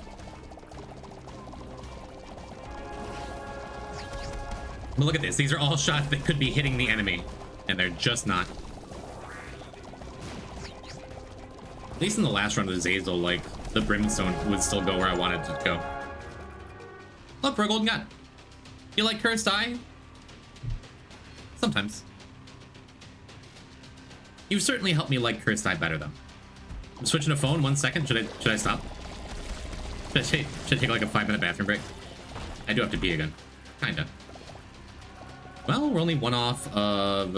But look at this. These are all shots that could be hitting the enemy, and they're just not. At least in the last round of Zazel, like, the Brimstone would still go where I wanted it to go. Look, for a golden gun. You like Cursed Eye? Sometimes. You certainly helped me like Cursed Eye better, though. I'm switching to phone. 1 second. Should I stop? Should I take like a 5-minute bathroom break? I do have to pee again. Kinda. Well, we're only one off of...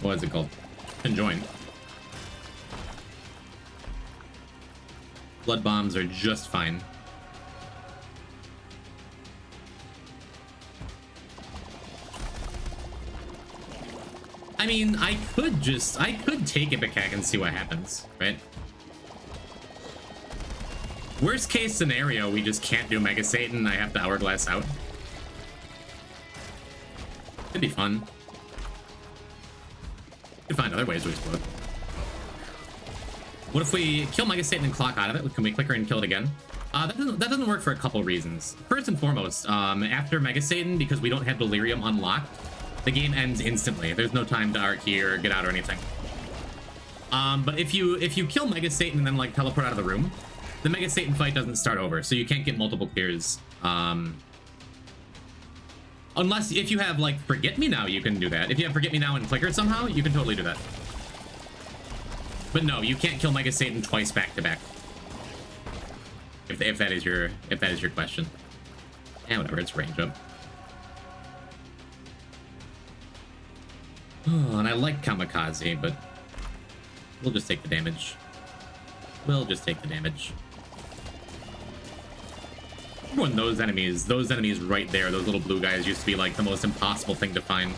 what is it called? Conjoined. Blood bombs are just fine. I mean, I could take Ipecac and see what happens, right? Worst case scenario, we just can't do Mega Satan. I have to Hourglass out. Could be fun. Could find other ways to explode. What if we kill Mega Satan and clock out of it? Can we click her and kill it again? That doesn't work for a couple reasons. First and foremost, after Mega Satan, because we don't have Delirium unlocked, the game ends instantly. There's no time to arc key or get out or anything. But if you kill Mega Satan and then like teleport out of the room, the Mega Satan fight doesn't start over, so you can't get multiple clears. Unless if you have like Forget Me Now, you can do that. If you have Forget Me Now and Clicker somehow, you can totally do that. But no, you can't kill Mega Satan twice back to back. If that is your question. Yeah, whatever. It's range up. Oh, and I like Kamikaze, but we'll just take the damage. We'll just take the damage. When those enemies right there, those little blue guys used to be like the most impossible thing to find.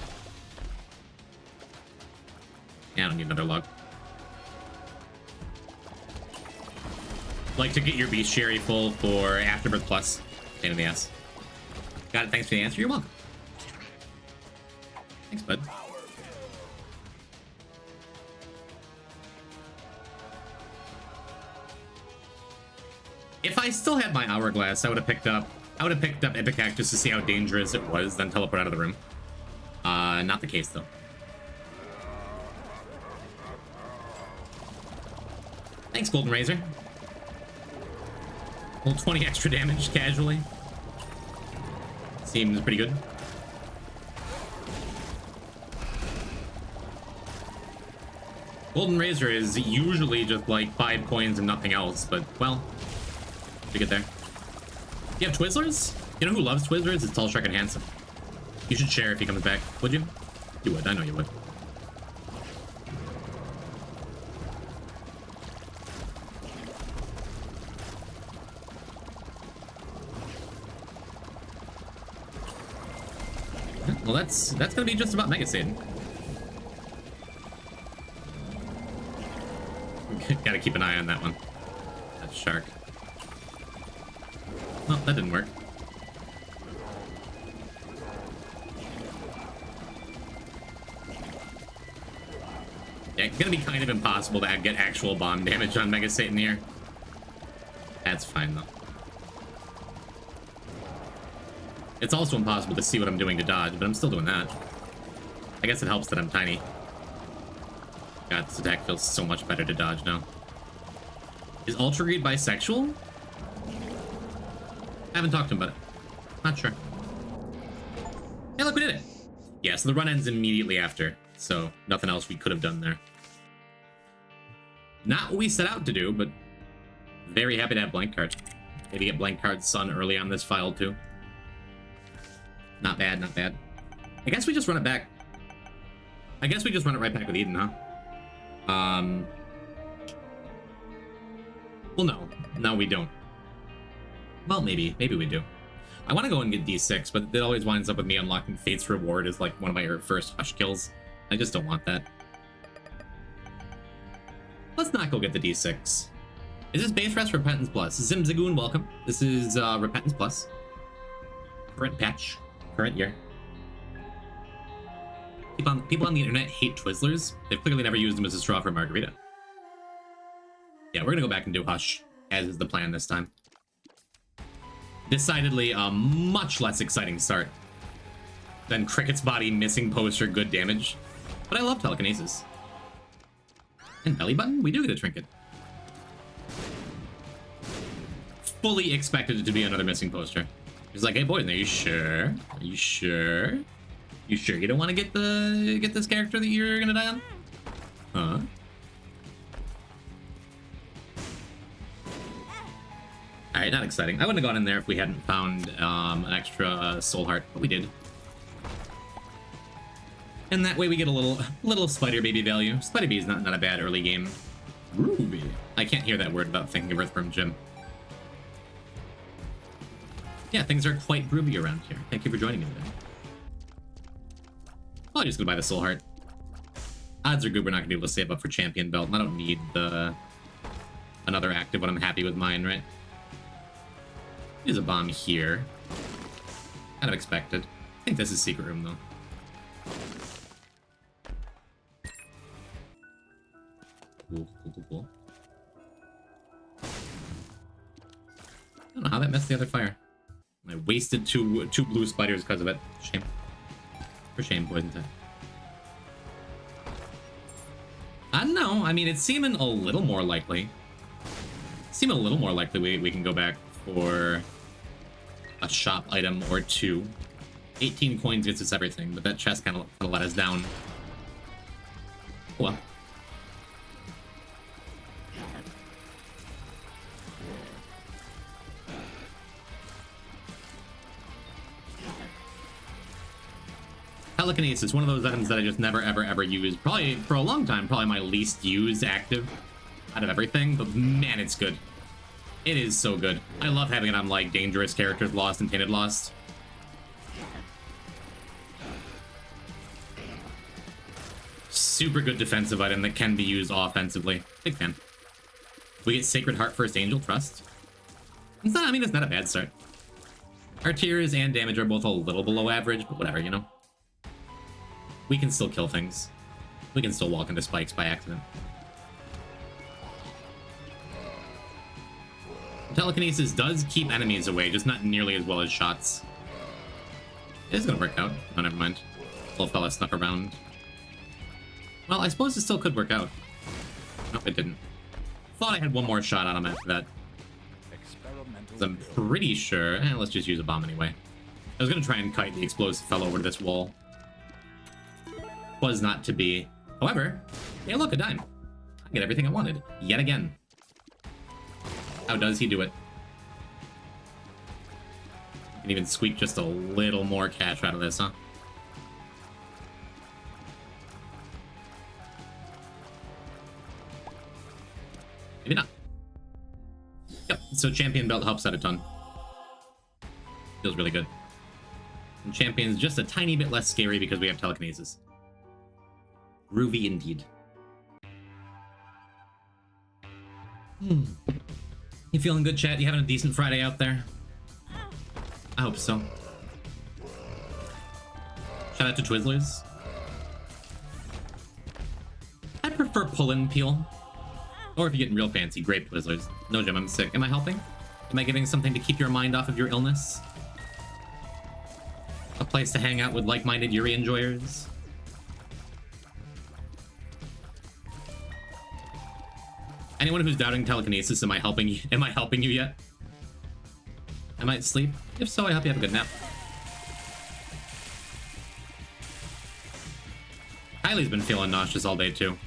Yeah, I don't need another log. Like to get your Beast Sherry full for Afterbirth Plus. Pain in the ass. Got it, thanks for the answer. You're welcome. Thanks, bud. If I still had my Hourglass, I would have picked up Ipecac just to see how dangerous it was, then teleport out of the room. Not the case though. Thanks, Golden Razor. Well, 20 extra damage casually. Seems pretty good. Golden Razor is usually just like 5 coins and nothing else, but well, to get there. You have Twizzlers? You know who loves Twizzlers? It's Tall, Shrek, and Handsome. You should share if he comes back. Would you? You would. I know you would. Well, that's gonna be just about Mega Satan. Gotta keep an eye on that one. That shark. Oh, that didn't work. Yeah, it's gonna be kind of impossible to get actual bomb damage on Mega Satan here. That's fine though. It's also impossible to see what I'm doing to dodge, but I'm still doing that. I guess it helps that I'm tiny. God, this attack feels so much better to dodge now. Is Ultra Greed bisexual? I haven't talked to him about it. Not sure. Hey, look, we did it. Yeah, so the run ends immediately after, so nothing else we could have done there. Not what we set out to do, but very happy to have blank card. Maybe get blank card Sun early on this file too. Not bad, not bad. I guess we just run it back. I guess we just run it right back with Eden, huh? Well, no. No, we don't. Well, maybe. Maybe we do. I want to go and get D6, but it always winds up with me unlocking Fate's Reward as like one of my first Hush kills. I just don't want that. Let's not go get the D6. Is this base rest Repentance Plus? Zimzagoon, welcome. This is Repentance Plus. Current patch. Current year. People on the internet hate Twizzlers. They've clearly never used them as a straw for margarita. Yeah, we're gonna go back and do Hush, as is the plan this time. Decidedly a much less exciting start than Cricket's Body missing poster good damage. But I love telekinesis. And belly button? We do get a trinket. Fully expected it to be another missing poster. He's like, hey boys, are you sure? Are you sure? You sure you don't want to get this character that you're gonna die on? Huh? Alright, not exciting. I wouldn't have gone in there if we hadn't found an extra soul heart, but we did. And that way we get a little spider baby value. Spider bee is not a bad early game. Ruby. I can't hear that word without thinking of Earthworm Jim. Yeah, things are quite groovy around here. Thank you for joining me today. Probably just gonna buy the soul heart. Odds are good we're not gonna be able to save up for champion belt, and I don't need another active when I'm happy with mine, right? There's a bomb here. Kind of expected. I think this is secret room though. Cool. I don't know how that messed the other fire. I wasted two blue spiders because of it. Shame. For shame, poison type. I don't know. I mean, it's seeming a little more likely. We can go back for a shop item or two. 18 coins gets us everything, but that chest kind of let us down. Well. Telekinesis, one of those items that I just never, ever used. Probably, for a long time, probably my least used active out of everything, but man, it's good. It is so good. I love having it on, like, dangerous characters, Lost and Tainted Lost. Super good defensive item that can be used offensively. Big fan. We get Sacred Heart First Angel, Trust. It's not a bad start. Our tiers and damage are both a little below average, but whatever, you know? We can still kill things. We can still walk into spikes by accident. Telekinesis does keep enemies away, just not nearly as well as shots. It's gonna work out. Oh, never mind. Little fella snuck around. Well, I suppose it still could work out. Nope, it didn't. Thought I had one more shot on him after that. I'm pretty sure... let's just use a bomb anyway. I was gonna try and kite the explosive fell over to this wall. Was not to be. However, hey look, a dime. I get everything I wanted. Yet again. How does he do it? I can even squeak just a little more cash out of this, huh? Maybe not. Yep, so champion belt helps out a ton. Feels really good. And champion's just a tiny bit less scary because we have telekinesis. Groovy indeed. You feeling good, chat? You having a decent Friday out there? I hope so. Shout out to Twizzlers. I prefer pull-in peel. Or if you're getting real fancy, grape Twizzlers. No, Jim, I'm sick. Am I helping? Am I giving something to keep your mind off of your illness? A place to hang out with like-minded Yuri enjoyers? Anyone who's doubting telekinesis, am I helping you? Am I helping you yet? I might sleep. If so, I hope you have a good nap. Kylie's been feeling nauseous all day too.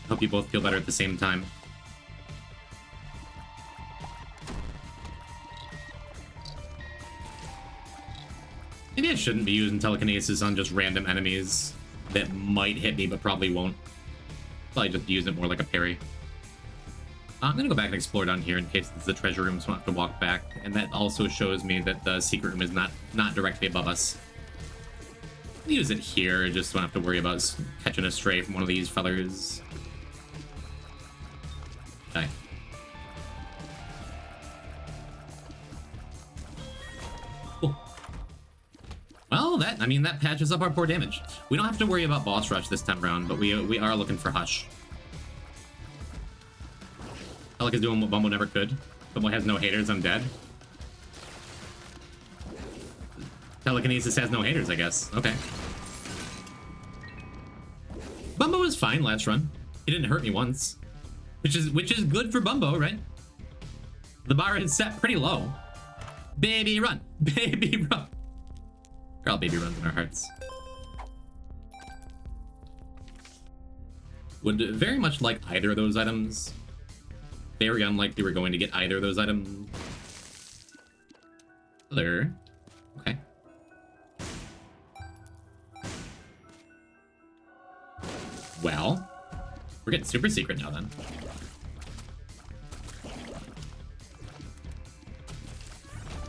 Hope you both feel better at the same time. Maybe I shouldn't be using telekinesis on just random enemies that might hit me, but probably won't. Probably just use it more like a parry. I'm gonna go back and explore down here in case it's the treasure room, so I don't have to walk back. And that also shows me that the secret room is not directly above us. I'll use it here, just don't have to worry about catching a stray from one of these fellers. Okay. Cool. Well, that patches up our poor damage. We don't have to worry about boss rush this time around, but we are looking for Hush. Alec is doing what Bumbo never could. Bumbo has no haters, I'm dead. Telekinesis has no haters, I guess. Okay. Bumbo was fine last run. He didn't hurt me once. Which is good for Bumbo, right? The bar is set pretty low. Baby run. Baby run. We're all baby runs in our hearts. Would very much like either of those items. Very unlikely we're going to get either of those items. There. Okay. Well, we're getting super secret now then.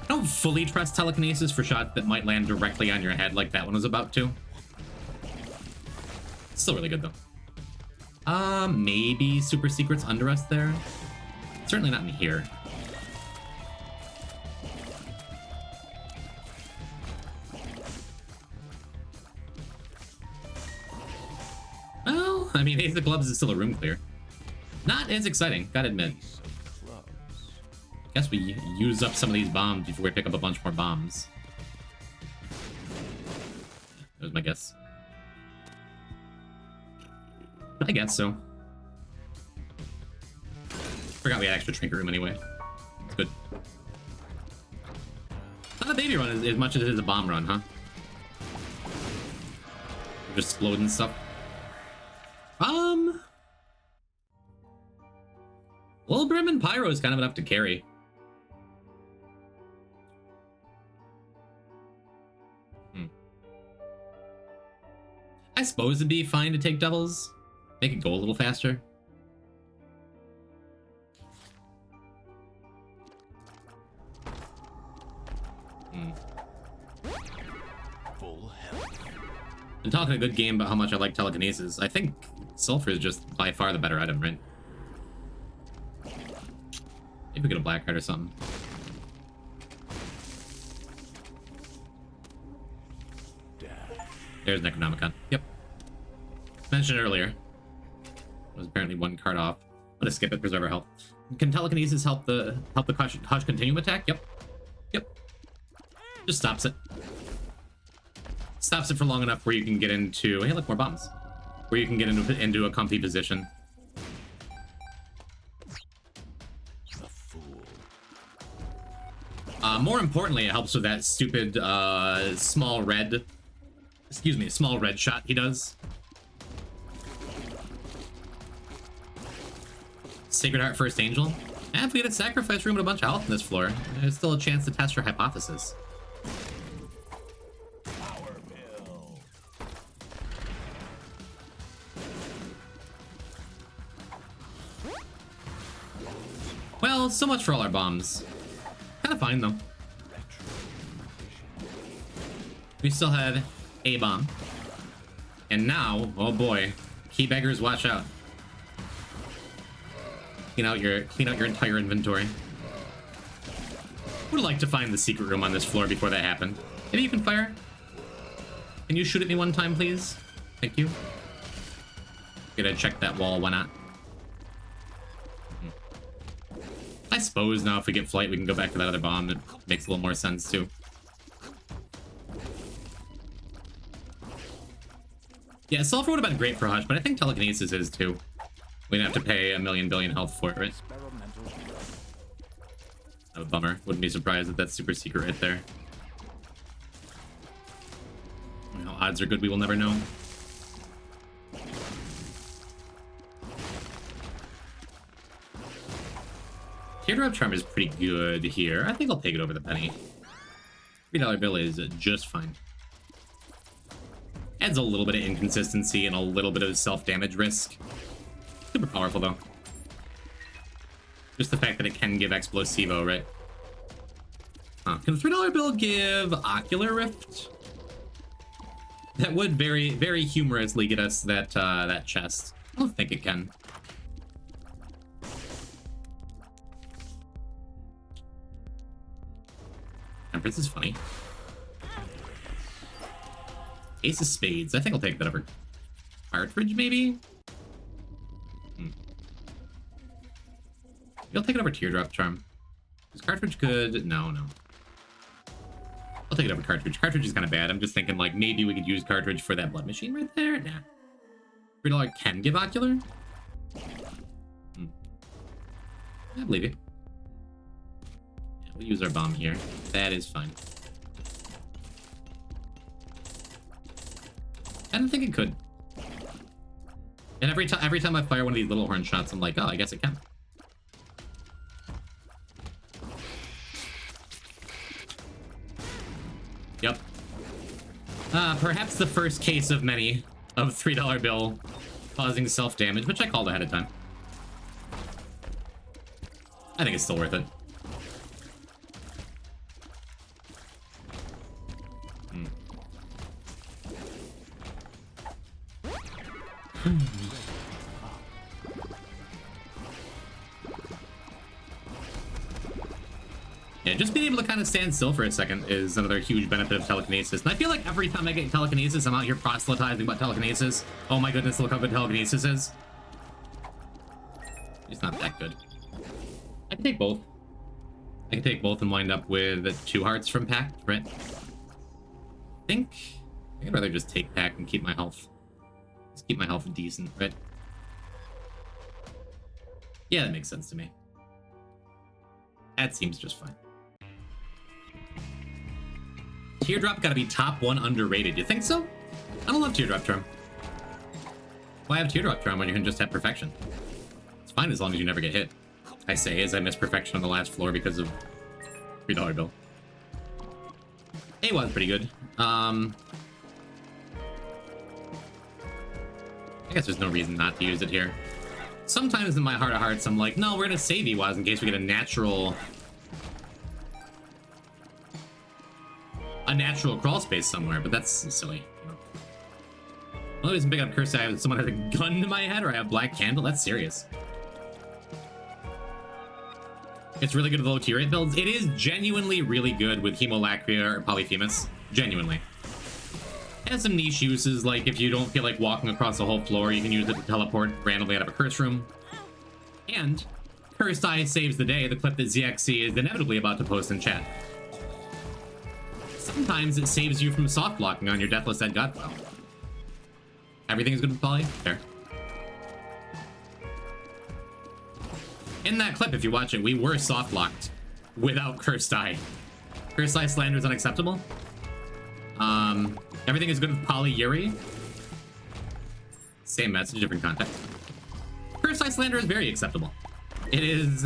I don't fully trust telekinesis for shots that might land directly on your head like that one was about to. It's still really good though. Maybe super secret's under us there. Certainly not in here. Well, I mean, Ace of Clubs is still a room clear. Not as exciting, gotta admit. Guess we use up some of these bombs before we pick up a bunch more bombs. That was my guess. I guess so. Forgot we had extra trinket room anyway. It's good. Not a baby run as much as it is a bomb run, huh? Just exploding stuff. Lil Brim and Pyro is kind of enough to carry. I suppose it'd be fine to take doubles. Make it go a little faster.
Full health.
Been talking a good game about how much I like telekinesis. I think Sulfur is just by far the better item, right? Maybe we get a black card or something. There's Necronomicon. Yep. Mentioned earlier. Was apparently one card off. I'm gonna skip it, preserve our health. Can telekinesis help the Hush continuum attack? Yep. Yep. Just stops it. Stops it for long enough where you can get into, hey look, more bombs. Where you can get into a comfy position.
The fool.
More importantly, it helps with that stupid small red shot he does. Sacred Heart First Angel. And if we get a sacrifice room and a bunch of health in this floor, there's still a chance to test your hypothesis.
Power pill.
Well, so much for all our bombs. Kind of fine though. We still have a bomb. And now, oh boy, key beggars, watch out. Clean out your entire inventory. Would like to find the secret room on this floor before that happened. Maybe you can fire? Can you shoot at me one time, please? Thank you. Gotta check that wall, why not? I suppose now if we get flight, we can go back to that other bomb. It makes a little more sense, too. Yeah, Sulfur would have been great for Hush, but I think Telekinesis is, too. We'd have to pay a million billion health for it, right? Oh, bummer. Wouldn't be surprised if that's super secret right there. You know, odds are good we will never know. Teardrop Charm is pretty good here. I think I'll take it over the penny. $3 bill is just fine. Adds a little bit of inconsistency and a little bit of self-damage risk. Super powerful, though. Just the fact that it can give Explosivo, right? Can a $3 bill give Ocular Rift? That would very, very humorously get us that that chest. I don't think it can. Empress is funny. Ace of Spades. I think I'll take that over Cartridge, maybe? You'll take it over Teardrop Charm. Is Cartridge good? No. I'll take it over Cartridge. Cartridge is kind of bad. I'm just thinking, like, maybe we could use Cartridge for that Blood Machine right there. Nah. $3 can give Ocular? I believe you. Yeah, we'll use our bomb here. That is fine. I don't think it could. And every time I fire one of these little horn shots, I'm like, oh, I guess it can. Yep. Perhaps the first case of many of $3 bill causing self-damage, which I called ahead of time. I think it's still worth it. Yeah, just being able to kind of stand still for a second is another huge benefit of telekinesis. And I feel like every time I get telekinesis, I'm out here proselytizing about telekinesis. Oh my goodness, look how good telekinesis is. It's not that good. I can take both. I can take both and wind up with 2 hearts from Pact, right? I think I'd rather just take Pact and keep my health. Just keep my health decent, right? Yeah, that makes sense to me. That seems just fine. Teardrop gotta be top 1 underrated. You think so? I don't love Teardrop Charm. Why have Teardrop Charm when you can just have Perfection? It's fine as long as you never get hit. I say as I missed Perfection on the last floor because of $3 bill. A1's pretty good. I guess there's no reason not to use it here. Sometimes in my heart of hearts, I'm like, no, we're gonna save Ewaz in case we get a natural crawl space somewhere, but that's silly. You know? Well, reason picking up Curse, I have someone has a gun to my head, or I have Black Candle. That's serious. It's really good with low T-rate builds. It is genuinely really good with Hemolacria or Polyphemus. Genuinely. It has some niche uses, like if you don't feel like walking across the whole floor, you can use it to teleport randomly out of a curse room. And Cursed Eye saves the day, the clip that ZXC is inevitably about to post in chat. Sometimes it saves you from soft blocking on your Deathless Dead God file. Everything is good with Poly? Fair. In that clip, if you watch it, we were soft blocked without Cursed Eye. Cursed Eye Slander is unacceptable. Everything is good with Poly Yuri. Same message, different context. Cursed Eye Slander is very acceptable. It is...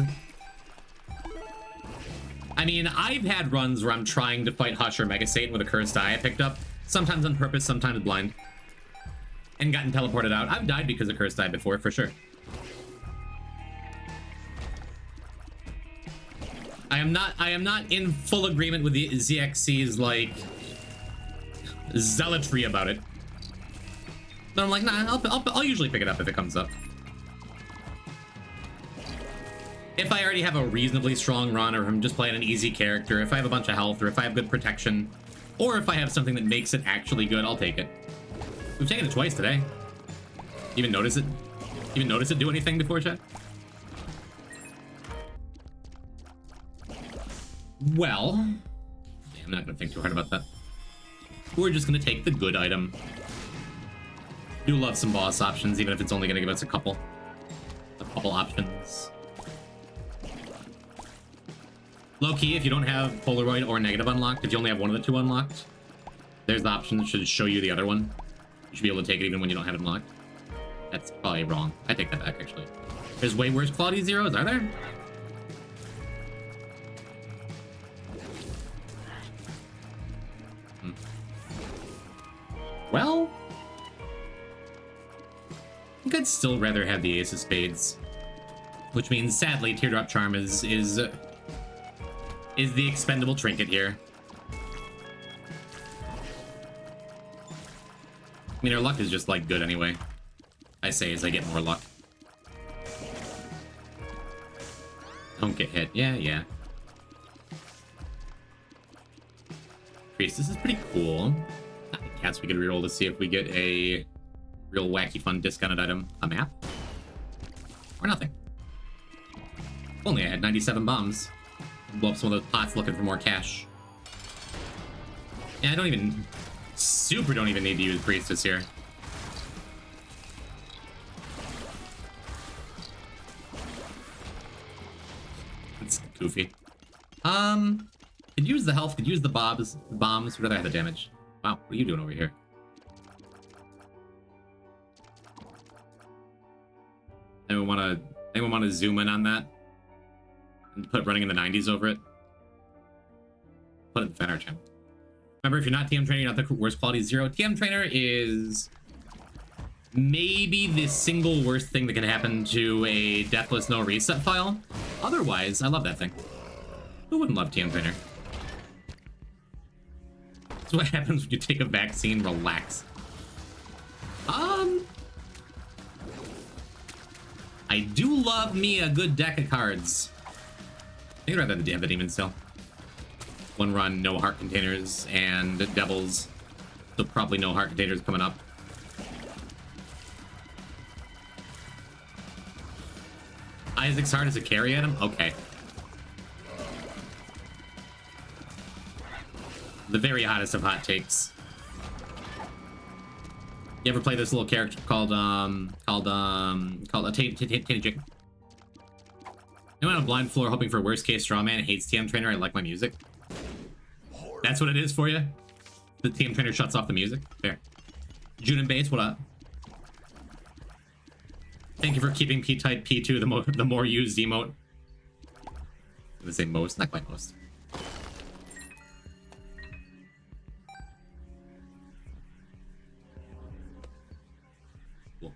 I mean, I've had runs where I'm trying to fight Hush or Mega Satan with a Cursed Eye I picked up. Sometimes on purpose, sometimes blind. And gotten teleported out. I've died because of Cursed Eye before, for sure. I am not in full agreement with the ZXC's, like, zealotry about it. But I'm like, nah, I'll usually pick it up if it comes up. If I already have a reasonably strong run, or if I'm just playing an easy character, if I have a bunch of health, or if I have good protection, or if I have something that makes it actually good, I'll take it. We've taken it twice today. Even notice it? Even notice it do anything before, chat? Well, yeah, I'm not gonna think too hard about that. We're just gonna take the good item. Do love some boss options, even if it's only gonna give us a couple options. Low key, if you don't have Polaroid or Negative unlocked, if you only have one of the two unlocked, there's the option that should show you the other one. You should be able to take it even when you don't have it unlocked. That's probably wrong. I take that back, actually. There's way worse quality zeros, are there? Well, I think I'd still rather have the Ace of Spades, which means sadly Teardrop Charm is the expendable trinket here. I mean, our luck is just like good anyway. I say as I get more luck. Don't get hit. Yeah, yeah. Priestess is pretty cool. Cats we could reroll to see if we get a real wacky fun discounted item. A map? Or nothing. If only I had 97 bombs. Blow up some of those pots looking for more cash. Yeah, I don't even need to use Priestess here. It's goofy. Could use the health, could use the bombs. Would rather have the damage. Wow, what are you doing over here? Anyone wanna zoom in on that? And put running in the 90s over it? Put it in the fan art channel. Remember, if you're not TM Trainer, you're not the worst quality 0. TM Trainer is maybe the single worst thing that can happen to a Deathless No Reset file. Otherwise, I love that thing. Who wouldn't love TM Trainer? That's what happens when you take a vaccine. Relax. I do love me a good deck of cards. I'd rather have the Demon still. One run, no heart containers, and devils. So probably no heart containers coming up. Isaac's heart is a carry item? Okay. The very hottest of hot takes. You ever play this little character called a Tainted Chicken? Anyone on a blind floor hoping for worst case straw man hates TM Trainer? I like my music. That's what it is for you? The TM Trainer shuts off the music? Fair. June and Bates, what up? Thank you for keeping P-Type P2 the more used emote. I'm gonna say most, not quite most. Cool.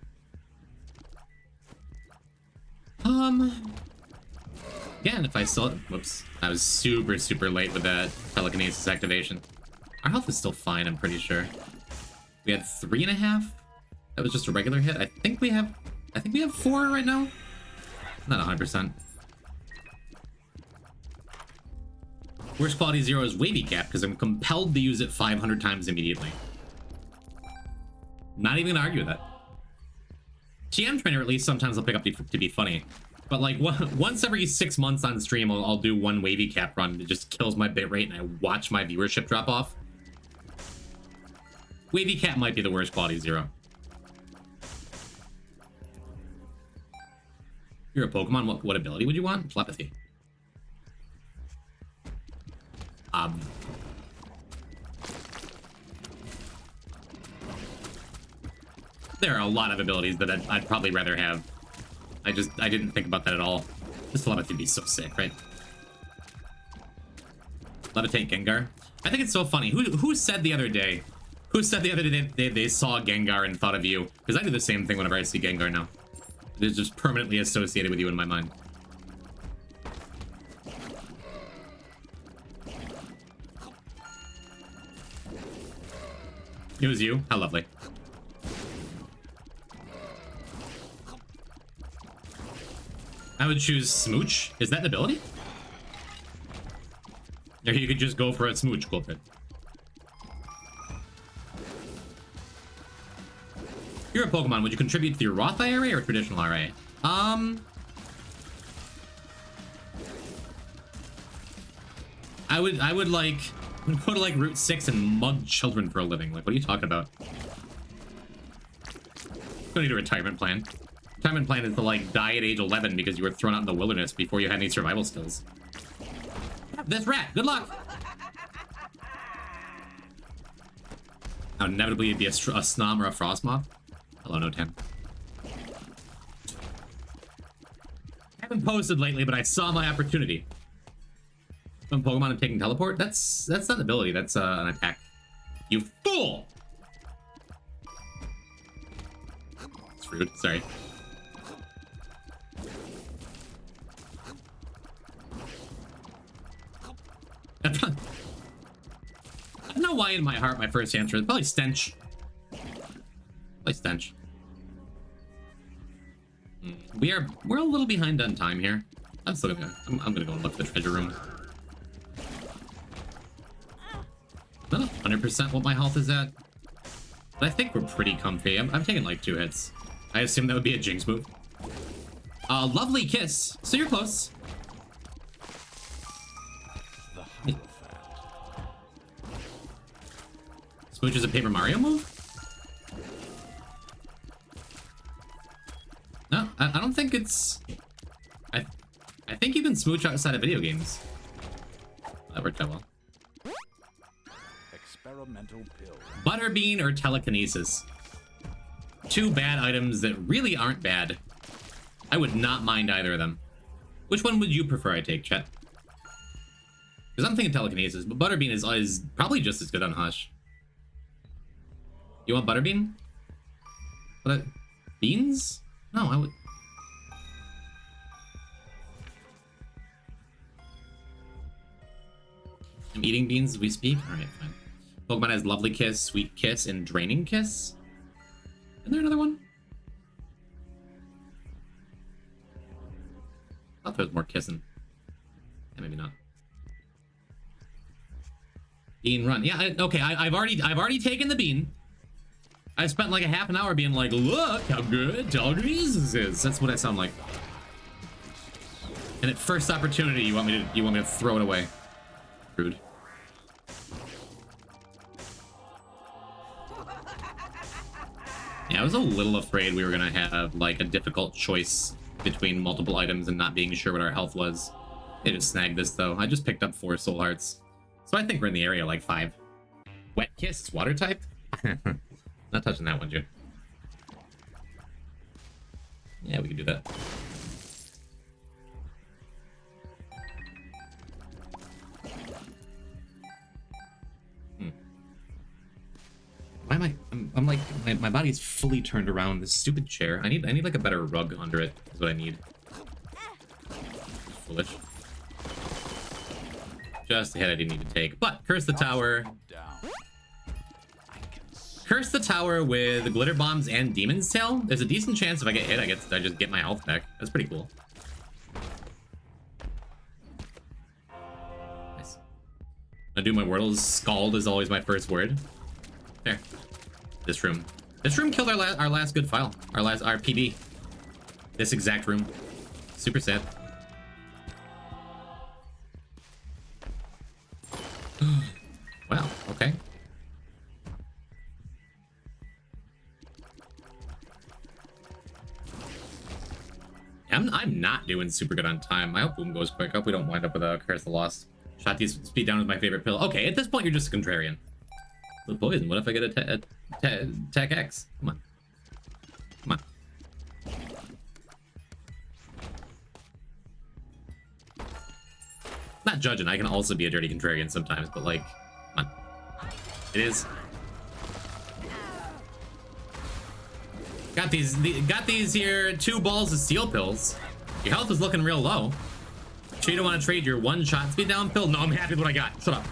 Yeah, and if I still... Whoops. I was super late with that telekinesis activation. Our health is still fine, I'm pretty sure. We had 3.5? That was just a regular hit? I think we have 4 right now? Not 100%. Worst quality 0 is Wavy Cap, because I'm compelled to use it 500 times immediately. Not even gonna argue with that. TM Trainer, at least, sometimes I'll pick up to be funny. But like once every 6 months on stream, I'll do one Wavy Cap run. It just kills my bitrate and I watch my viewership drop off. Wavy Cap might be the worst quality 0. You're a Pokemon, what ability would you want? Telepathy. There are a lot of abilities that I'd probably rather have. I didn't think about that at all. This telepathy would be so sick, right? Levitate Gengar. I think it's so funny. Who said the other day? Who said the other day they saw Gengar and thought of you? Because I do the same thing whenever I see Gengar now. It is just permanently associated with you in my mind. It was you? How lovely. I would choose Smooch. Is that an ability? Or you could just go for a Smooch, Gulpit. You're a Pokemon. Would you contribute to your Roth IRA or traditional IRA? I would like go to like Route 6 and mug children for a living. Like, what are you talking about? Don't need a retirement plan. Retirement plan is to like die at age 11 because you were thrown out in the wilderness before you had any survival skills. This rat, good luck. Now, inevitably it'd be a Snom or a Frostmoth. Hello, no 10. I haven't posted lately, but I saw my opportunity. Some Pokemon are taking teleport. That's not an ability. That's an attack. You fool! It's rude. Sorry. I don't know why in my heart my first answer is probably stench. Probably stench. We're a little behind on time here. I'm still gonna I'm gonna go and look at the treasure room. Not 100% what my health is at, but I think we're pretty comfy. I'm taking like 2 hits. I assume that would be a Jinx move. Lovely kiss. So you're close. Smooch is a Paper Mario move? No, I don't think it's... I think you can smooch outside of video games. That worked out well.
Experimental pill.
Butterbean or telekinesis? 2 bad items that really aren't bad. I would not mind either of them. Which one would you prefer I take, chat? Because I'm thinking telekinesis, but Butterbean is probably just as good on Hush. You want Butterbean? What? Beans? No, I would... I'm eating beans as we speak? Alright, fine. Pokemon has Lovely Kiss, Sweet Kiss, and Draining Kiss? Is there another one? I thought there was more kissing. Yeah, maybe not. Bean run. Yeah, okay, I've already taken the bean. I spent like a half an hour being like, look how good telekinesis is. That's what I sound like. And at first opportunity, you want me to throw it away. Rude. Yeah, I was a little afraid we were gonna have like a difficult choice between multiple items and not being sure what our health was. I just snagged this though. I just picked up 4 soul hearts. So I think we're in the area like 5. Wet Kiss, water type? Not touching that one, June. Yeah, we can do that. Why am I? I'm like my body's fully turned around. This stupid chair. I need like a better rug under it. Is what I need. Foolish. Just a hit I didn't need to take. But curse the tower. Curse the tower with glitter bombs and demon's tail. There's a decent chance if I get hit, I just get my health back. That's pretty cool. Nice. I do my Wordles. Scald is always my first word. There. This room. This room killed our last good file. Our PB. This exact room. Super sad. Wow. Okay. I'm not doing super good on time. I hope boom goes quick. I hope we don't wind up with a Curse of the Lost. Shot these speed down is my favorite pill. Okay, at this point you're just a contrarian. The poison. What if I get a Tech X? Come on. Come on. Not judging. I can also be a dirty contrarian sometimes, but like, come on. It is. Got these here 2 balls of steel pills. Your health is looking real low. Sure you don't want to trade your 1-shot speed down pill? No, I'm happy with what I got. Shut up.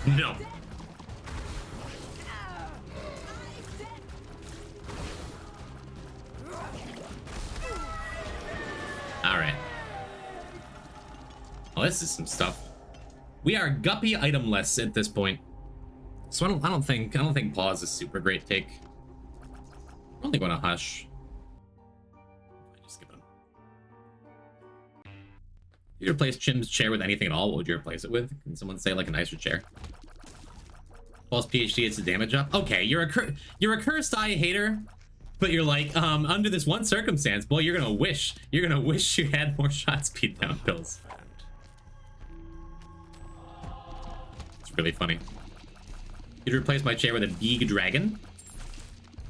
No. All right. Well, this is some stuff. We are guppy itemless at this point. So I don't think pause is super great take. I'm only going to hush. I just skip him. If you replace Chim's chair with anything at all, what would you replace it with? Can someone say like a nicer chair? False PhD, it's a damage up. Okay, you're a cursed eye hater, but you're like, under this one circumstance, boy, you're gonna wish you had more shot speed down pills. It's really funny. You'd replace my chair with a big dragon?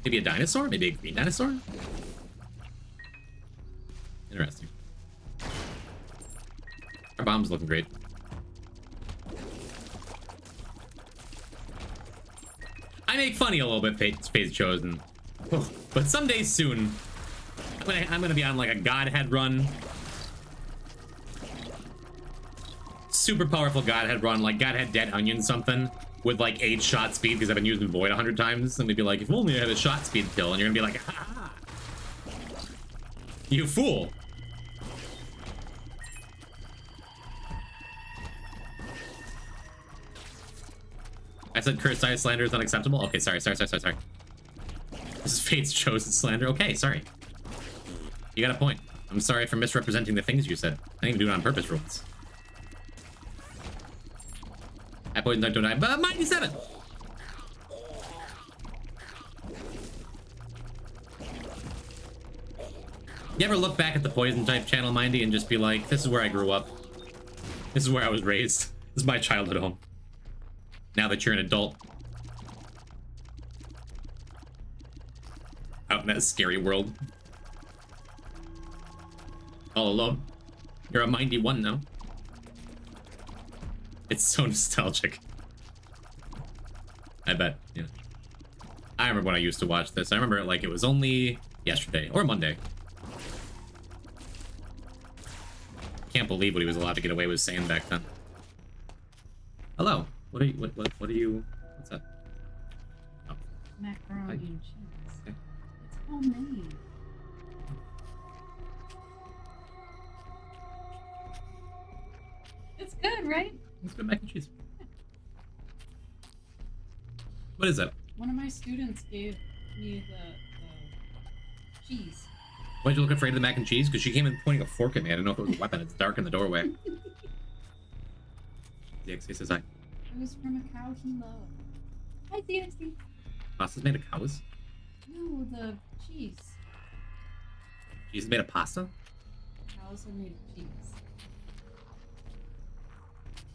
Maybe a dinosaur? Maybe a green dinosaur? Interesting. Our bomb's looking great. I make funny a little bit, Fate's Chosen. Oh, but someday soon, I'm gonna be on like a Godhead run. Super powerful Godhead run, like Godhead Dead Onion something, with like 8 shot speed because I've been using Void 100 times. And maybe like, if only I had a shot speed kill, and you're gonna be like, ha! You fool! I said cursed eye slander is unacceptable? Okay, sorry. This is Fate's Chosen slander. Okay, sorry. You got a point. I'm sorry for misrepresenting the things you said. I didn't even do it on purpose, rules. I poisoned don't die, but 97! You ever look back at the poison type channel, Mindy, and just be like, this is where I grew up. This is where I was raised. This is my childhood home. Now that you're an adult. Out in that scary world. All alone. You're a mindy one now. It's so nostalgic. I bet, yeah. I remember when I used to watch this. I remember it like it was only yesterday or Monday. Can't believe what he was allowed to get away with saying back then. Hello. What are you, what's that? Oh.
Macaroni and cheese.
Okay.
It's homemade. It's good, right?
Let's go mac and cheese. What is that?
One of my students gave me the cheese.
Why'd you look afraid of the mac and cheese? Because she came in pointing a fork at me. I didn't know if it was a weapon. It's dark in the doorway. DXC says hi.
It was from a cow he loved. Hi, DXC.
Pasta's made of cows?
No, the cheese.
Cheese is made of pasta?
Cows are made of cheese.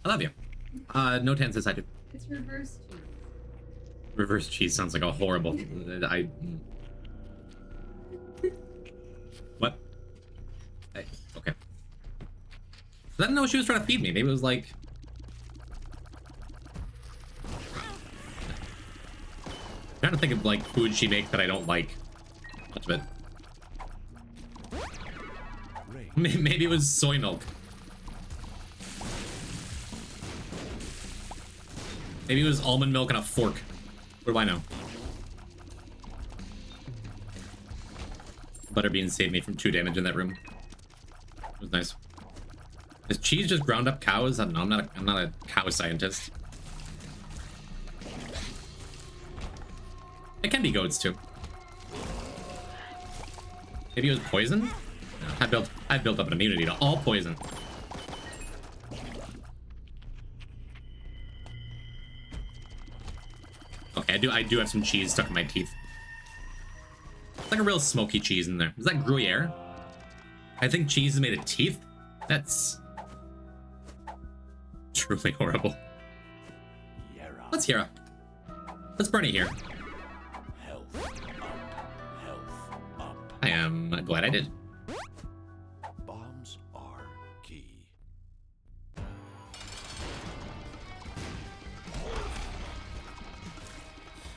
I love you. No 10 says I do.
It's reverse cheese.
Reverse cheese sounds like a horrible. What? Hey, okay. I didn't know what she was trying to feed me. Maybe it was like. I'm trying to think of like food she makes that I don't like much of it. Maybe it was soy milk. Maybe it was almond milk and a fork. What do I know? Butterbean saved me from 2 damage in that room. It was nice. Is cheese just ground up cows? I don't know. I'm not a cow scientist. It can be goats too. Maybe it was poison? No, I've built up an immunity to all poison. Okay, I do have some cheese stuck in my teeth. It's like a real smoky cheese in there. Is that Gruyere? I think cheese is made of teeth? That's truly horrible. Let's hear it. Let's Bernie here.
Health up.
I am glad I did.
Bombs are key.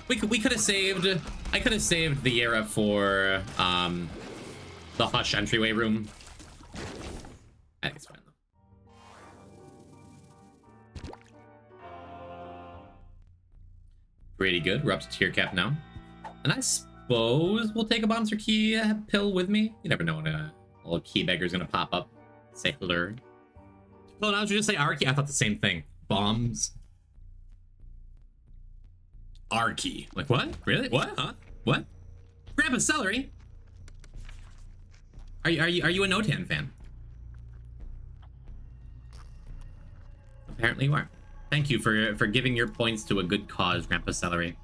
We could have saved. I could have saved the Yara for the Hush entryway room. I think it's fine though. Pretty good. We're up to tier cap now, and I suppose we'll take a Bombs or Key pill with me. You never know when a little key beggar's gonna pop up. Say hello. Well, now did you just say Arky? I thought the same thing. Bombs. Arky. Like what? Really? What? Huh? What? Grandpa Celery? Are you a Notan fan? Apparently you are. Thank you for giving your points to a good cause, Grandpa Celery.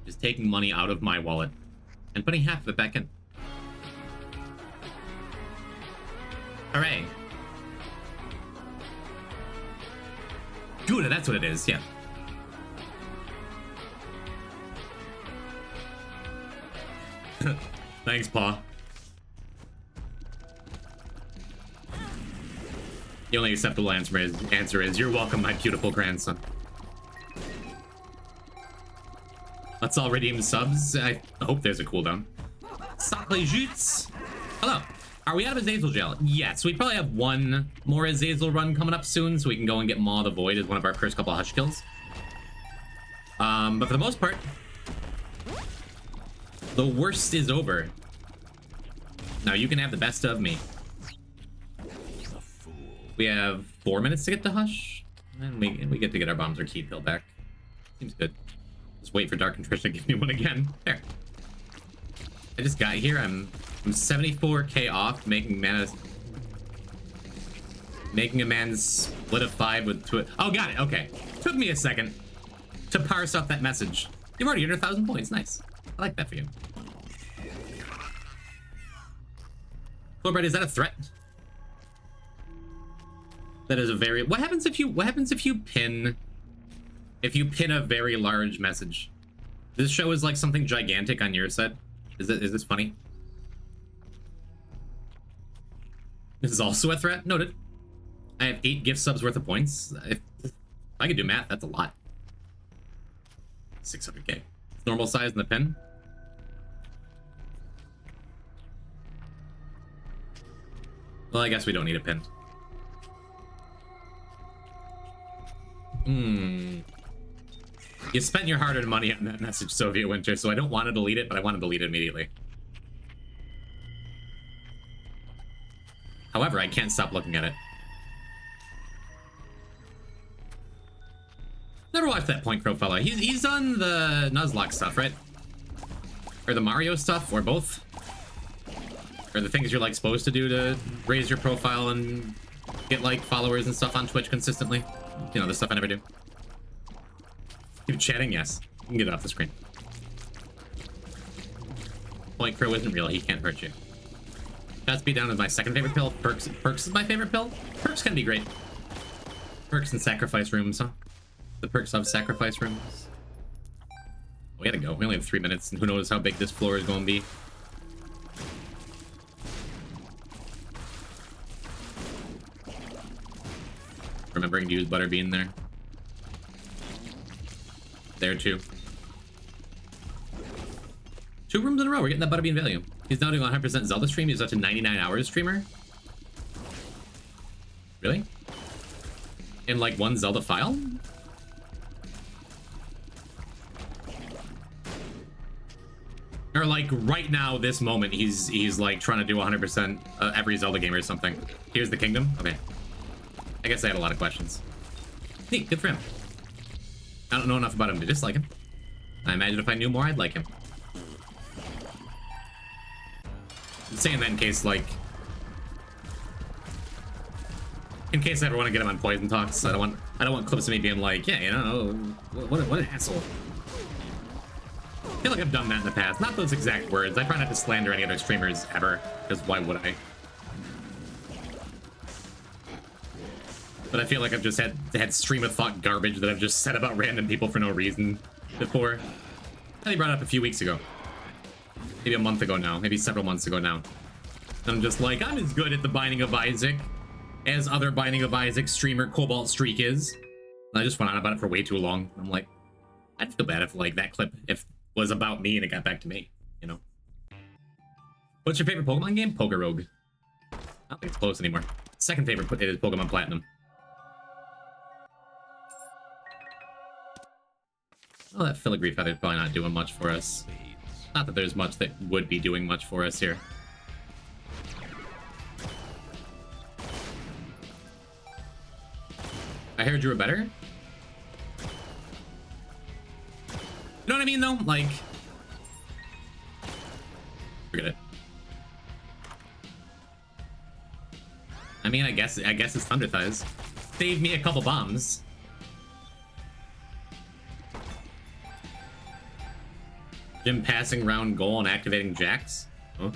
Just taking money out of my wallet and putting half of it back in. Hooray. Gouda, that's what it is, yeah. Thanks, Pa. The only acceptable answer is you're welcome, my beautiful grandson. Let's all redeem subs. I hope there's a cooldown. Sacre Jutes. Hello. Are we out of Azazel Jail? Yes, we probably have one more Azazel run coming up soon, so we can go and get Maw the Void as one of our first couple of Hush kills. But for the most part, the worst is over. Now you can have the best of me. We have 4 minutes to get to Hush, and we get to get our bombs or key pill back. Seems good. Just wait for Dark Contrition to give me one again. There. I just got here. I'm 74k off, making a man split a 5 with oh, got it. Okay. Took me a second to parse out that message. You've already earned 1,000 points. Nice. I like that for you. Floorbright, is that a threat? That is a very... What happens if you pin a very large message? This show is like something gigantic on your set. Is this funny? This is also a threat. Noted. I have 8 gift subs worth of points. If I could do math, that's a lot. 600k. Normal size in the pin. Well, I guess we don't need a pin. You spent your hard-earned money on that message, Soviet Winter, so I don't want to delete it, but I want to delete it immediately. However, I can't stop looking at it. Never watched that Point Crow fella. He's done the Nuzlocke stuff, right? Or the Mario stuff, or both. Or the things you're like supposed to do to raise your profile and get like followers and stuff on Twitch consistently. You know, the stuff I never do. Keep chatting, yes. You can get it off the screen. Point Crow isn't real, he can't hurt you. That's Beat Down is my second favorite pill. Perks is my favorite pill. Perks can be great. Perks and sacrifice rooms, huh? The perks of sacrifice rooms. We gotta go. We only have 3 minutes, and who knows how big this floor is gonna be. Remembering to use Butterbean there. There too. 2 rooms in a row. We're getting that Butterbean value. He's now doing 100% Zelda stream. He's up to 99 hours streamer. Really? In like 1 Zelda file? Or like right now, this moment, he's like trying to do 100% every Zelda game or something. Here's the kingdom. Okay. I guess I had a lot of questions. Neat, good for him. I don't know enough about him to dislike him. I imagine if I knew more, I'd like him. I'm saying that in case, like... In case I ever want to get him on Poison Talks. I don't want clips of me being like, yeah, you know, what an asshole. I feel like I've done that in the past. Not those exact words. I try not to slander any other streamers ever, because why would I? But I feel like I've just had stream of thought garbage that I've just said about random people for no reason before. I think brought it up a few weeks ago. Maybe a month ago now. Maybe several months ago now. And I'm just like, I'm as good at the Binding of Isaac as other Binding of Isaac streamer Cobalt Streak is. And I just went on about it for way too long. I'm like, I'd feel bad if like that clip was about me and it got back to me, you know? What's your favorite Pokemon game? Pokerogue. I don't think it's close anymore. Second favorite is Pokemon Platinum. Well, that Filigree Feather's probably not doing much for us. Not that there's much that would be doing much for us here. I heard you were better? You know what I mean, though? Like... Forget it. I mean, I guess it's Thunder Thighs. Saved me a couple bombs. Jim passing round goal and activating Jax? Huh?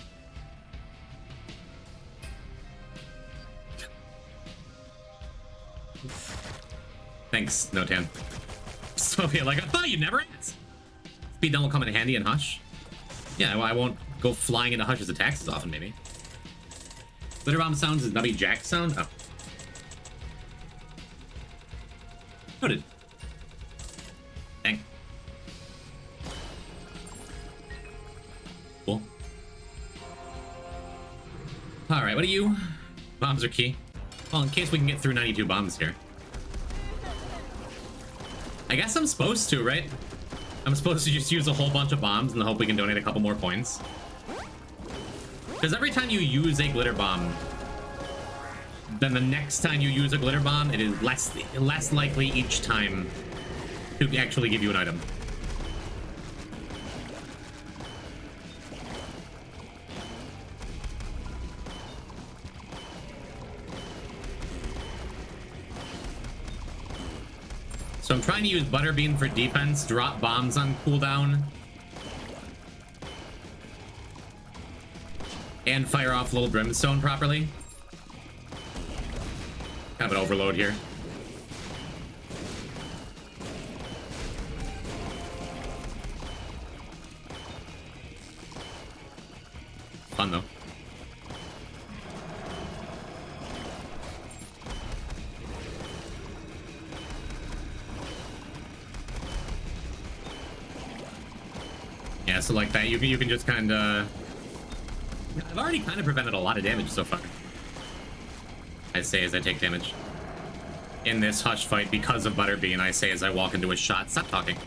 Thanks, Notan. Sophia, like, I thought you'd never ask. Speed down will come in handy in Hush. Yeah, well, I won't go flying into Hush's attacks as often, maybe. Glitter Bomb sounds is Nubby Jax sound? Oh. Noted. Dang. Alright, what are you? Bombs are key. Well, in case we can get through 92 bombs here. I guess I'm supposed to, right? I'm supposed to just use a whole bunch of bombs and hope we can donate a couple more coins. Because every time you use a glitter bomb, then the next time you use a glitter bomb, it is less likely each time to actually give you an item. So I'm trying to use Butterbean for defense, drop bombs on cooldown, and fire off Little Brimstone properly. Kind of an overload here. Fun though. Yeah, so like that, you can just kind of... I've already kind of prevented a lot of damage so far. I say as I take damage. In this Hush fight because of Butterbean, I say as I walk into a shot. Stop talking.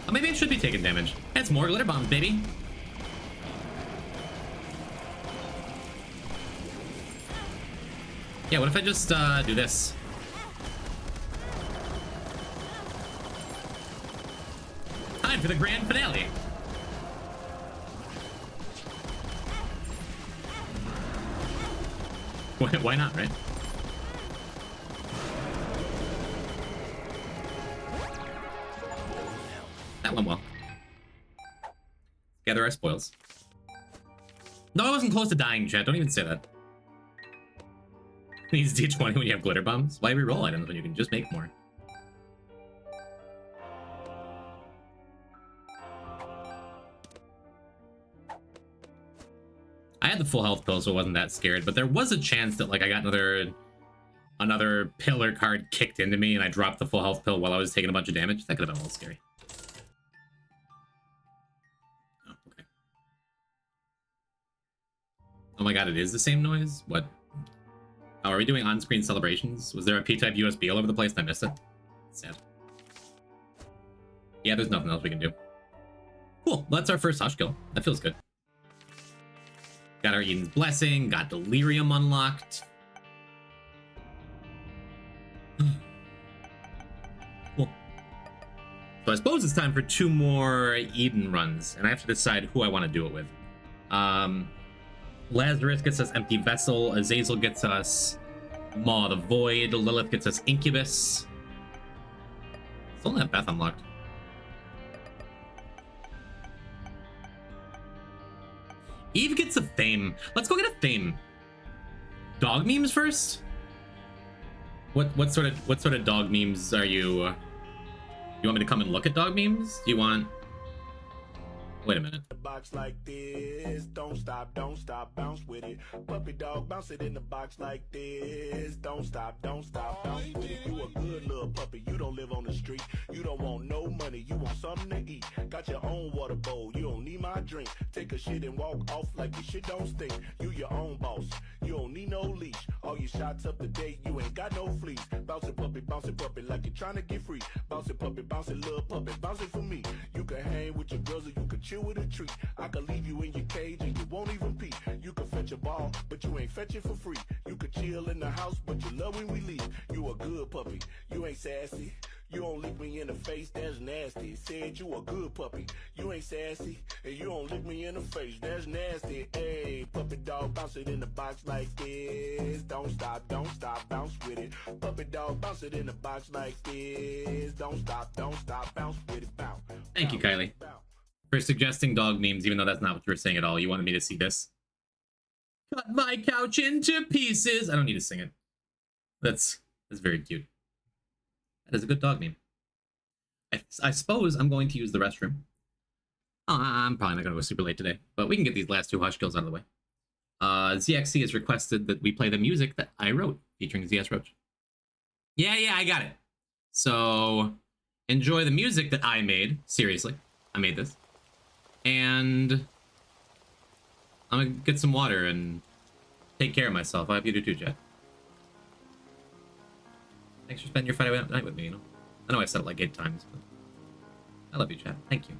Oh, maybe I should be taking damage. That's more glitter bombs, baby. Yeah, what if I just do this? Time for the grand finale. Why not, right? That went well. Gather our spoils. No, I wasn't close to dying, chat. Don't even say that. Needs D20 when you have glitter bombs. Why reroll items when you can just make more? I had the full health pill, so I wasn't that scared, but there was a chance that like I got another pillar card kicked into me and I dropped the full health pill while I was taking a bunch of damage. That could have been a little scary. Oh, okay. Oh my god, it is the same noise? What? Oh, are we doing on-screen celebrations? Was there a P-type USB all over the place and I missed it? Sad. Yeah, there's nothing else we can do. Cool, well, that's our first Hush kill. That feels good. Got our Eden's Blessing, got Delirium unlocked. Cool. So I suppose it's time for 2 more Eden runs, and I have to decide who I want to do it with. Lazarus gets us Empty Vessel, Azazel gets us Maw the Void, Lilith gets us Incubus. Still don't have Beth unlocked. Eve gets a Fame. Let's go get a Fame. Dog memes first? What sort of dog memes are you? You want me to come and look at dog memes? Do you want? Wait a minute.
The box like this, don't stop, bounce with it. Puppy dog, bounce it in the box like this, don't stop, bounce with it. You a good little puppy, you don't live on the street. You don't want no money, you want something to eat. Got your own water bowl, you don't need my drink. Take a shit and walk off like your shit don't stink. You your own boss, you don't need no leash. All your shots up to date, you ain't got no fleas. Bounce it puppy like you're trying to get free. Bounce it little puppy, bounce it for me. You can hang with your girls or you can chill with a treat. I can leave you in your cage and you won't even pee. You can fetch a ball, but you ain't fetching for free. You could chill in the house, but you love when we leave. You a good puppy, you ain't sassy. You don't lick me in the face, that's nasty. Said you a good puppy, you ain't sassy. And you don't lick me in the face, that's nasty. Hey, puppy dog, bounce it in the box like this. Don't stop, bounce with it. Puppy dog, bounce it in the box like this. Don't stop, bounce with it. Bounce.
Thank you, Kylie, for suggesting dog memes, even though that's not what you were saying at all. You wanted me to see this. Cut my couch into pieces. I don't need to sing it. That's very cute. That is a good dog meme. I suppose I'm going to use the restroom. Oh, I'm probably not going to go super late today, but we can get these last 2 Hush kills out of the way. ZXC has requested that we play the music that I wrote, featuring ZS Roach. Yeah, I got it. So, enjoy the music that I made. Seriously, I made this. And I'm going to get some water and take care of myself. I hope you do too, Jet. Thanks for spending your Friday night with me, you know? I know I said it like 8 times, but I love you, Jet. Thank you.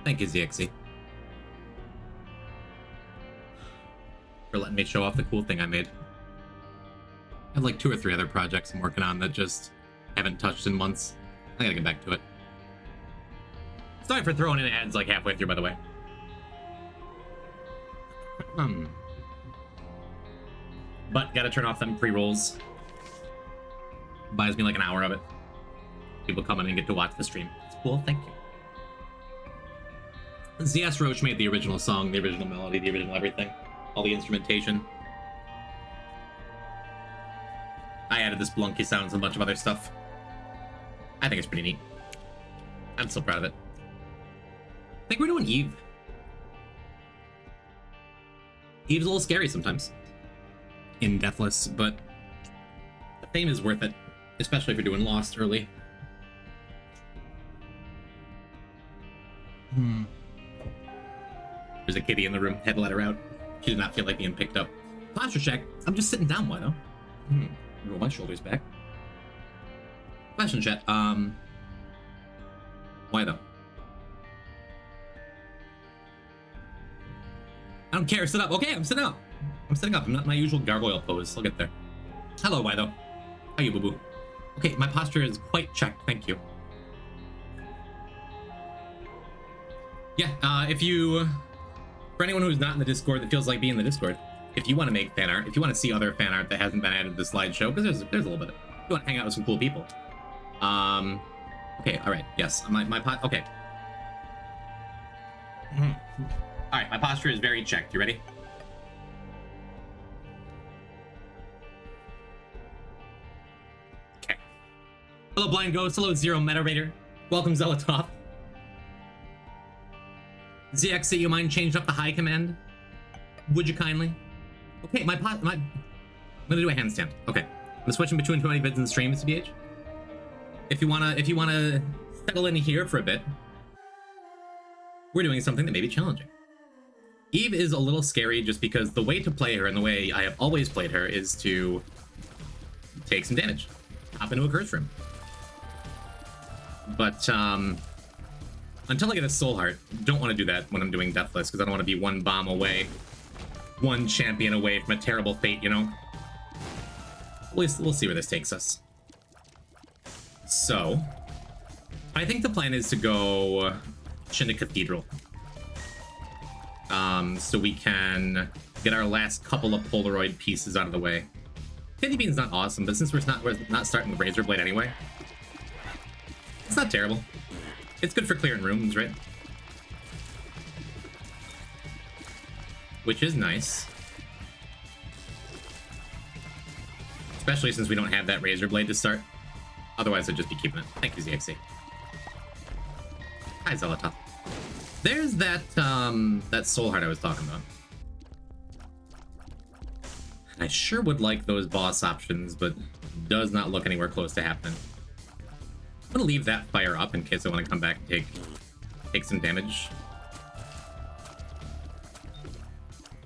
Thank you, ZXC. For letting me show off the cool thing I made. I have like 2 or 3 other projects I'm working on that just haven't touched in months. I gotta get back to it. Sorry for throwing in ads like halfway through, by the way. But gotta turn off them pre-rolls. Buys me like an hour of it. People come in and get to watch the stream. It's cool, thank you. ZS Roach made the original song, the original melody, the original everything. All the instrumentation. I added this blunky sounds and a bunch of other stuff. I think it's pretty neat. I'm still proud of it. I think we're doing Eve. Eve's a little scary sometimes. In Deathless, but the fame is worth it. Especially if you're doing Lost early. There's a kitty in the room. Had to let her out. She did not feel like being picked up. Posture check. I'm just sitting down. Why though? Roll my shoulders back. Question chat. Why though? I don't care. Sit up. Okay, I'm sitting up. I'm sitting up. I'm not in my usual gargoyle pose. I'll get there. Hello, why though? How you, boo boo? Okay, my posture is quite checked. Thank you. Yeah. If you. For anyone who's not in the Discord that feels like being in the Discord, if you want to make fan art, if you want to see other fan art that hasn't been added to the slideshow, because there's a little bit of, if you want to hang out with some cool people. Okay, all right, yes, okay. All right, my posture is very checked. You ready? Okay. Hello, Blind Ghost. Hello, Zero Meta Raider. Welcome, Zealotov. ZXC, you mind changing up the high command? Would you kindly? Okay, I'm gonna do a handstand. Okay, I'm switching between 20 vids and streams, BH. If you wanna settle in here for a bit, we're doing something that may be challenging. Eve is a little scary just because the way to play her and the way I have always played her is to take some damage, hop into a curse room. But until I get a soul heart, don't want to do that when I'm doing Deathless because I don't want to be one bomb away, one champion away from a terrible fate, you know? We'll see where this takes us. So, I think the plan is to go Shindig Cathedral. So we can get our last couple of Polaroid pieces out of the way. Candy Bean's not awesome, but since we're not starting with Razor Blade anyway, it's not terrible. It's good for clearing rooms, right? Which is nice. Especially since we don't have that Razor Blade to start. Otherwise, I'd just be keeping it. Thank you, ZXC. Hi, Zealotov. There's that, that soul heart I was talking about. I sure would like those boss options, but does not look anywhere close to happening. I'm gonna leave that fire up in case I want to come back and take some damage.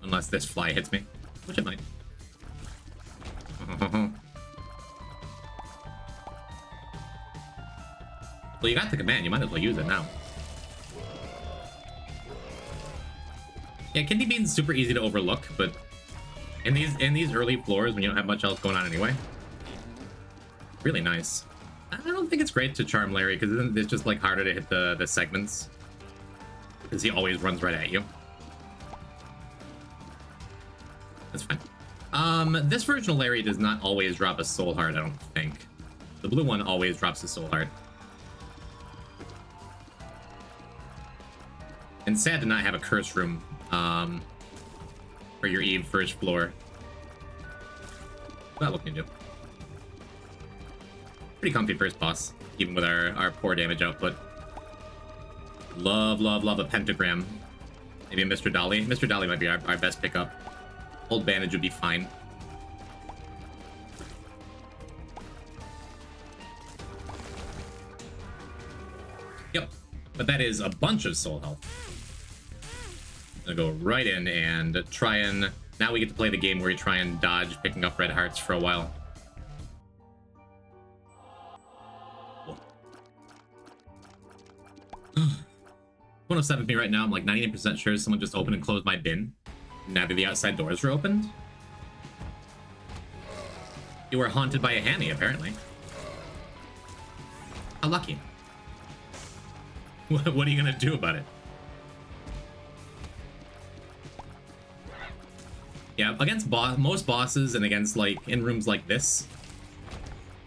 Unless this fly hits me, which it might. Well, you got the command, you might as well use it now. Yeah, Kidney Bean's super easy to overlook, but in these early floors when you don't have much else going on anyway, really nice. I don't think it's great to charm Larry because it's just like harder to hit the segments because he always runs right at you. That's fine. This version of Larry does not always drop a soul heart, I don't think. The blue one always drops a soul heart. And sad to not have a curse room for your Eve first floor. Well, what can you do? Pretty comfy first boss, even with our poor damage output. Love, love, love a pentagram. Maybe a Mr. Dolly. Mr. Dolly might be our best pickup. Old bandage would be fine. Yep, but that is a bunch of soul health. I'm gonna go right in and try and... Now we get to play the game where we try and dodge picking up red hearts for a while. 107 me right now. I'm like 98% sure someone just opened and closed my bin. Now that the outside doors were opened. You were haunted by a hammy, apparently. How lucky. What are you gonna do about it? Yeah, against most bosses and against, like, in rooms like this,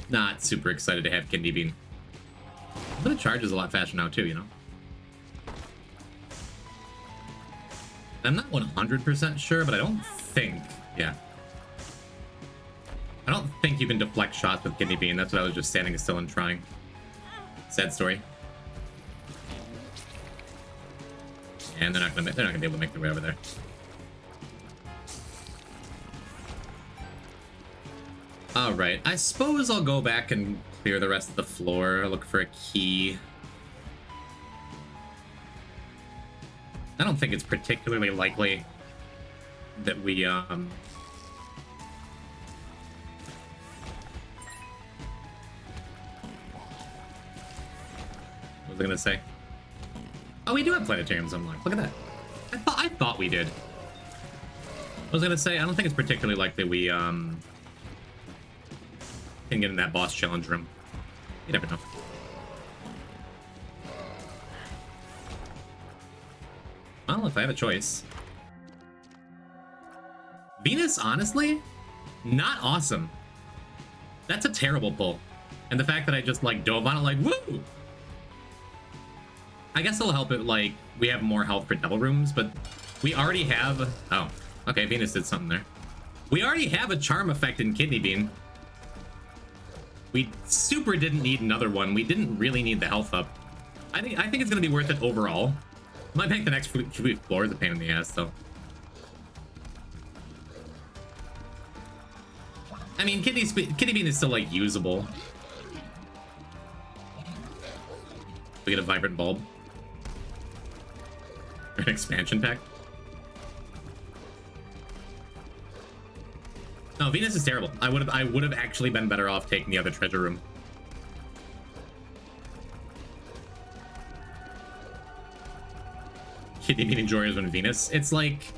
not super excited to have Kidney Bean. But it charges a lot faster now, too, you know? I'm not 100% sure, but I don't think... Yeah. I don't think you can deflect shots with Kidney Bean. That's what I was just standing still and trying. Sad story. And they're not gonna be able to make their way over there. Alright, I suppose I'll go back and clear the rest of the floor, look for a key. I don't think it's particularly likely that we, What was I gonna say? Oh, we do have planetariums unlocked. Look at that. I thought we did. I was gonna say, I don't think it's particularly likely we, can get in that boss challenge room. You never know. Well, if I have a choice. Venus, honestly, not awesome. That's a terrible pull. And the fact that I just, like, dove on it, like, woo! I guess it'll help it, like, we have more health for double rooms, but we already have... Oh, okay, Venus did something there. We already have a charm effect in Kidney Bean. We super didn't need another one. We didn't really need the health up. I think it's gonna be worth it overall. Might make the next few floors a pain in the ass, though. I mean, Kidney Bean is still, like, usable. We get a vibrant bulb. Or an expansion pack. No, Venus is terrible. I would have actually been better off taking the other treasure room. Kidney Bean enjoyers on Venus. It's like,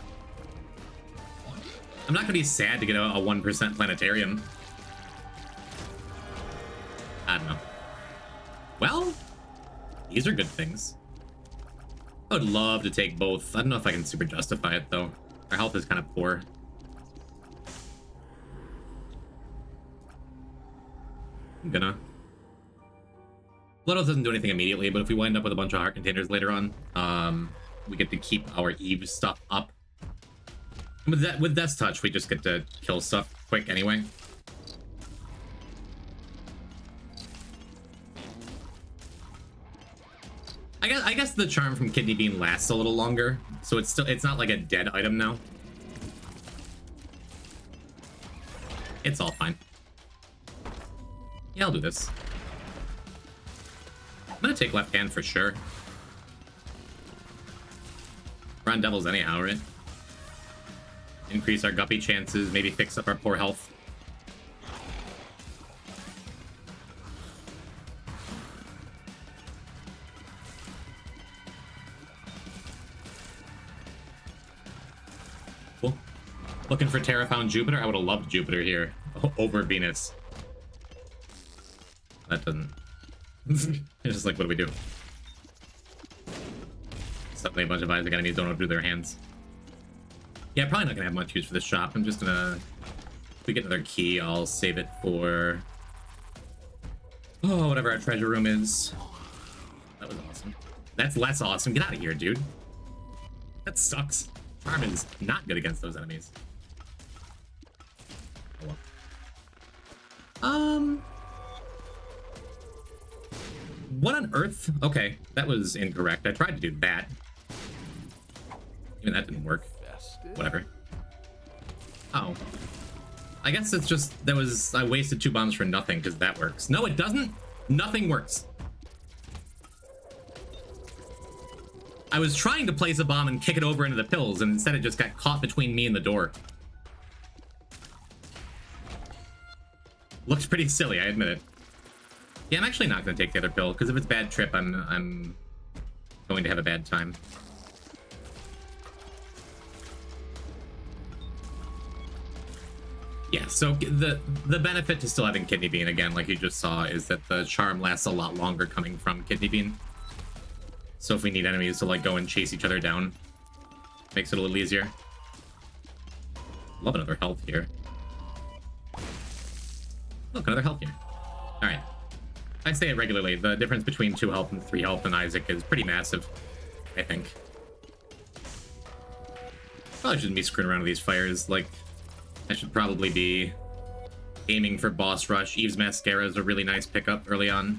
I'm not gonna be sad to get a 1% planetarium. I don't know. Well, these are good things. I would love to take both. I don't know if I can super justify it, though. Our health is kind of poor. I'm gonna... Blood doesn't do anything immediately, but if we wind up with a bunch of heart containers later on, we get to keep our Eve stuff up. And with Death's Touch, we just get to kill stuff quick anyway. I guess the charm from Kidney Bean lasts a little longer, so it's not like a dead item now. It's all fine. Yeah, I'll do this. I'm gonna take left hand for sure. We're on devils anyhow, right? Increase our guppy chances, maybe fix up our poor health. Cool. Looking for Terra found Jupiter? I would have loved Jupiter here over Venus. That doesn't... It's just like, what do we do? Suddenly a bunch of Isaac enemies don't know what to do with their hands. Yeah, probably not gonna have much use for this shop. I'm just gonna... If we get another key, I'll save it for... Oh, whatever our treasure room is. That was awesome. That's less awesome. Get out of here, dude. That sucks. Charm is not good against those enemies. Oh, well. What on earth? Okay, that was incorrect. I tried to do that. Even that didn't work. Whatever. Oh. I guess it's just, I wasted 2 bombs for nothing, because that works. No, it doesn't. Nothing works. I was trying to place a bomb and kick it over into the pills, and instead it just got caught between me and the door. Looks pretty silly, I admit it. Yeah, I'm actually not going to take the other pill, because if it's bad trip, I'm going to have a bad time. Yeah, so the benefit to still having Kidney Bean, again, like you just saw, is that the charm lasts a lot longer coming from Kidney Bean. So if we need enemies to like go and chase each other down, makes it a little easier. Love another health here. Look, another health here. Alright. I say it regularly, the difference between 2 health and 3 health in Isaac is pretty massive, I think. Probably shouldn't be screwing around with these fires, like, I should probably be aiming for boss rush. Eve's Mascara is a really nice pickup early on.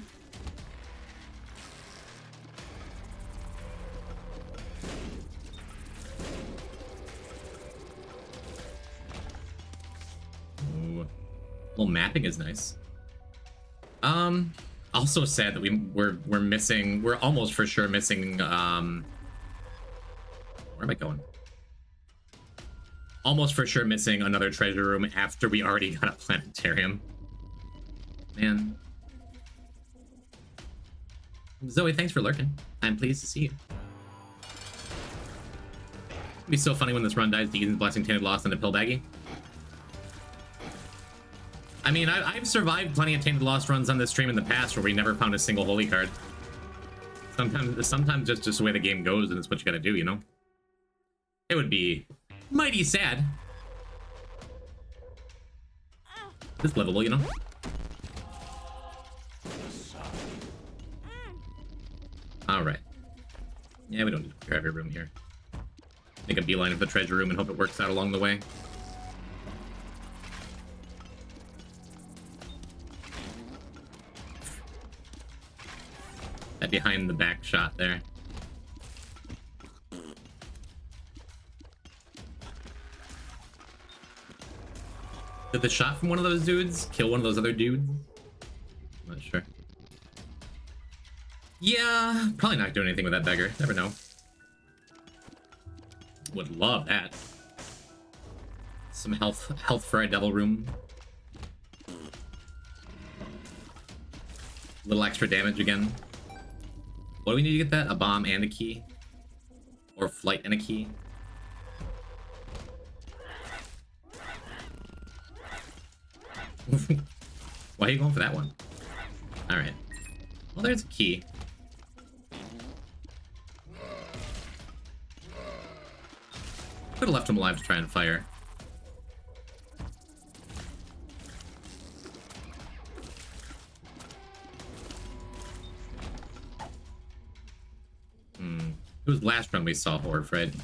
Ooh. Well, mapping is nice. Also sad that we're missing. We're almost for sure missing. Where am I going? Almost for sure missing another treasure room after we already got a planetarium. Man. Zoe, thanks for lurking. I'm pleased to see you. It'd be so funny when this run dies to Eden's Blessing, Tainted Lost, and a pill baggie. I mean, I've survived plenty of Tainted Lost runs on this stream in the past where we never found a single holy card. Sometimes just the way the game goes, and it's what you gotta do, you know? It would be mighty sad. This livable, you know? Alright. Yeah, we don't need to clear every room here. Make a beeline of the treasure room and hope it works out along the way. That behind the back shot there. Did the shot from one of those dudes kill one of those other dudes? I'm not sure. Yeah, probably not doing anything with that beggar. Never know. Would love that. Some health for our devil room. A little extra damage again. What do we need to get that? A bomb and a key? Or flight and a key? Why are you going for that one? Alright. Well, there's a key. Could have left him alive to try and fire. It was last run we saw Horde, right?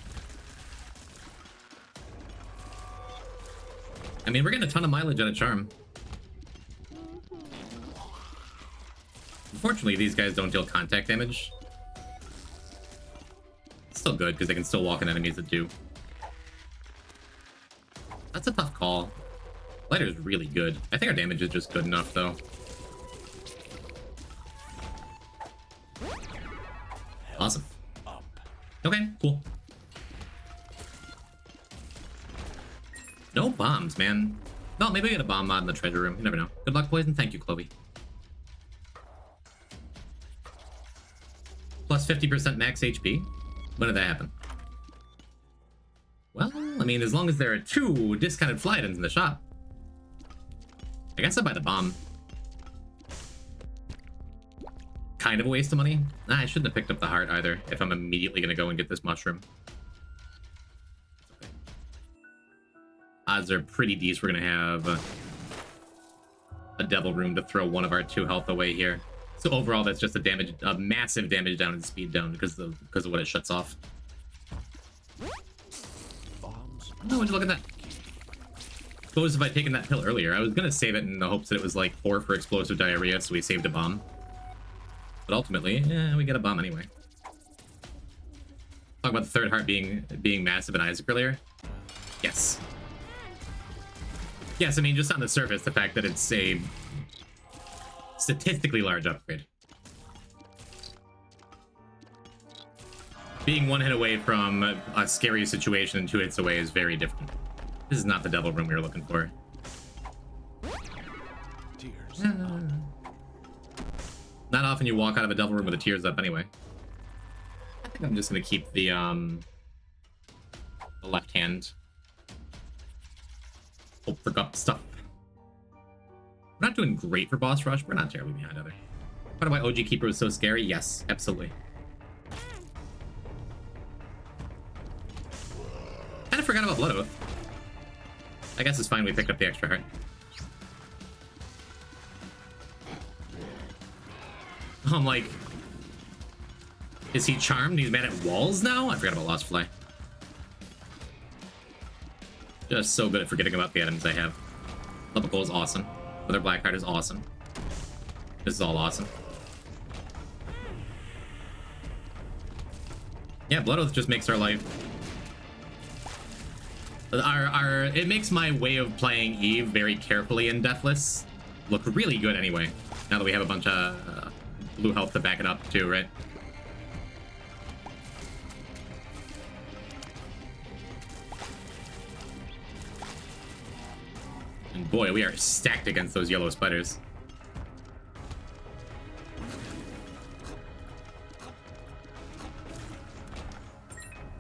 I mean, we're getting a ton of mileage out of Charm. Unfortunately, these guys don't deal contact damage. It's still good, because they can still walk on enemies that do. That's a tough call. Lighter's really good. I think our damage is just good enough, though. Awesome. Okay, cool. No bombs, man. No, maybe we get a bomb mod in the treasure room. You never know. Good luck, boys, and thank you, Chloe. Plus 50% max HP? When did that happen? Well, I mean, as long as there are 2 discounted fly items in the shop. I guess I'll buy the bomb. Kind of a waste of money. Nah, I shouldn't have picked up the heart either, if I'm immediately going to go and get this mushroom. Okay. Odds are pretty decent we're going to have a devil room to throw one of our 2 health away here. So overall, that's just a massive damage down and speed down because of what it shuts off. Oh, would you look at that? Suppose if I'd taken that pill earlier, I was going to save it in the hopes that it was like 4 for explosive diarrhea, so we saved a bomb. But ultimately, we get a bomb anyway. Talk about the third heart being massive in Isaac earlier. Yes. Yes, I mean, just on the surface, the fact that it's a statistically large upgrade. Being 1 hit away from a scary situation and 2 hits away is very different. This is not the devil room we were looking for.
Tears.
Not often you walk out of a devil room with the tears up anyway. think I'm just gonna keep the left hand. Hope for up stuff. We're not doing great for boss rush. We're not terribly behind either. Part of why OG Keeper was so scary? Yes, absolutely. Kind of forgot about Blood Oath. I guess it's fine we picked up the extra heart. I'm like, is he charmed? He's mad at walls now? I forgot about Lost Fly. Just so good at forgetting about the items I have. Levicle is awesome. Other Blackheart is awesome. This is all awesome. Yeah, Blood Oath just makes our life... It makes my way of playing Eve very carefully in Deathless look really good anyway. Now that we have a bunch of blue health to back it up too, right? And boy, we are stacked against those yellow spiders.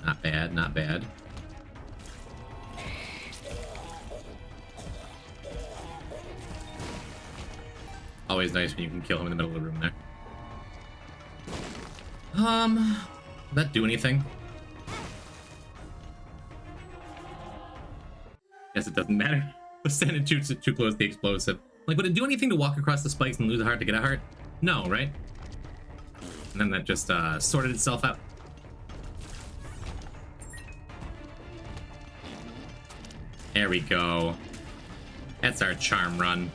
Not bad, not bad. Always nice when you can kill him in the middle of the room there. Did that do anything? Guess it doesn't matter. We're standing too close to the explosive. Like, would it do anything to walk across the spikes and lose a heart to get a heart? No, right? And then that just sorted itself out. There we go. That's our charm run.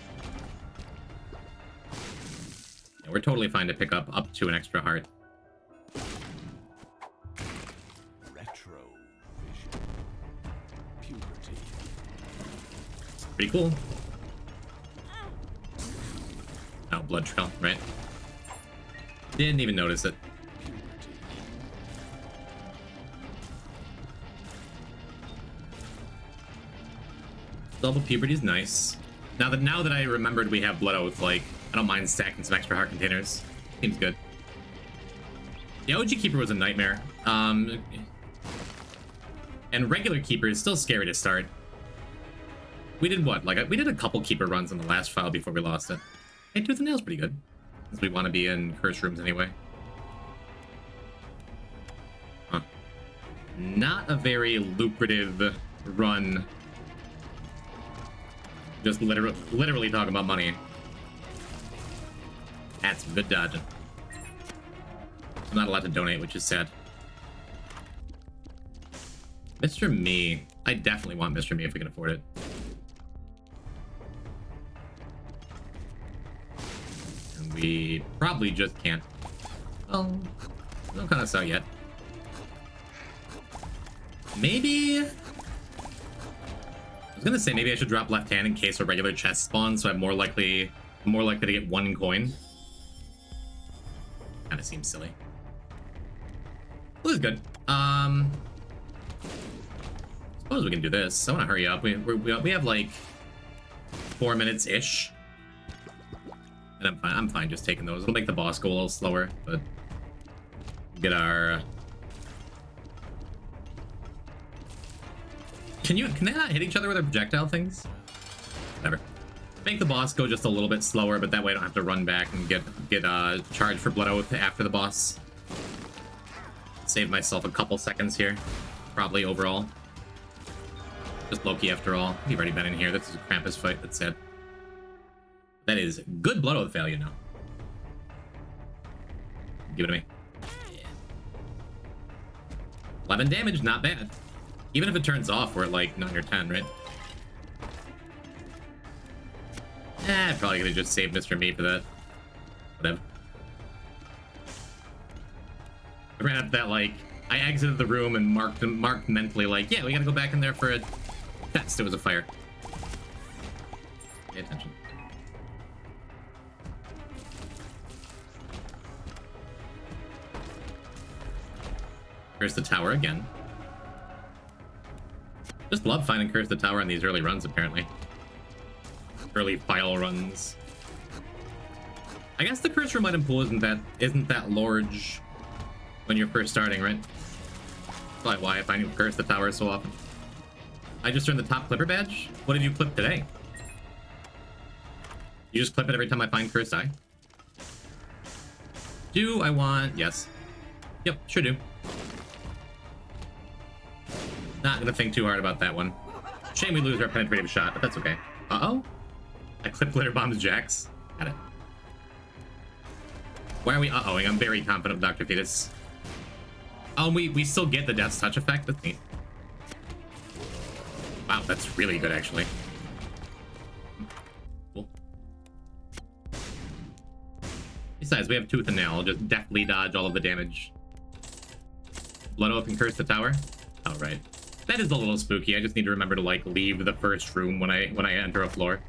Yeah, we're totally fine to pick up to an extra heart.
Retro vision. Puberty.
Pretty cool. Oh, blood trail, right? Didn't even notice it. Double puberty is nice. Now that I remembered we have Blood Oath, like, I don't mind stacking some extra heart containers. Seems good. The OG Keeper was a nightmare. And regular Keeper is still scary to start. We did what? Like, we did a couple Keeper runs on the last file before we lost it. Hey, Tooth and Nail's pretty good, since we want to be in curse rooms anyway. Huh. Not a very lucrative run. Just literally talking about money. That's good dodging. I'm not allowed to donate, which is sad. Mr. Me. I definitely want Mr. Me if we can afford it. And we probably just can't. Well, no kind of so yet. Maybe... I was gonna say maybe I should drop left hand in case a regular chest spawns, so I'm more likely to get 1 coin. Kind of seems silly. Well, this is good. Suppose we can do this. I want to hurry up. We have like 4 minutes ish, and I'm fine. I'm fine just taking those. It'll make the boss go a little slower, but get our. Can they not hit each other with their projectile things? Whatever. Make the boss go just a little bit slower, but that way I don't have to run back and get charged for Blood Oath after the boss. Save myself a couple seconds here, probably overall. Just Loki after all. We've already been in here. This is a Krampus fight. That's sad. That is good Blood Oath value now. Give it to me. Yeah. 11 damage, not bad. Even if it turns off, we're at like 9 or 10, right? Probably gonna just save Mr. Me for that. Whatever. I ran up that, like, I exited the room and marked mentally, like, yeah, we gotta go back in there for a test. It was a fire. Pay attention. Here's the tower again. Just love finding Curse the Tower in these early runs, apparently. Early file runs. I guess the Curse Room item pool isn't that large when you're first starting, right? Probably why I find you curse the tower so often. I just earned the top clipper badge? What did you clip today? You just clip it every time I find cursed eye? Do I want... Yes. Yep, sure do. Not gonna think too hard about that one. Shame we lose our penetrative shot, but that's okay. Uh-oh. I clipped glitter bombs Jax. Got it. Why are we uh-ohing? I'm very confident with Dr. Fetus. Oh, we still get the Death's Touch effect? That's neat. Wow, that's really good, actually. Cool. Besides, we have Tooth and Nail. Just deftly dodge all of the damage. Blood Oath and Curse the tower? Oh, right. That is a little spooky. I just need to remember to, like, leave the first room when I enter a floor.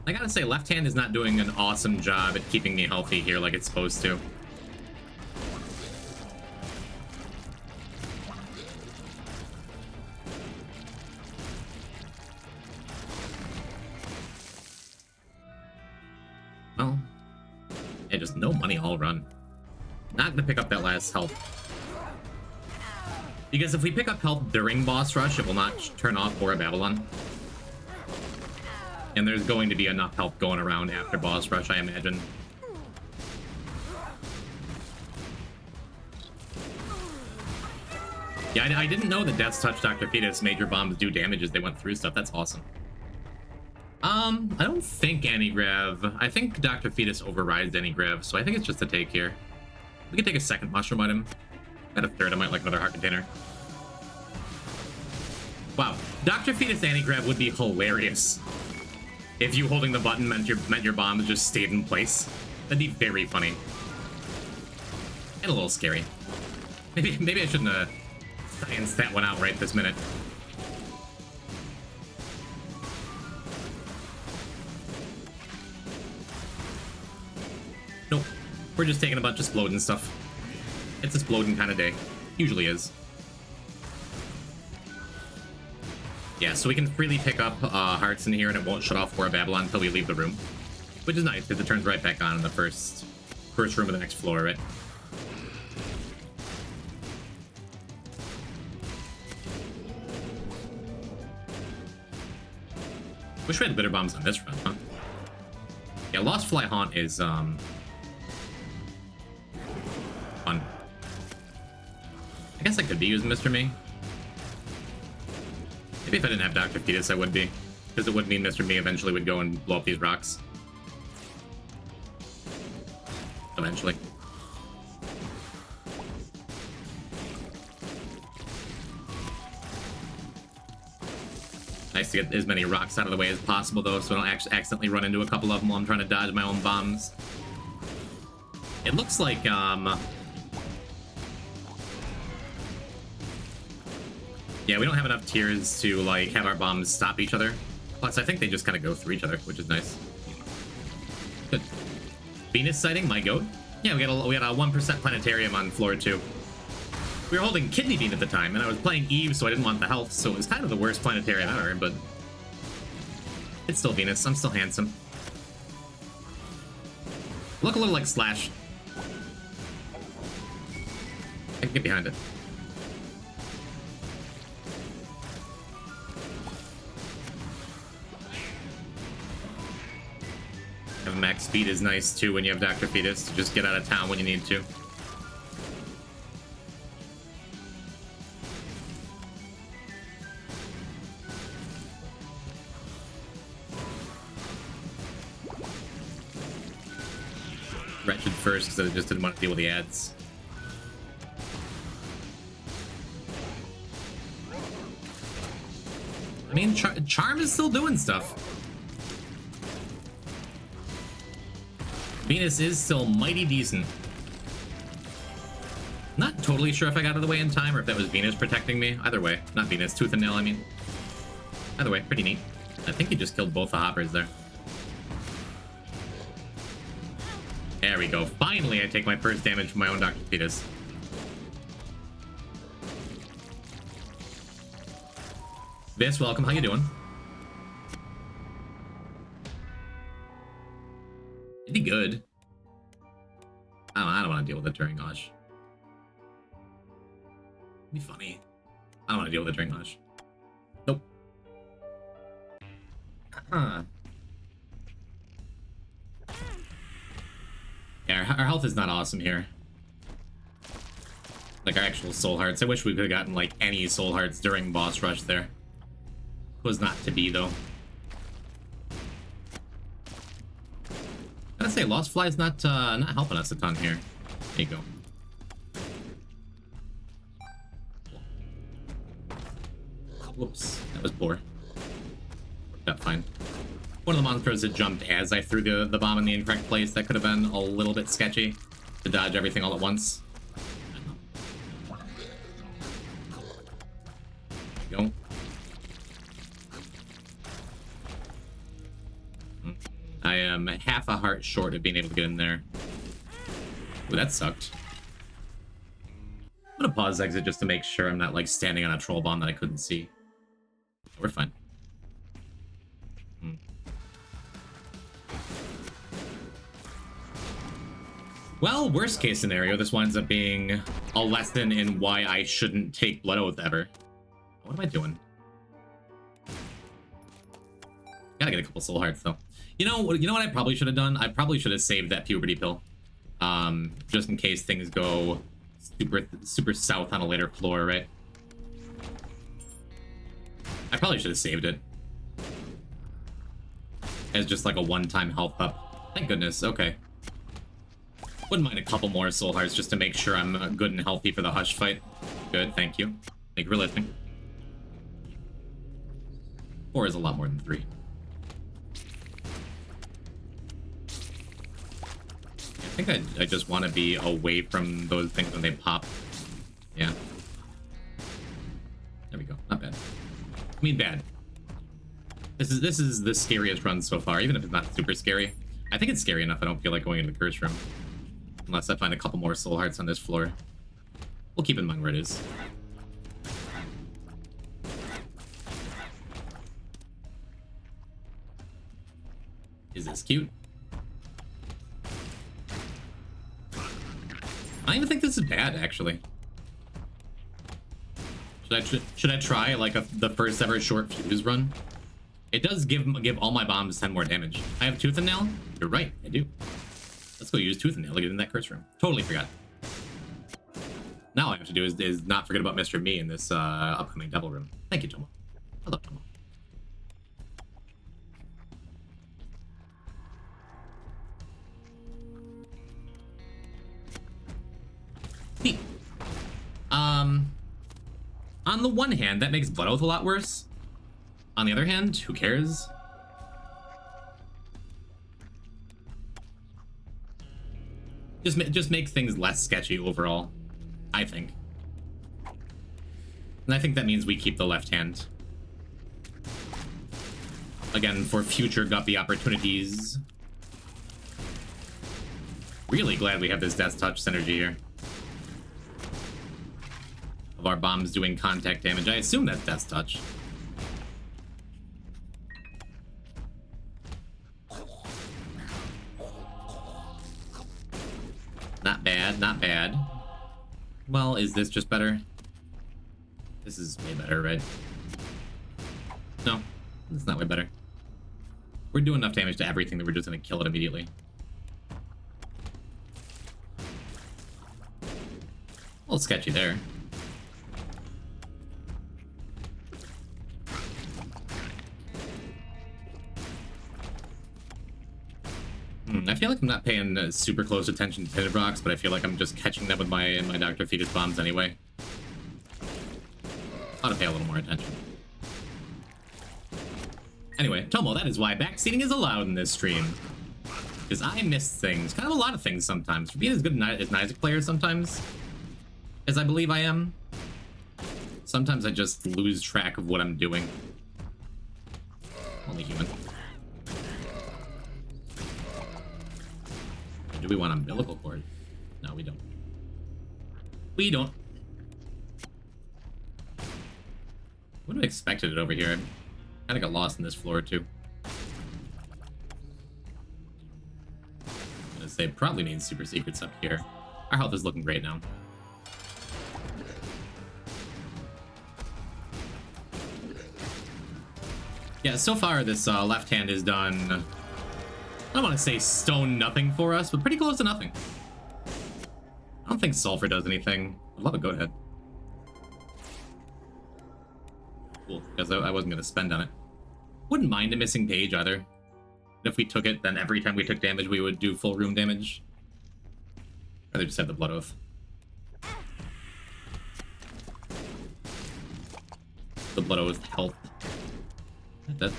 I gotta say, left hand is not doing an awesome job at keeping me healthy here like it's supposed to. Well, yeah, just no money all run. Not gonna pick up that last health. Because if we pick up health during boss rush, it will not turn off Aura Babylon. And there's going to be enough health going around after boss rush, I imagine. Yeah, I didn't know that Death's Touch Dr. Fetus major bombs do damage as they went through stuff. That's awesome. I don't think Anti-Grav. I think Dr. Fetus overrides Anti-Grav, so I think it's just a take here. We can take a second mushroom item. Got a third, I might like another heart container. Wow, Dr. Fetus Anti-Grav would be hilarious if you holding the button meant your bombs just stayed in place. That'd be very funny. And a little scary. Maybe I shouldn't have scienced that one out right this minute. Nope. We're just taking a bunch of Splodin stuff. It's a Splodin kind of day. Usually is. Yeah, so we can freely pick up hearts in here and it won't shut off Aura Babylon until we leave the room. Which is nice, because it turns right back on in the first room of the next floor, right? Wish we had glitter bombs on this run, huh? Yeah, Lost Fly Haunt is, fun. I guess I could be using Mr. Me. Maybe if I didn't have Dr. Fetus, I would be. Because it would mean Mr. Me eventually would go and blow up these rocks. Eventually. Nice to get as many rocks out of the way as possible, though, so I don't actually accidentally run into a couple of them while I'm trying to dodge my own bombs. It looks like, yeah, we don't have enough tiers to, like, have our bombs stop each other. Plus, I think they just kind of go through each other, which is nice. Good. Venus sighting, my goat? Yeah, we got a 1% planetarium on floor 2. We were holding Kidney Bean at the time, and I was playing Eve, so I didn't want the health, so it was kind of the worst planetarium ever, but it's still Venus. I'm still handsome. Look a little like Slash. I can get behind it. Having max speed is nice too when you have Dr. Fetus to just get out of town when you need to. Wretched first because I just didn't want to deal with the ads. I mean, Charm is still doing stuff. Venus is still mighty decent. Not totally sure if I got out of the way in time or if that was Venus protecting me. Either way. Not Venus. Tooth and Nail, I mean. Either way, pretty neat. I think he just killed both the hoppers there. There we go. Finally, I take my first damage from my own Dr. Fetus. Vince, welcome. How you doing? Pretty good. I don't want to deal with it during Osh. Be funny. I don't want to deal with it during Osh. Nope. Yeah, our health is not awesome here. Like our actual soul hearts. I wish we could have gotten like any soul hearts during boss rush there. Was not to be though. Gotta say, Lost Fly's not helping us a ton here. There you go. Whoops, that was poor. Worked out fine. One of the monsters that jumped as I threw the bomb in the incorrect place. That could have been a little bit sketchy to dodge everything all at once. There you go. I am half a heart short of being able to get in there. Ooh, that sucked. I'm gonna pause exit just to make sure I'm not like standing on a troll bomb that I couldn't see. We're fine. Well, worst case scenario, this winds up being a lesson in why I shouldn't take Blood Oath ever. What am I doing? Gotta get a couple soul hearts though. You know what I probably should have done? I probably should have saved that puberty pill. Just in case things go super south on a later floor, right? I probably should have saved it. As just like a one-time health up. Thank goodness, okay. Wouldn't mind a couple more soul hearts just to make sure I'm good and healthy for the Hush fight. Good, thank you. Thank you for listening. 4 is a lot more than 3. I think I just want to be away from those things when they pop. Yeah. There we go. Not bad. I mean, bad. This is the scariest run so far, even if it's not super scary. I think it's scary enough I don't feel like going into the curse room. Unless I find a couple more soul hearts on this floor. We'll keep in mind where it is. Is this cute? I don't even think this is bad, actually. Should I try like the first ever short fuse run? It does give all my bombs 10 more damage. I have Tooth and Nail? You're right, I do. Let's go use Tooth and Nail to get in that curse room. Totally forgot. Now all I have to do is not forget about Mr. Me in this upcoming devil room. Thank you, Tomo. I love Tomo. Neat. On the one hand, that makes Blood Oath a lot worse. On the other hand, who cares? Just makes things less sketchy overall, I think. And I think that means we keep the left hand. Again, for future Guppy opportunities. Really glad we have this Death Touch synergy here. Of our bombs doing contact damage. I assume that's Death Touch. Not bad, not bad. Well, is this just better? This is way better, right? No, it's not way better. We're doing enough damage to everything that we're just gonna kill it immediately. A little sketchy there. I feel like I'm not paying super close attention to Pitted Rocks, but I feel like I'm just catching them with my Dr. Fetus bombs anyway. Ought to pay a little more attention. Anyway, Tomo, that is why backseating is allowed in this stream. Because I miss things. Kind of a lot of things sometimes. For being as good as an Isaac player sometimes, as I believe I am, sometimes I just lose track of what I'm doing. Only human. Do we want umbilical cord? No, we don't. We don't. Wouldn't have expected it over here. I kind of got lost in this floor too. gonna say probably needs super secrets up here. Our health is looking great now. Yeah, so far this left hand has done, I don't want to say stone nothing for us, but pretty close to nothing. I don't think sulfur does anything. I'd love a goat head. Cool, because I wasn't going to spend on it. Wouldn't mind a missing page either. If we took it, then every time we took damage, we would do full room damage. Or they just have the Blood Oath. The Blood Oath health. That.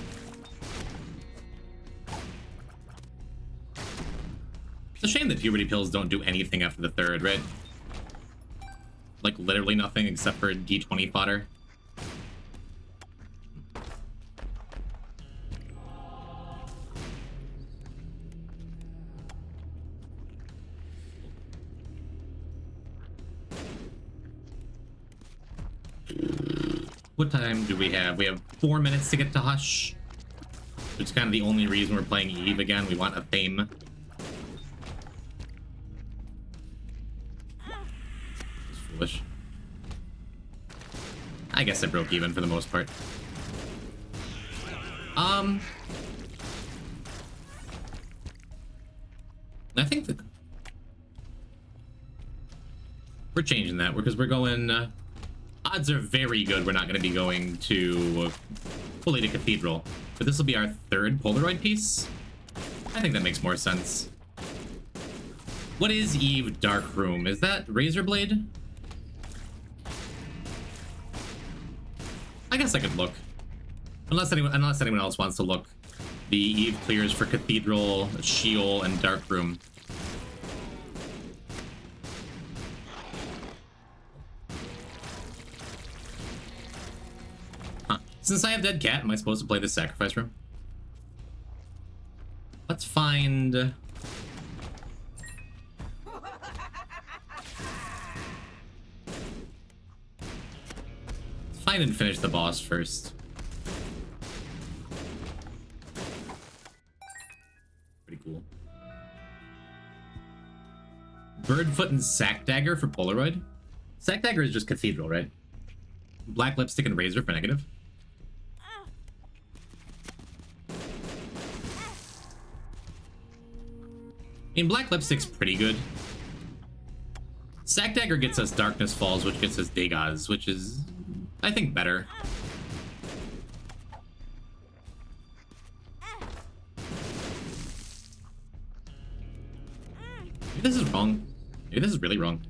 It's a shame that puberty pills don't do anything after the third, right? Like, literally nothing except for D20 fodder. What time do we have? We have 4 minutes to get to Hush. Which is kind of the only reason we're playing Eve again. We want a theme. It's foolish. I guess I broke even for the most part. I think that we're changing that because we're going. Odds are very good we're not going to be going to fully to Cathedral, but this will be our third Polaroid piece. I think that makes more sense. What is Eve Dark Room? Is that Razorblade? I guess I could look. Unless anyone else wants to look. The Eve clears for Cathedral, Sheol, and Dark Room. Huh. Since I have Dead Cat, am I supposed to play the Sacrifice Room? Let's find... Let's find and finish the boss first. Pretty cool. Birdfoot and Sack Dagger for Polaroid. Sack Dagger is just Cathedral, right? Black Lipstick and Razor for negative. I mean, Black Lipstick's pretty good. Sack Dagger gets us Darkness Falls, which gets us Dagaz, which is, I think, better. Maybe this is wrong. Maybe this is really wrong.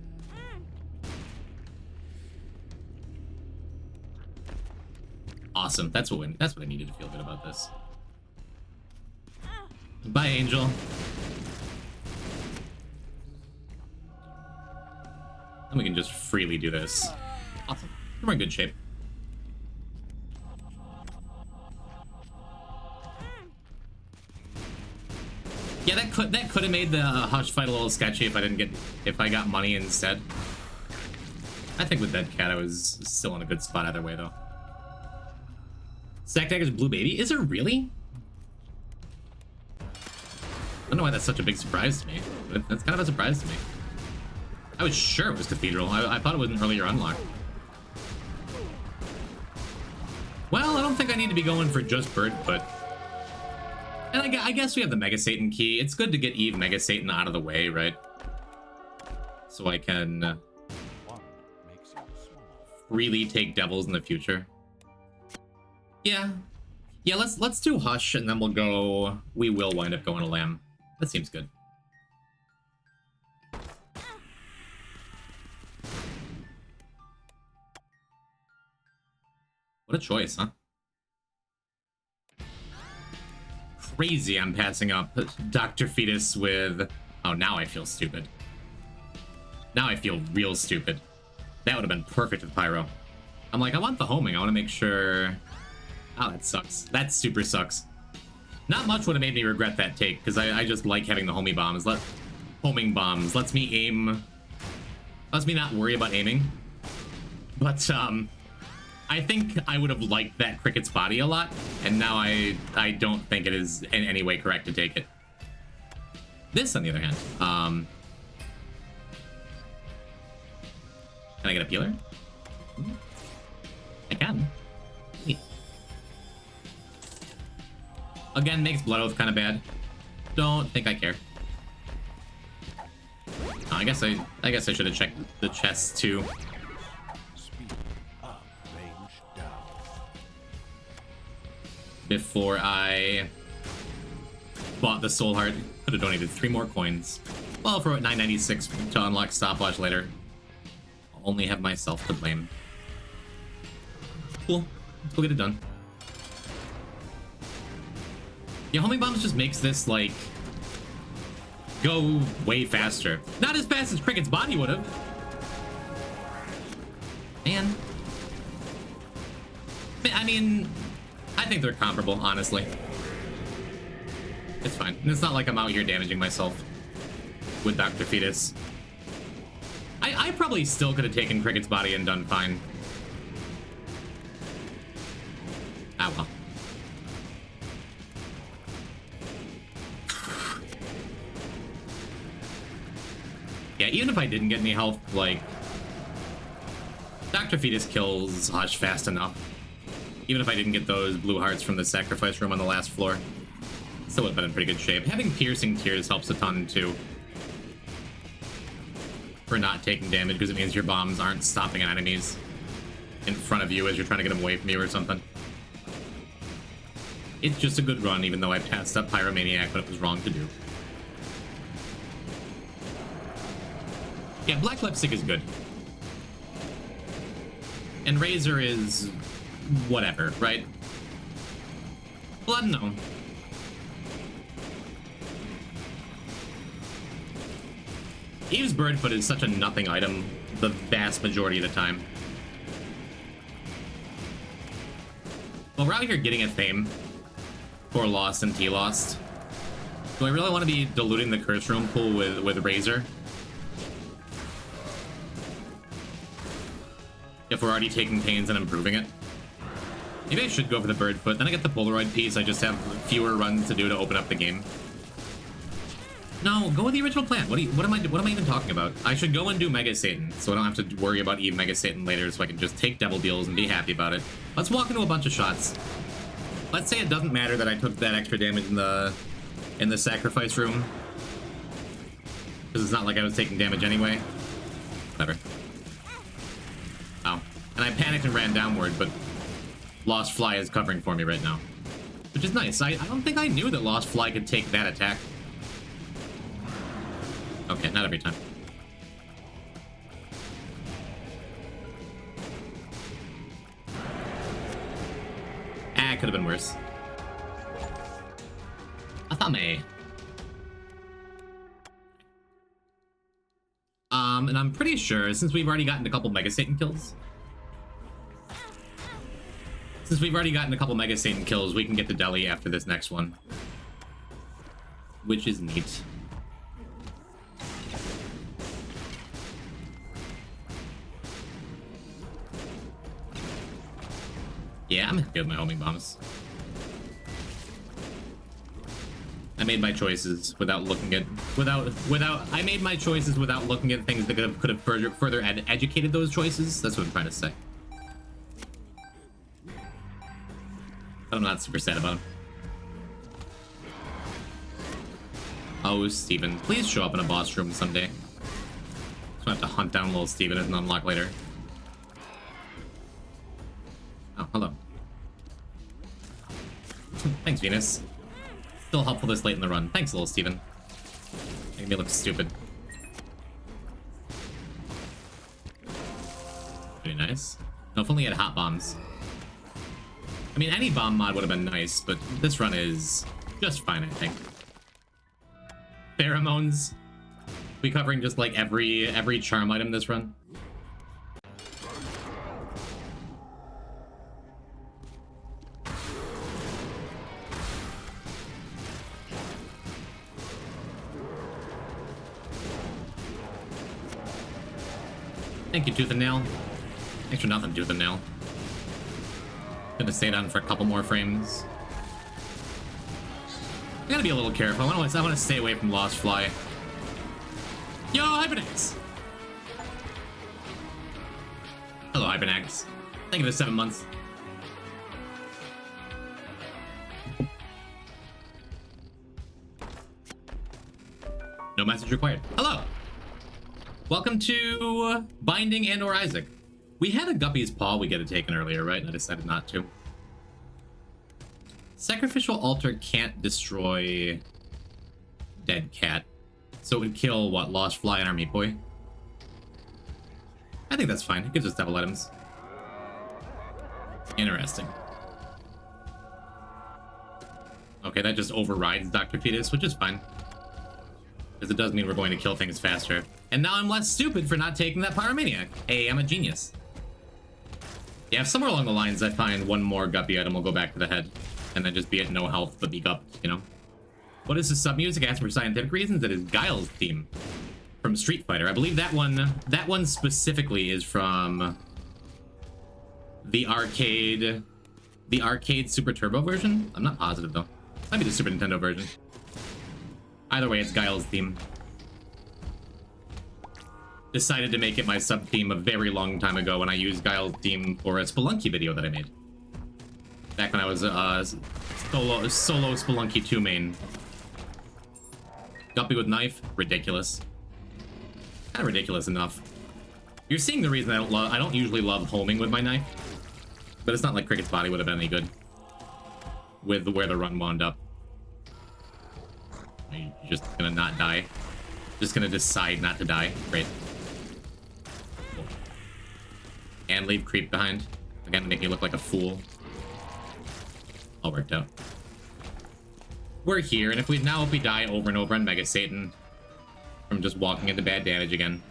Awesome. That's what I needed to feel good about this. Bye, Angel. And we can just freely do this. Awesome. We're in good shape. Yeah, that could have made the Hush fight a little sketchy if I got money instead. I think with Dead Cat I was still in a good spot either way though. Sack Dagger's Blue Baby? Is it really? I don't know why that's such a big surprise to me, but that's kind of a surprise to me. I was sure it was Cathedral. I thought it was an earlier unlock. Well, I don't think I need to be going for just Birdfoot. And I guess we have the Mega Satan key. It's good to get Eve Mega Satan out of the way, right? So I can freely take devils in the future. Yeah. Yeah, let's do Hush and then we'll go... We will wind up going to Lamb. That seems good. What a choice, huh? Crazy I'm passing up Dr. Fetus with... Oh, now I feel stupid. Now I feel real stupid. That would have been perfect with Pyro. I'm like, I want the homing. I want to make sure... Oh, that sucks. That super sucks. Not much would have made me regret that take, because I just like having the homing bombs. Homing bombs. Lets me aim... Lets me not worry about aiming. But, I think I would have liked that Cricket's body a lot, and now I don't think it is in any way correct to take it. This, on the other hand, can I get a peeler? I can. Neat. Again, makes Blood Oath kind of bad. Don't think I care. Oh, I guess I should have checked the chests too.
Speed up. Range down.
Before I bought the Soul Heart. Could have donated 3 more coins. Well, for $9.96 to unlock Stopwatch later. I'll only have myself to blame. Cool. Let's go get it done. Yeah, homing bombs just makes this, like, go way faster. Not as fast as Cricket's body would have. Man. I mean, I think they're comparable, honestly. It's fine. It's not like I'm out here damaging myself with Dr. Fetus. I probably still could have taken Cricket's body and done fine. Ah, well. Yeah, even if I didn't get any health, like, Dr. Fetus kills Hush fast enough. Even if I didn't get those blue hearts from the sacrifice room on the last floor. Still would have been in pretty good shape. Having piercing tears helps a ton, too. For not taking damage, because it means your bombs aren't stopping enemies in front of you as you're trying to get them away from you or something. It's just a good run, even though I passed up Pyromaniac when it was wrong to do. Yeah, Black Lipstick is good. And Razor is whatever, right? Well, I don't know. Eve's Birdfoot is such a nothing item the vast majority of the time. Well, we're out here getting a fame for Lost and T-Lost. Do I really want to be diluting the curse room pool with Razor? If we're already taking pains and improving it? Maybe I should go for the Birdfoot, then I get the Polaroid piece, I just have fewer runs to do to open up the game. No, go with the original plan. What am I even talking about? I should go and do Mega Satan, so I don't have to worry about Eve Mega Satan later, so I can just take Devil Deals and be happy about it. Let's walk into a bunch of shots. Let's say it doesn't matter that I took that extra damage in the sacrifice room. Because it's not like I was taking damage anyway. Whatever. Oh. And I panicked and ran downward, but Lost Fly is covering for me right now. Which is nice. I don't think I knew that Lost Fly could take that attack. Okay, not every time. Ah, it could have been worse. Athame. And I'm pretty sure, since we've already gotten a couple Mega Satan kills, we can get the Deli after this next one. Which is neat. Yeah, I'm happy with my homing bombs. I made my choices without looking at I made my choices without looking at things that could have further educated those choices. That's what I'm trying to say. But I'm not super sad about it. Oh, Steven, please show up in a boss room someday. So I have to hunt down little Steven and unlock later. Oh, hello. Thanks, Venus. Still helpful this late in the run. Thanks, little Steven. Making me look stupid. Pretty nice. No, if only he had hot bombs. I mean, any bomb mod would have been nice, but this run is just fine, I think. Pheromones. We covering just like every charm item this run. Thank you, Tooth and Nail. Thanks for nothing, Tooth and Nail. Gonna stay down for a couple more frames. I gotta be a little careful. I want to stay away from Lost Fly. Yo, Hypernax! Hello, Hypernax. Thank you for the 7 months. No message required. Hello! Welcome to Binding and or Isaac. We had a Guppy's Paw we could have taken earlier, right? And I decided not to. Sacrificial Altar can't destroy Dead Cat. So it would kill, what, Lost Fly and our Meat Boy? I think that's fine. It gives us double items. Interesting. Okay, that just overrides Dr. Fetus, which is fine. Because it does mean we're going to kill things faster. And now I'm less stupid for not taking that Pyromaniac. Hey, I'm a genius. Yeah, if somewhere along the lines I find one more Guppy item, we'll go back to the head. And then just be at no health, but be gupped, you know? What is the sub-music? Asked for scientific reasons. That is Guile's theme from Street Fighter. I believe that one specifically is from the arcade Super Turbo version. I'm not positive though. Might be the Super Nintendo version. Either way, it's Guile's theme. Decided to make it my sub-theme a very long time ago when I used Guile's theme for a Spelunky video that I made. Back when I was solo Spelunky 2 main. Guppy with knife, ridiculous. Kind of ridiculous enough. You're seeing the reason I don't usually love homing with my knife, but it's not like Cricket's body would have been any good with where the run wound up. Are you just gonna not die? Just gonna decide not to die? Great. Cool. And leave creep behind. Again, make me look like a fool. All worked out. We're here, and if we die over and over on Mega Satan from just walking into bad damage again,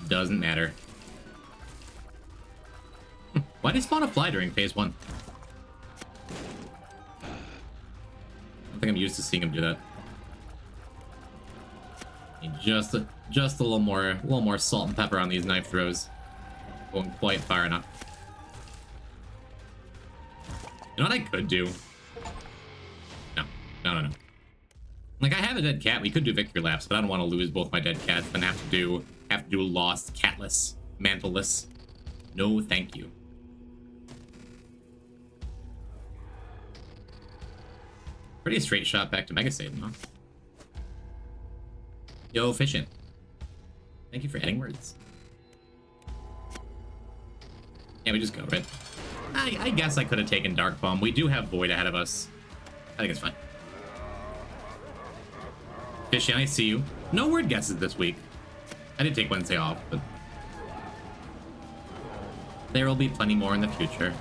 doesn't matter. Why did he spawn a fly during phase 1? I don't think I'm used to seeing him do that. Just a little more salt and pepper on these knife throws. Going quite far enough. You know what I could do? No. Like, I have a dead cat. We could do victory laps, but I don't want to lose both my dead cats. Then have to do lost, catless, mantleless. No, thank you. Pretty straight shot back to Mega Satan, huh? Yo, Fishin'. Thank you for adding words. Yeah, we just go, right? I guess I could have taken Dark Bomb. We do have Void ahead of us. I think it's fine. Fishy, I see you. No word guesses this week. I did take Wednesday off, but there will be plenty more in the future.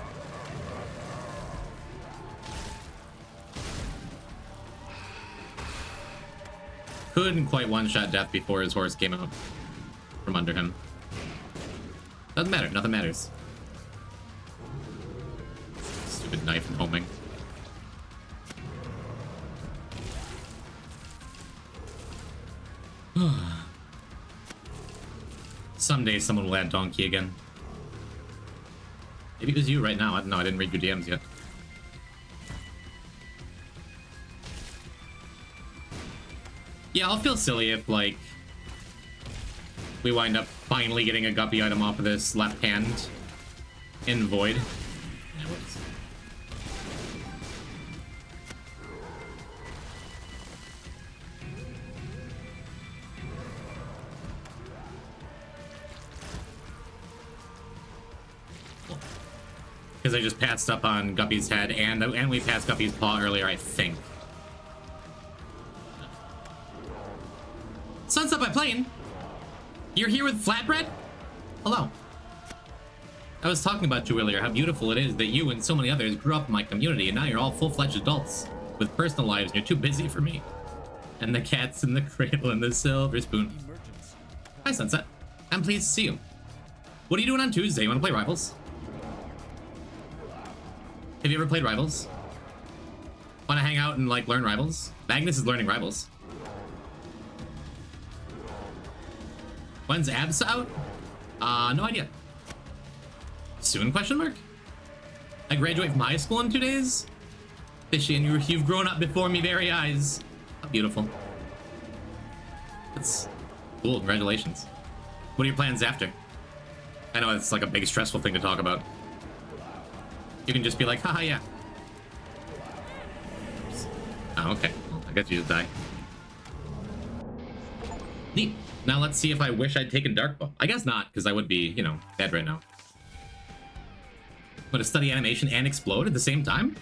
Couldn't quite one-shot death before his horse came out from under him. Doesn't matter. Nothing matters. Stupid knife and homing. Someday someone will add Donkey again. Maybe it was you right now. I don't know. I didn't read your DMs yet. Yeah, I'll feel silly if, like, we wind up finally getting a Guppy item off of this left hand in Void. Yeah, whoops. Because I just passed up on Guppy's head, and we passed Guppy's paw earlier, I think. Sun's up by plane. You're here with Flatbread? Hello. I was talking about you earlier, how beautiful it is that you and so many others grew up in my community, and now you're all full-fledged adults with personal lives, and you're too busy for me. And the cat's in the cradle and the silver spoon. Hi, Sunset. I'm pleased to see you. What are you doing on Tuesday? You want to play Rivals? Have you ever played Rivals? Want to hang out and, like, learn Rivals? Magnus is learning Rivals. When's abs out? No idea. Soon, question mark? I graduate from high school in 2 days? Fishy, and you've grown up before me very eyes. How beautiful. That's cool. Congratulations. What are your plans after? I know it's like a big stressful thing to talk about. You can just be like, haha, yeah. Oh, okay. Well, I guess you just die. Neat. Now let's see if I wish I'd taken Darkbow. I guess not, because I would be, you know, dead right now. But to study animation and explode at the same time?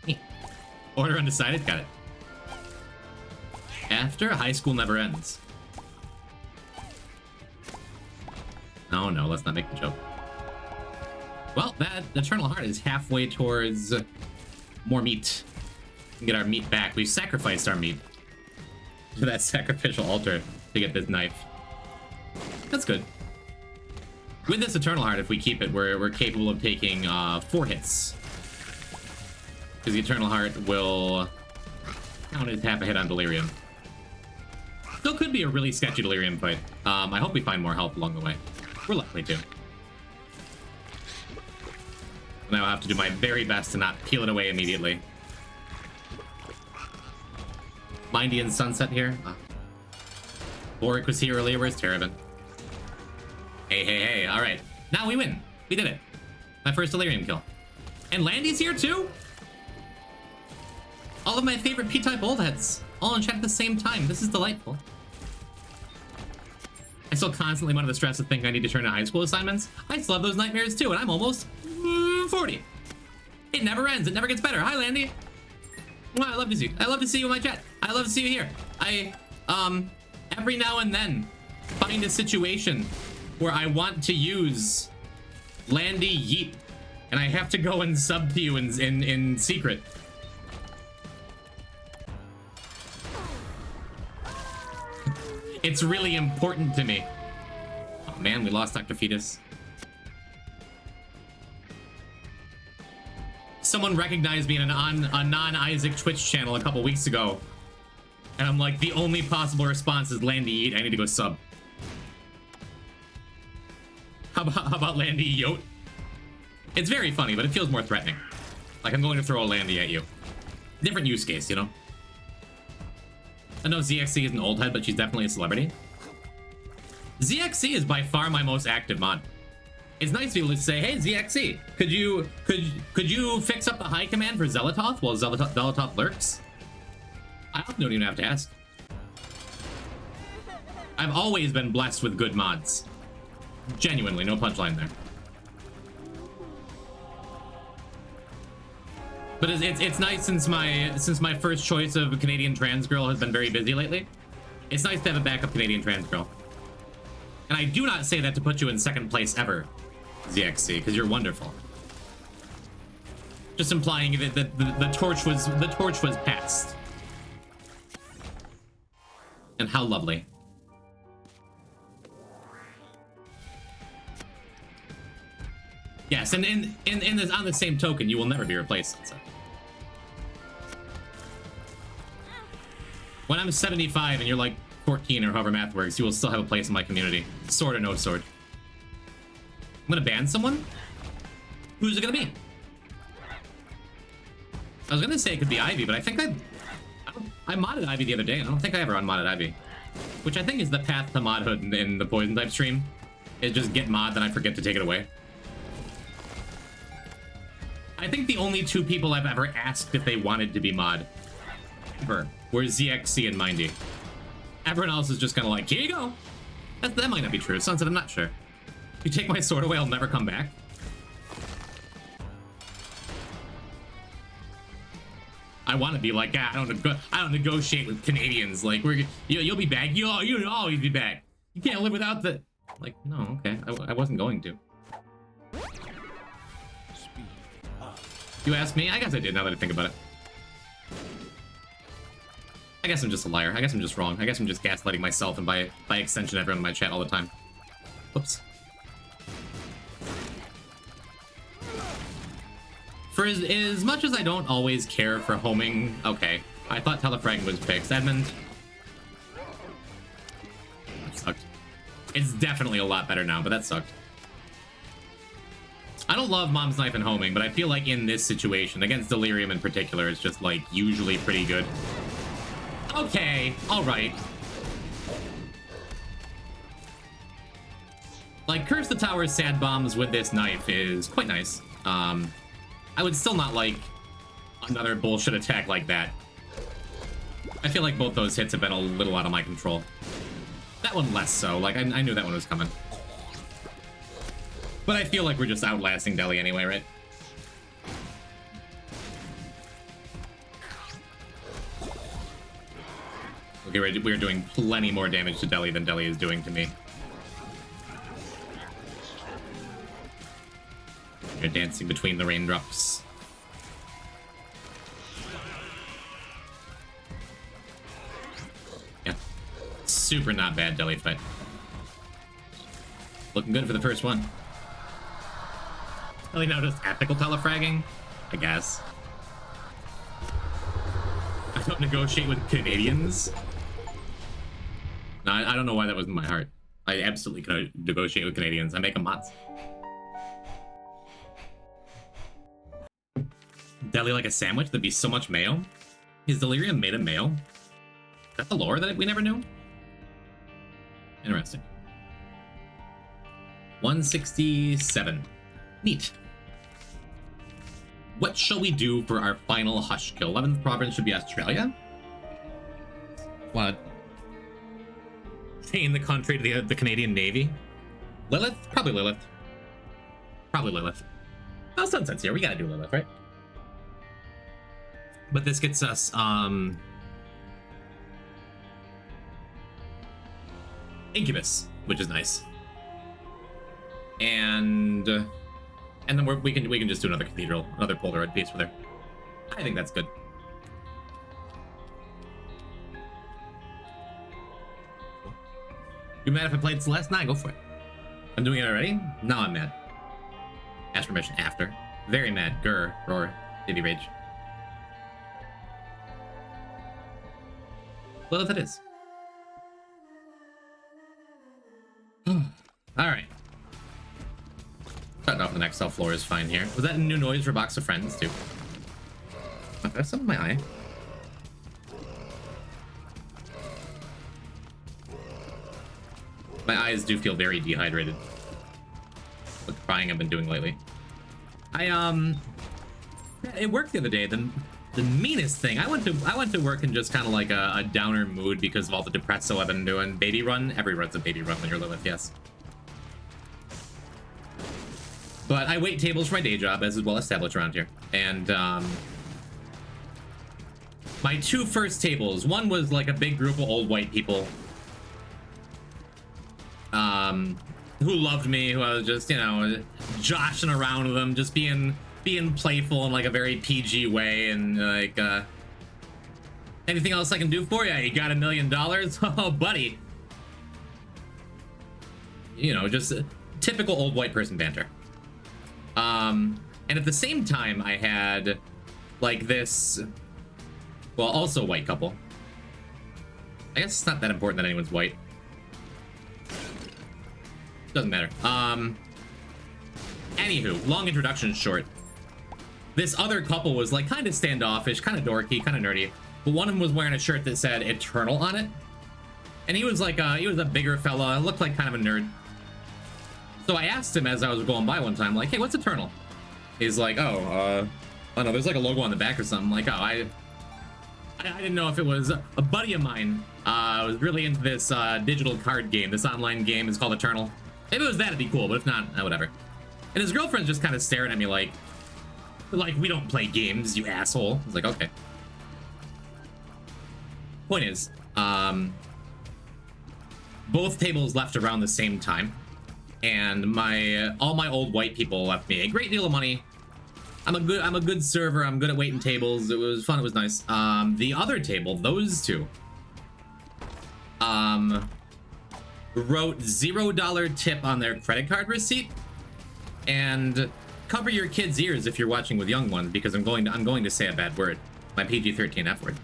Neat. Order undecided? Got it. After high school never ends. Oh no, let's not make the joke. Well, that Eternal Heart is halfway towards more meat. We can get our meat back. We've sacrificed our meat to that sacrificial altar to get this knife. That's good. With this Eternal Heart, if we keep it, we're capable of taking 4 hits. Because the Eternal Heart will count as half a hit on Delirium. Still could be a really sketchy Delirium fight. I hope we find more help along the way. We're likely to. And I'll have to do my very best to not peel it away immediately. Mindy and Sunset here. Boric was here earlier. Where's Terabin? Hey, hey, hey. All right. Now we win. We did it. My first Delirium kill. And Landy's here too? All of my favorite P-type old heads. All in chat at the same time. This is delightful. I still constantly am under the stress of thinking I need to turn in high school assignments. I still have those nightmares too, and I'm almost 40. It never ends. It never gets better. Hi, Landy. Well, I love to see you. I love to see you in my chat. I love to see you here. I, every now and then find a situation where I want to use Landy Yeet, and I have to go and sub to you in secret. It's really important to me. Oh man, we lost Dr. Fetus. Someone recognized me on a non-Isaac Twitch channel a couple weeks ago. And I'm like, the only possible response is Landy Eat. I need to go sub. How about Landy Yote? It's very funny, but it feels more threatening. Like I'm going to throw a Landy at you. Different use case, you know? I know ZXC is an old head, but she's definitely a celebrity. ZXC is by far my most active mod. It's nice to be able to say, hey, ZXC, could you fix up the high command for Zelatoth while Zelatoth lurks? I often don't even have to ask. I've always been blessed with good mods. Genuinely, no punchline there. But it's nice since my first choice of a Canadian trans girl has been very busy lately. It's nice to have a backup Canadian trans girl. And I do not say that to put you in second place ever, ZXC, because you're wonderful. Just implying that the torch was passed. And how lovely. Yes, and in this, on the same token, you will never be replaced. So. When I'm 75 and you're like 14 or however math works, you will still have a place in my community. Sword or no sword. I'm gonna ban someone? Who's it gonna be? I was gonna say it could be Ivy, but I think I modded Ivy the other day, and I don't think I ever unmodded Ivy. Which I think is the path to modhood in the poison type stream. Is just get mod, then I forget to take it away. I think the only 2 people I've ever asked if they wanted to be mod ever were ZXC and Mindy. Everyone else is just kind of like, here you go. That might not be true. Sunset, I'm not sure. You take my sword away, I'll never come back. I want to be like, I don't negotiate with Canadians. Like, you'll be back. You'll always be back. You can't live without the. Like, no, okay, I wasn't going to. You asked me? I guess I did, now that I think about it. I guess I'm just a liar. I guess I'm just wrong. I guess I'm just gaslighting myself and by extension everyone in my chat all the time. Whoops. For as much as I don't always care for homing... Okay, I thought Telefrag was fixed. Edmund. That sucked. It's definitely a lot better now, but that sucked. I don't love Mom's Knife and homing, but I feel like in this situation, against Delirium in particular, it's just, like, usually pretty good. Okay, alright. Like, Curse the Tower's Sad Bombs with this knife is quite nice. I would still not like another bullshit attack like that. I feel like both those hits have been a little out of my control. That one less so, like, I knew that one was coming. But I feel like we're just outlasting Deli anyway, right? Okay, we're doing plenty more damage to Deli than Deli is doing to me. You're dancing between the raindrops. Yeah. Super not bad Deli fight. Looking good for the first one. Really now just ethical telefragging? I guess. I don't negotiate with Canadians. No, I don't know why that was in my heart. I absolutely could negotiate with Canadians. I make them mods. Deli like a sandwich? That'd be so much mayo. Is Delirium made of mayo? Is that the lore that we never knew? Interesting. 167. Neat. What shall we do for our final hush kill? 11th province should be Australia? What? Chain the country to the Canadian Navy? Lilith? Probably Lilith. Probably Lilith. Oh, Sunset's here. We gotta do Lilith, right? But this gets us, Incubus, which is nice. And then we can just do another cathedral, another Polaroid piece with her. I think that's good. You mad if I played Celeste? Nah, go for it. I'm doing it already? No, I'm mad. Ask permission after. Very mad. Grr, roar, Diddy rage. Well, if it is. Alright. Starting off the next cell floor is fine here. Was that a new noise for Box of Friends, too? Oh, there's something in my eye. My eyes do feel very dehydrated. What crying I've been doing lately. It worked the other day. The meanest thing, I went to work in just kind of like a downer mood because of all the depresso I've been doing. Baby run? Every run's a baby run when you're Lilith, yes. But I wait tables for my day job, as is well established around here. And my two first tables, one was like a big group of old white people who loved me, who I was just, you know, joshing around with them, just being playful in like a very PG way, and like, anything else I can do for you? You got $1 million? Oh, buddy. You know, just typical old white person banter. And at the same time, I had like this, well, also white couple. I guess it's not that important that anyone's white. Doesn't matter. Anywho, long introduction short. This other couple was like kind of standoffish, kind of dorky, kind of nerdy, but one of them was wearing a shirt that said Eternal on it. And he was like, he was a bigger fella, looked like kind of a nerd. So I asked him as I was going by one time, like, hey, what's Eternal? He's like, oh no, there's like a logo on the back or something. Like, oh, I didn't know if it was a buddy of mine. I was really into this digital card game. This online game is called Eternal. If it was that, it'd be cool, but if not, whatever. And his girlfriend's just kind of staring at me like, we don't play games, you asshole. I was like, okay. Point is, both tables left around the same time, and all my old white people left me a great deal of money. I'm a good server. I'm good at waiting tables. It was fun. It was nice. The other table, those two, wrote $0 tip on their credit card receipt, and cover your kids' ears if you're watching with young ones, because I'm going to say a bad word, my PG-13 F word.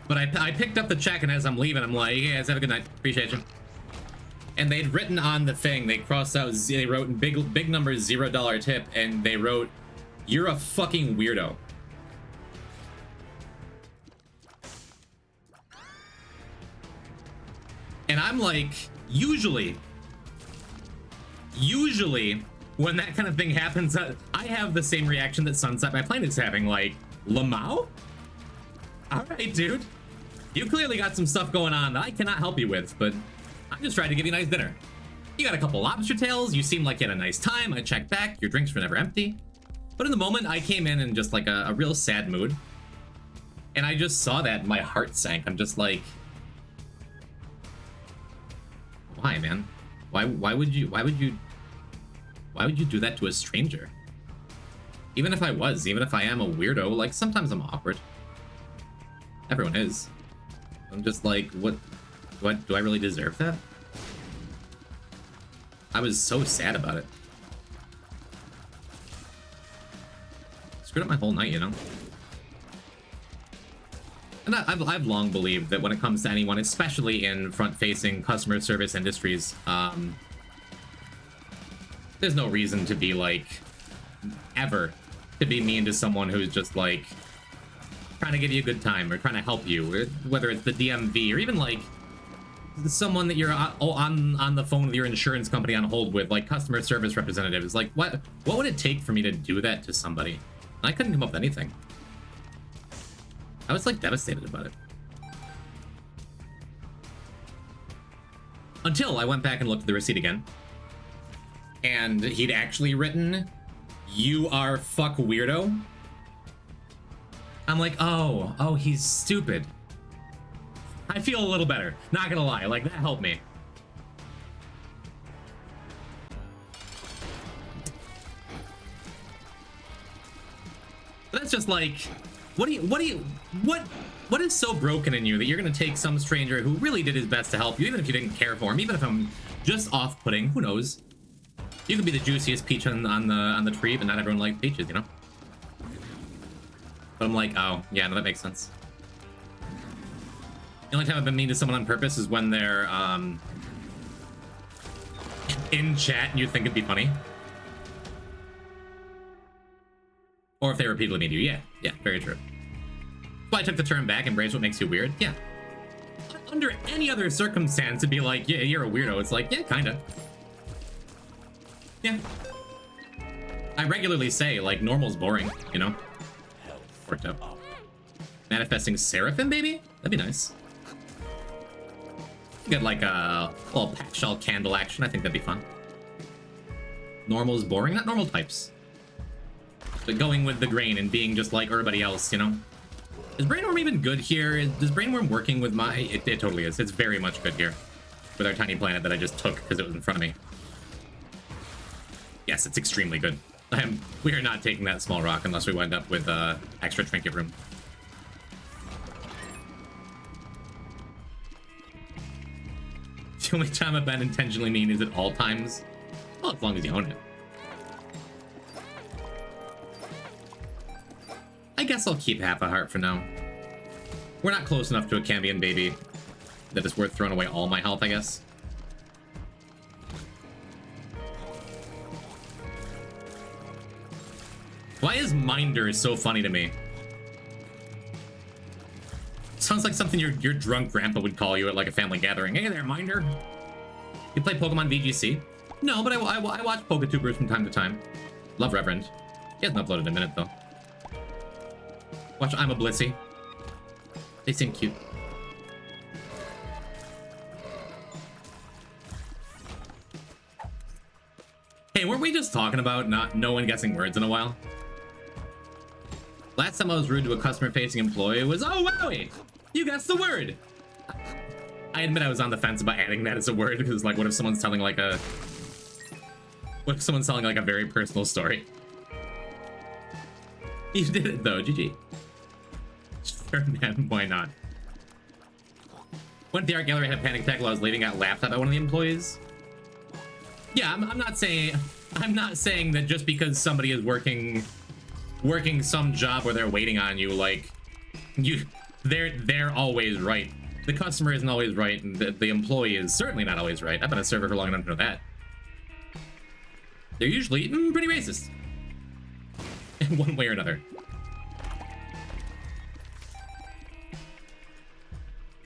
But I picked up the check, and as I'm leaving, I'm like, hey guys, have a good night, appreciate you. and they'd written on the thing, they crossed out, they wrote in big numbers $0 tip, and they wrote, "You're a fucking weirdo." And I'm like, usually when that kind of thing happens, I have the same reaction that Sunset My Planet is having, like, Lamau? All right, dude. You clearly got some stuff going on that I cannot help you with, but I'm just trying to give you a nice dinner. You got a couple lobster tails, you seemed like you had a nice time, I checked back, your drinks were never empty. But in the moment, I came in just like a real sad mood. And I just saw that and my heart sank. I'm just like, why, man? Why would you do that to a stranger? Even if I am a weirdo, like sometimes I'm awkward. Everyone is. I'm just like, what do I really deserve that? I was so sad about it. Screwed up my whole night, you know? And I've long believed that when it comes to anyone, especially in front-facing customer service industries, there's no reason to be like, ever, to be mean to someone who's just like trying to give you a good time or trying to help you, whether it's the DMV or even like someone that you're on the phone with your insurance company on hold with, like customer service representatives. Like, what would it take for me to do that to somebody? I couldn't come up with anything. I was like devastated about it. Until I went back and looked at the receipt again. And he'd actually written, "You are fuck weirdo." I'm like, oh, he's stupid. I feel a little better, not gonna lie, like that helped me. But that's just like, what is so broken in you that you're gonna take some stranger who really did his best to help you, even if you didn't care for him, even if I'm just off-putting, who knows? You could be the juiciest peach on the tree, but not everyone likes peaches, you know? But I'm like, oh, yeah, no, that makes sense. The only time I've been mean to someone on purpose is when they're in chat and you think it'd be funny. Or if they repeatedly mean to you. Yeah, very true. That's why I took the turn back, embrace what makes you weird. Yeah. Under any other circumstance, it'd be like, yeah, you're a weirdo. It's like, yeah, kinda. Yeah. I regularly say, like, normal's boring, you know? Worked out. Manifesting Seraphim, baby? That'd be nice. Get like a little patch shell candle action. I think that'd be fun. Normal's boring? Not normal types. But going with the grain and being just like everybody else, you know? Is Brainworm even good here? Is Brainworm working with my... It totally is. It's very much good here. With our tiny planet that I just took because it was in front of me. Yes, it's extremely good. We are not taking that small rock unless we wind up with extra trinket room. The only time I've been intentionally mean is at all times. Well, as long as you own it. I guess I'll keep half a heart for now. We're not close enough to a Cambion baby that it's worth throwing away all my health, I guess. Why is Minder so funny to me? Sounds like something your drunk grandpa would call you at like a family gathering. Hey there, Minder. You play Pokemon VGC? No, but I watch Poketubers from time to time. Love Reverend. He hasn't uploaded in a minute though. Watch I'm a Blissey. They seem cute. Hey, weren't we just talking about no one guessing words in a while? Last time I was rude to a customer-facing employee was, oh, wowie! You guessed the word! I admit I was on the fence about adding that as a word, because, like, what if someone's telling, like, a very personal story? You did it, though. GG. Sure, man. Why not? When the art gallery had a panic attack while I was leaving, got laughed at by one of the employees. Yeah, I'm not saying that just because somebody is working some job where they're waiting on you, like, they're always right. the customer isn't always right, and the employee is certainly not always right. I've been a server for long enough to know that. They're usually pretty racist. In one way or another.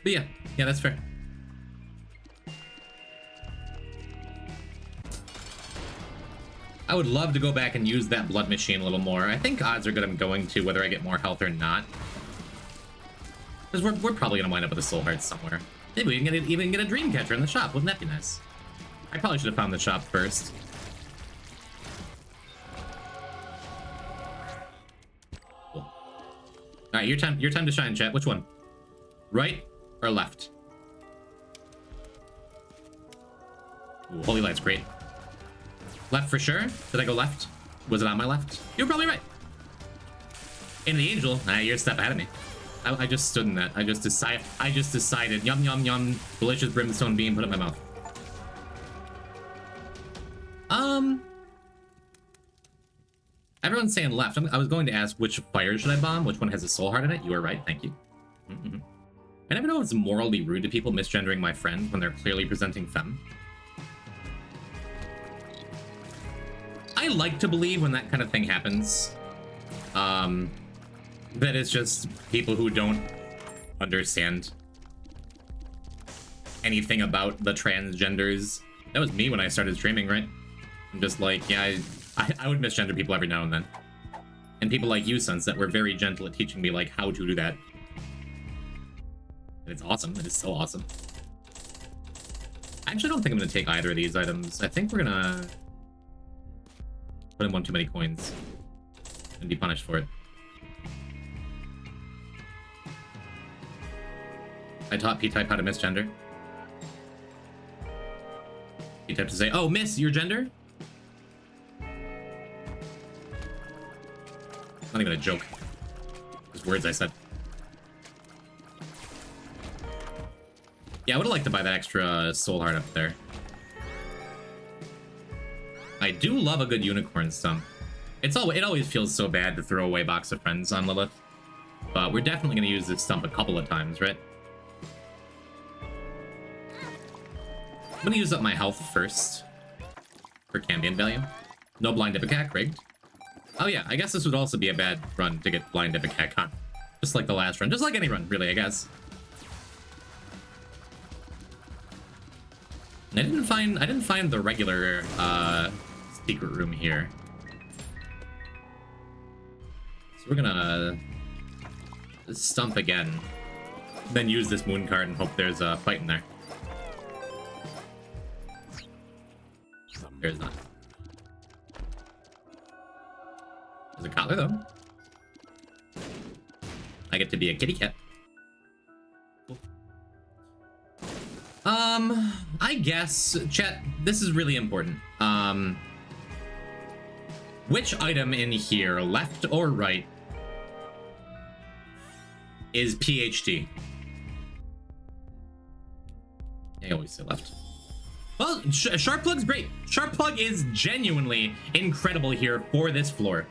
But yeah, that's fair. I would love to go back and use that blood machine a little more. I think odds are good I'm going to, whether I get more health or not. Because we're probably going to wind up with a soul heart somewhere. Maybe we can even get a dream catcher in the shop. Wouldn't that be nice? I probably should have found the shop first. Cool. Alright, your time to shine, chat. Which one? Right or left? Ooh, holy light's great. Left for sure? Did I go left? Was it on my left? You're probably right. In the angel, you're a step ahead of me. I just stood in that. I just decided, yum yum yum, delicious brimstone bean, put it in my mouth. Everyone's saying left. I was going to ask which fire should I bomb? Which one has a soul heart in it? You are right, thank you. I never know if it's morally rude to people misgendering my friends when they're clearly presenting femme. I like to believe when that kind of thing happens, that it's just people who don't understand anything about the transgenders. That was me when I started streaming, right? I'm just like, yeah, I would misgender people every now and then. And people like you, Suns, that were very gentle at teaching me, like, how to do that. And it's awesome. It is so awesome. I actually don't think I'm going to take either of these items. I think we're going to put in one too many coins and be punished for it. I taught P-Type how to misgender. P-Type to say, oh, miss, your gender? Not even a joke. Just words I said. Yeah, I would have liked to buy that extra soul heart up there. I do love a good unicorn stump. It always feels so bad to throw away Box of Friends on Lilith. But we're definitely going to use this stump a couple of times, right? I'm going to use up my health first. For Cambion value. No blind Ipecac rigged. Oh yeah, I guess this would also be a bad run to get blind Ipecac on. Just like the last run. Just like any run, really, I guess. I didn't find the regular secret room here. So we're gonna stump again, then use this moon card and hope there's a fight in there. There's not. There's a collar though. I get to be a kitty cat. I guess, chat, this is really important. Which item in here, left or right, is PhD? I always say left. Well, Sharp Plug's great. Sharp Plug is genuinely incredible here for this floor.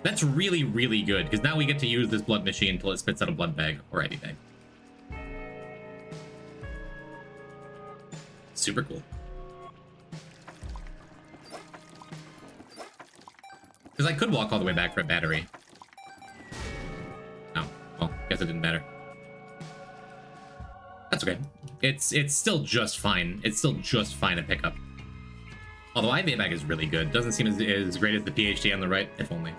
That's really, really good, because now we get to use this blood machine until it spits out a blood bag or IV bag. Super cool. Because I could walk all the way back for a battery. Oh, well, guess it didn't matter. That's okay. It's still just fine. It's still just fine to pick up. Although IV bag is really good. Doesn't seem as great as the PhD on the right, if only.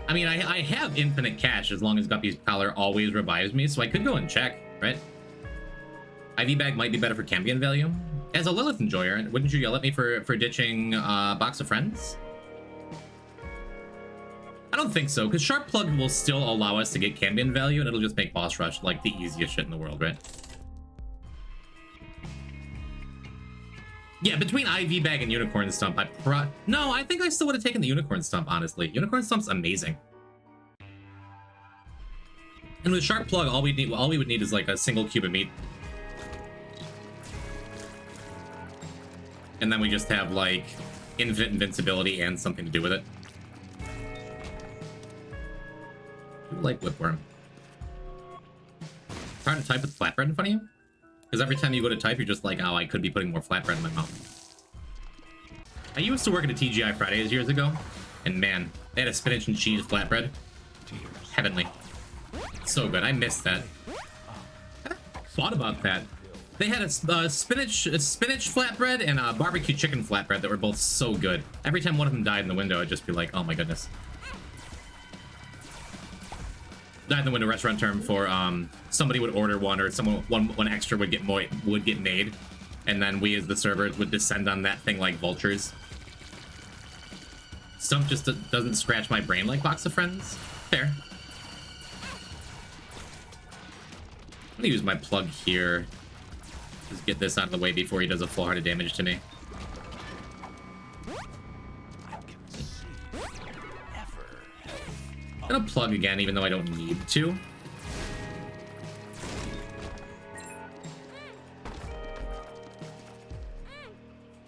I mean, I have infinite cash as long as Guppy's collar always revives me, so I could go and check, right? IV bag might be better for Cambion value. As a Lilith enjoyer, wouldn't you yell at me for ditching Box of Friends? I don't think so, because Sharp Plug will still allow us to get Cambion value, and it'll just make Boss Rush like the easiest shit in the world, right? Yeah, between IV bag and Unicorn Stump, no, I think I still would have taken the Unicorn Stump, honestly. Unicorn Stump's amazing. And with Sharp Plug, all we would need is like a single cube of meat. And then we just have like infinite invincibility and something to do with it. I like Whipworm. trying to type with flatbread in front of you? Because every time you go to type, you're just like, oh, I could be putting more flatbread in my mouth. I used to work at a TGI Fridays years ago, and man, they had a spinach and cheese flatbread. Heavenly. So good. I missed that. I thought about that. They had a spinach flatbread and a barbecue chicken flatbread that were both so good. Every time one of them died in the window, I'd just be like, oh my goodness. Died in the window restaurant term for somebody would order one, or one extra would get made, and then we as the servers would descend on that thing like vultures. Stump just doesn't scratch my brain like Box of Friends. Fair. I'm gonna use my plug here. Just get this out of the way before he does a full heart of damage to me. I'm gonna plug again, even though I don't need to.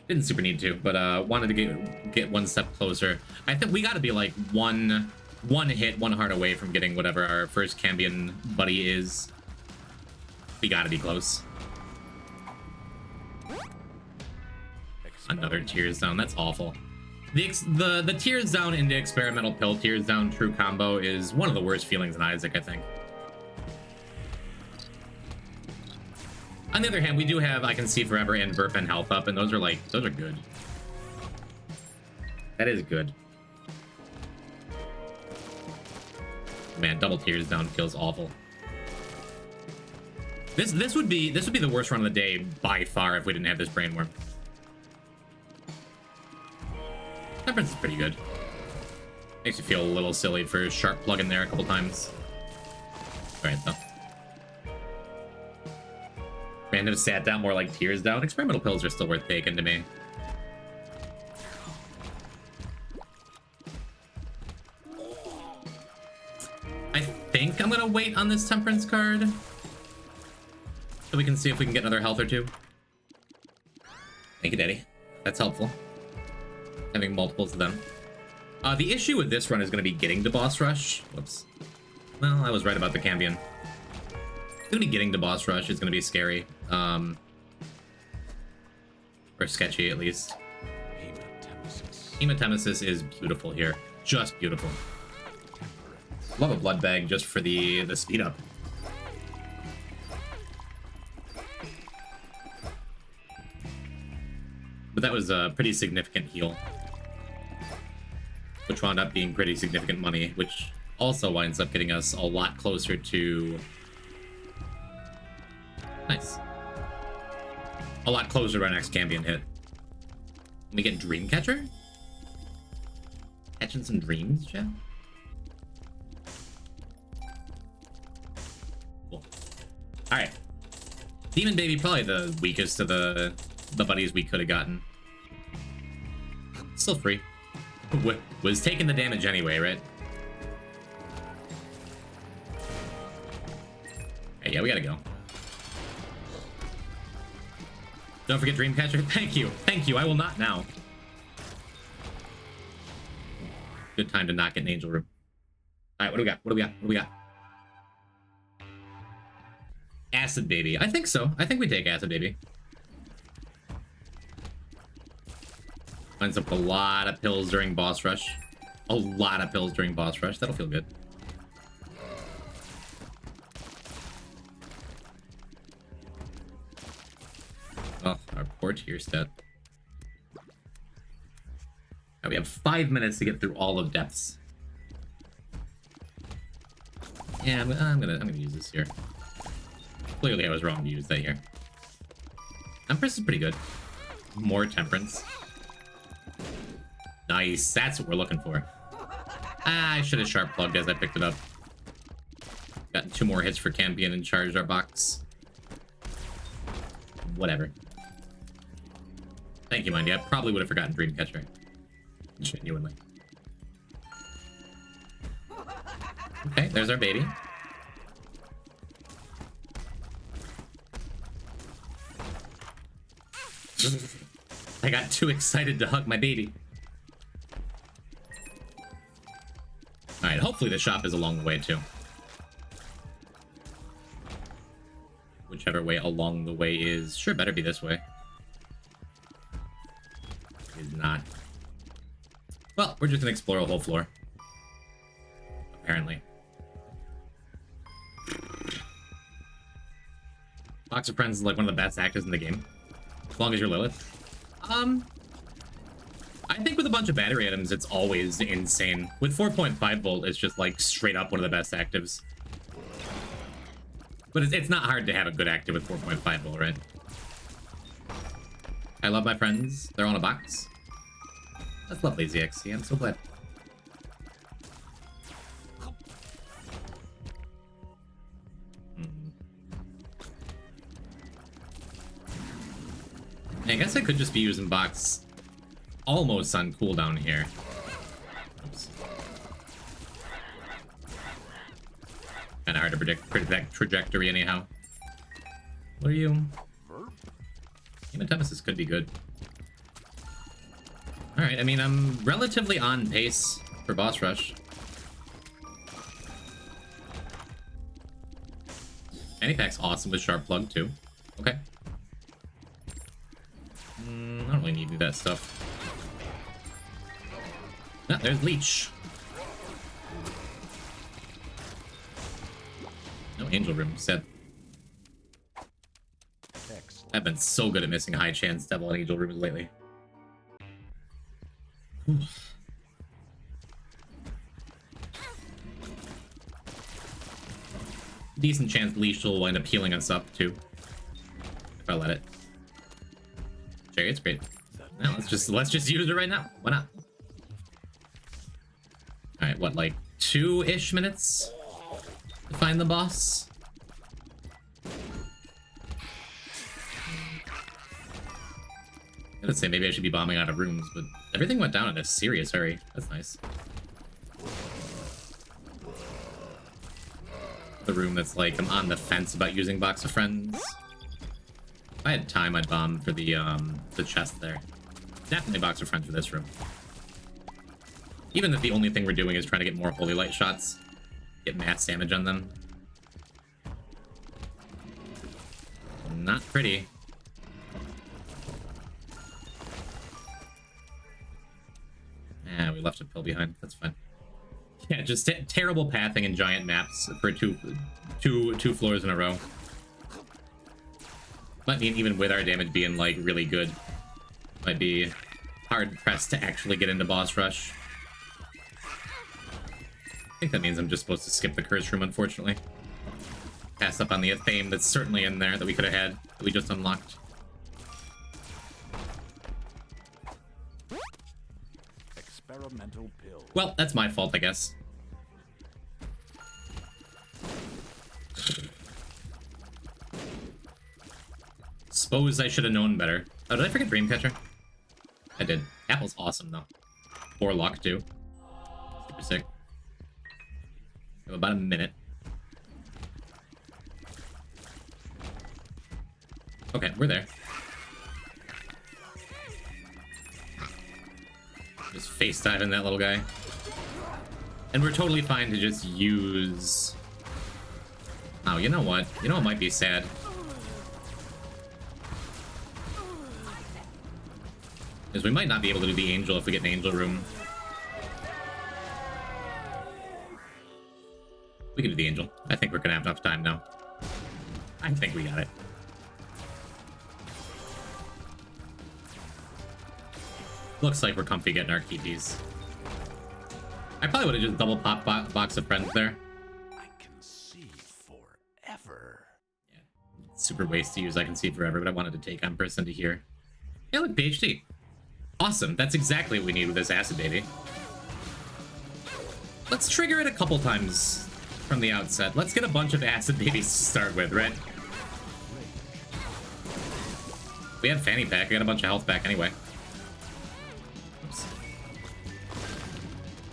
Didn't super need to, but wanted to get one step closer. I think we gotta be like one hit, one heart away from getting whatever our first Cambion buddy is. We gotta be close. Another tears down. That's awful. The tears down into experimental pill, tears down true combo is one of the worst feelings in Isaac, I think. On the other hand, we do have I Can See Forever and Burp and Health up, and those are good. That is good. Man, double tears down feels awful. This would be the worst run of the day by far if we didn't have this brain worm. Temperance is pretty good. Makes you feel a little silly for sharp plug in there a couple times. Alright though. Random sat down more like tears down. Experimental pills are still worth taking to me. I think I'm gonna wait on this temperance card so we can see if we can get another health or two. Thank you, Daddy. That's helpful. Having multiples of them. The issue with this run is going to be getting to boss rush. Whoops. Well, I was right about the Cambion. It's going to be getting to boss rush is going to be scary. Or sketchy, at least. Hematemesis is beautiful here. Just beautiful. Love a blood bag just for the speed up. But that was a pretty significant heal. Which wound up being pretty significant money, which also winds up getting us a lot closer to... Nice. A lot closer to our next Cambion hit. Can we get Dreamcatcher? Catching some dreams, chat? Cool. Alright. Demon Baby, probably the weakest of the buddies we could have gotten. Still free. Was taking the damage anyway, right? Hey, yeah, we gotta go. Don't forget Dreamcatcher. Thank you. Thank you. I will not now. Good time to not get an angel room. Alright, what do we got? What do we got? What do we got? Acid Baby. I think so. I think we take Acid Baby. Finds up a lot of pills during boss rush. A lot of pills during boss rush. That'll feel good. Oh, our poor tier stat. Now we have 5 minutes to get through all of depths. Yeah, I'm gonna use this here. Clearly I was wrong to use that here. Empress is pretty good. More temperance. Nice, that's what we're looking for. I should have sharp plugged as I picked it up. Got 2 more hits for Cambion and charged our box. Whatever. Thank you, Mindy. I probably would have forgotten Dreamcatcher. Genuinely. Okay, there's our baby. I got too excited to hug my baby. Alright, hopefully the shop is along the way, too. whichever way along the way is. Sure, better be this way. It's not. Well, we're just gonna explore a whole floor. Apparently. Box of Friends is like one of the best actors in the game. As long as you're Lilith. I think with a bunch of battery items, it's always insane. With 4.5 volt, it's just like straight up one of the best actives. But it's not hard to have a good active with 4.5 volt, right? I love my friends. They're on a box. That's lovely, ZXC. I'm so glad. I guess I could just be using box almost on cooldown here. Oops. Kinda hard to predict that trajectory anyhow. What are you? Hematemesis could be good. Alright, I mean, I'm relatively on pace for boss rush. Anipac's awesome with Sharp Plug too. Okay. I don't really need that stuff. Ah, there's Leech. No Angel Room, sad. I've been so good at missing high chance Devil and Angel Rooms lately. Decent chance Leech will wind up healing us up too. If I let it. It's great. Now let's just use it right now. Why not? Alright, what, like 2-ish minutes to find the boss? I would say maybe I should be bombing out of rooms, but everything went down in a serious hurry. That's nice. The room that's like I'm on the fence about using Box of Friends. If I had time, I'd bomb for the chest there. Definitely Box of Friends for this room. Even if the only thing we're doing is trying to get more Holy Light shots, get mass damage on them. Not pretty. Yeah, we left a pill behind. That's fine. Yeah, just terrible pathing in giant maps for two floors in a row. Might mean even with our damage being like really good, might be hard pressed to actually get into boss rush. I think that means I'm just supposed to skip the curse room, unfortunately. Pass up on the Athame that's certainly in there that we could have had, that we just unlocked.
Experimental pill.
Well, that's my fault, I guess. Suppose I should have known better. Oh, did I forget Dreamcatcher? I did. Apple's awesome, though. 4 luck, too. Super sick. We have about a minute. Okay, we're there. Just face diving that little guy. And we're totally fine to just use... Oh, you know what? You know what might be sad? Is we might not be able to do the angel if we get an angel room. We can do the angel. I think we're gonna have enough time now. I think we got it. Looks like we're comfy getting our keepies. I probably would have just double pop Box of Friends there.
I can see forever.
Yeah, super waste to use I can see forever, but I wanted to take on person to here. Hey, look, PhD. Awesome, that's exactly what we need with this acid baby. Let's trigger it a couple times from the outset. Let's get a bunch of acid babies to start with, right? We have fanny pack, we got a bunch of health back anyway. Oops.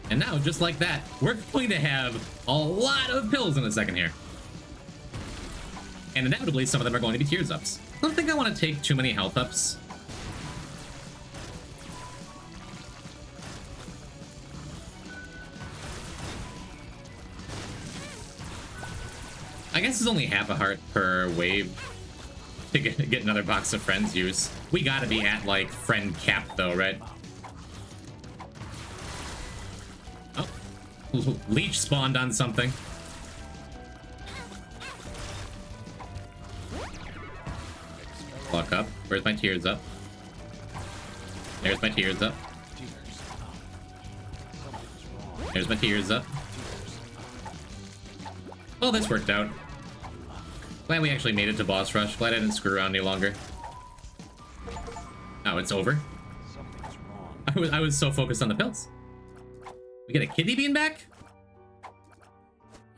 And now, just like that, we're going to have a lot of pills in a second here. And inevitably, some of them are going to be tears ups. I don't think I want to take too many health ups. I guess it's only half a heart per wave. to get another box of friends use. We gotta be at like friend cap though, right? Oh, leech spawned on something. Lock up. Where's my tears up? There's my tears up. There's my tears up. Well, this worked out. Glad we actually made it to boss rush. Glad I didn't screw around any longer. Oh, it's over. I was so focused on the pills. We get a kidney bean back?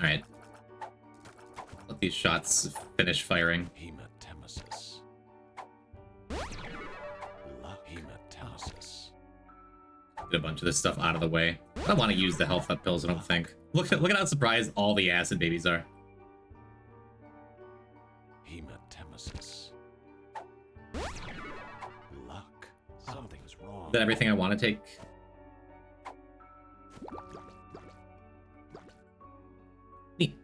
Alright. Let these shots finish firing.
Hematemesis. Hematemesis.
Get a bunch of this stuff out of the way. I don't want to use the health up pills, I don't think. Look at how surprised all the acid babies are.
Hematemesis. Luck. Something's wrong.
Is that everything I want to take? Neat.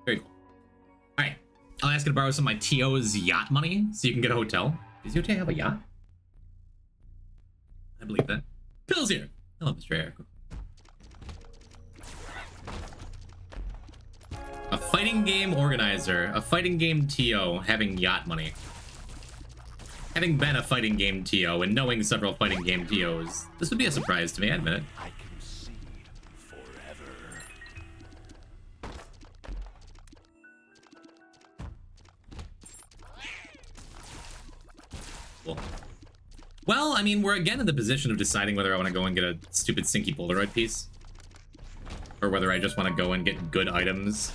Very cool. Alright. I'll ask you to borrow some of my TO's yacht money so you can get a hotel. Does UTA have a yacht? I believe that. Phil's here. Hello, Mr. Eric. A fighting game organizer, a fighting game TO having yacht money. Having been a fighting game TO and knowing several fighting game TOs, this would be a surprise to me, I admit it.
I can see forever.
Cool. Well, I mean, we're again in the position of deciding whether I want to go and get a stupid stinky Polaroid piece. Or whether I just want to go and get good items.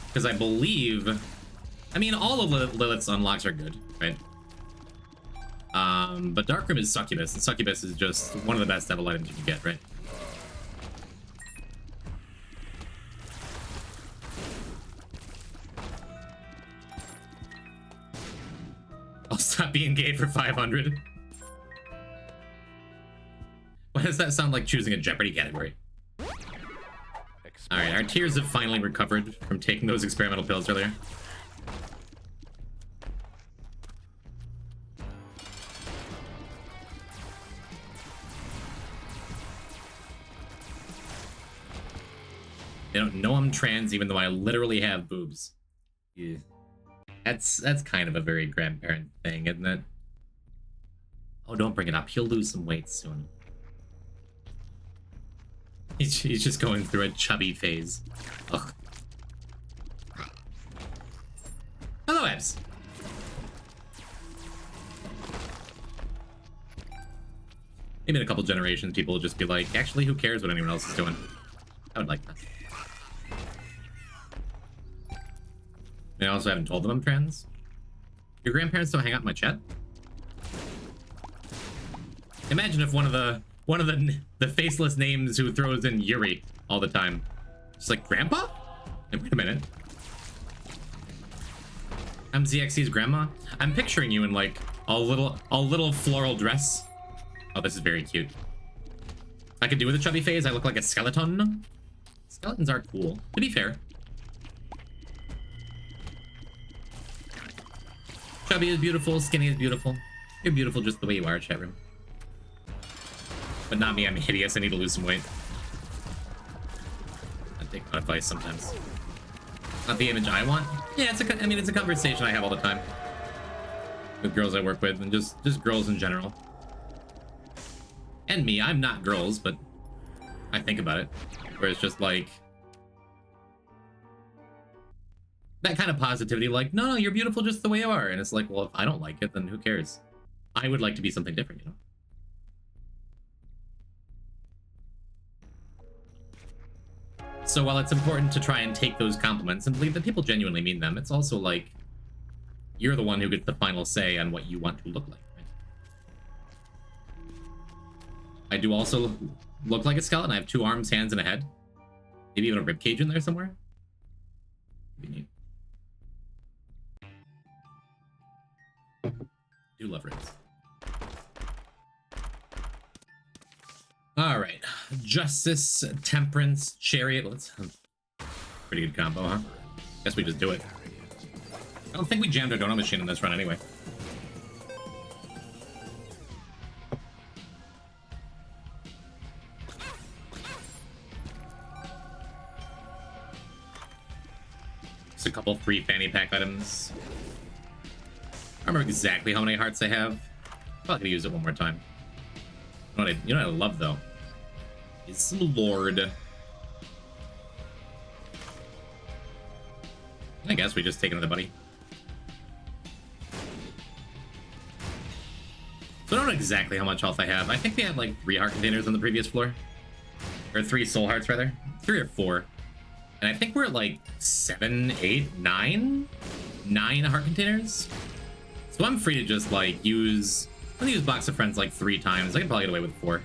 Because I believe... I mean, all of Lilith's unlocks are good, right? But Darkroom is Succubus, and Succubus is just one of the best devil items you can get, right? I'll stop being gay for 500. Why does that sound like choosing a Jeopardy category? Alright, our tears have finally recovered from taking those experimental pills earlier. They don't know I'm trans even though I literally have boobs. Yeah. That's kind of a very grandparent thing, isn't it? Oh, don't bring it up. He'll lose some weight soon. He's just going through a chubby phase. Ugh. Hello, Ebs. Maybe in a couple generations, people will just be like, actually, who cares what anyone else is doing? I would like that. And I also haven't told them I'm trans. Your grandparents don't hang out in my chat? Imagine if one of the faceless names who throws in Yuri all the time. Just like, Grandpa? Hey, wait a minute. I'm ZXC's grandma. I'm picturing you in like a little floral dress. Oh, this is very cute. I could do with a chubby phase. I look like a skeleton. Skeletons are cool, to be fair. Chubby is beautiful, skinny is beautiful. You're beautiful just the way you are, chat room. But not me, I'm hideous, I need to lose some weight. I take my advice sometimes. Not the image I want? Yeah, I mean, it's a conversation I have all the time. With girls I work with, and just girls in general. And me, I'm not girls, but I think about it. Where it's just like... that kind of positivity, like, no, you're beautiful just the way you are. And it's like, well, if I don't like it, then who cares? I would like to be something different, you know? So while it's important to try and take those compliments and believe that people genuinely mean them, it's also like, you're the one who gets the final say on what you want to look like, right? I do also look like a skeleton. I have 2 arms, hands, and a head. Maybe even a ribcage in there somewhere. Be neat. Do love ribs. All right, Justice, Temperance, Chariot. Let's pretty good combo, huh? Guess we just do it. I don't think we jammed our donut machine in this run anyway. Just a couple free fanny pack items. I don't remember exactly how many hearts I have. Probably gonna use it one more time. You know what I love though? Is some Lord. I guess we just take another buddy. So I don't know exactly how much health I have. I think we had like 3 heart containers on the previous floor. Or 3 soul hearts rather. 3 or 4. And I think we're at like 7, 8, 9? 9 heart containers. So I'm free to just like use... I'm gonna use Box of Friends like 3 times. I can probably get away with 4.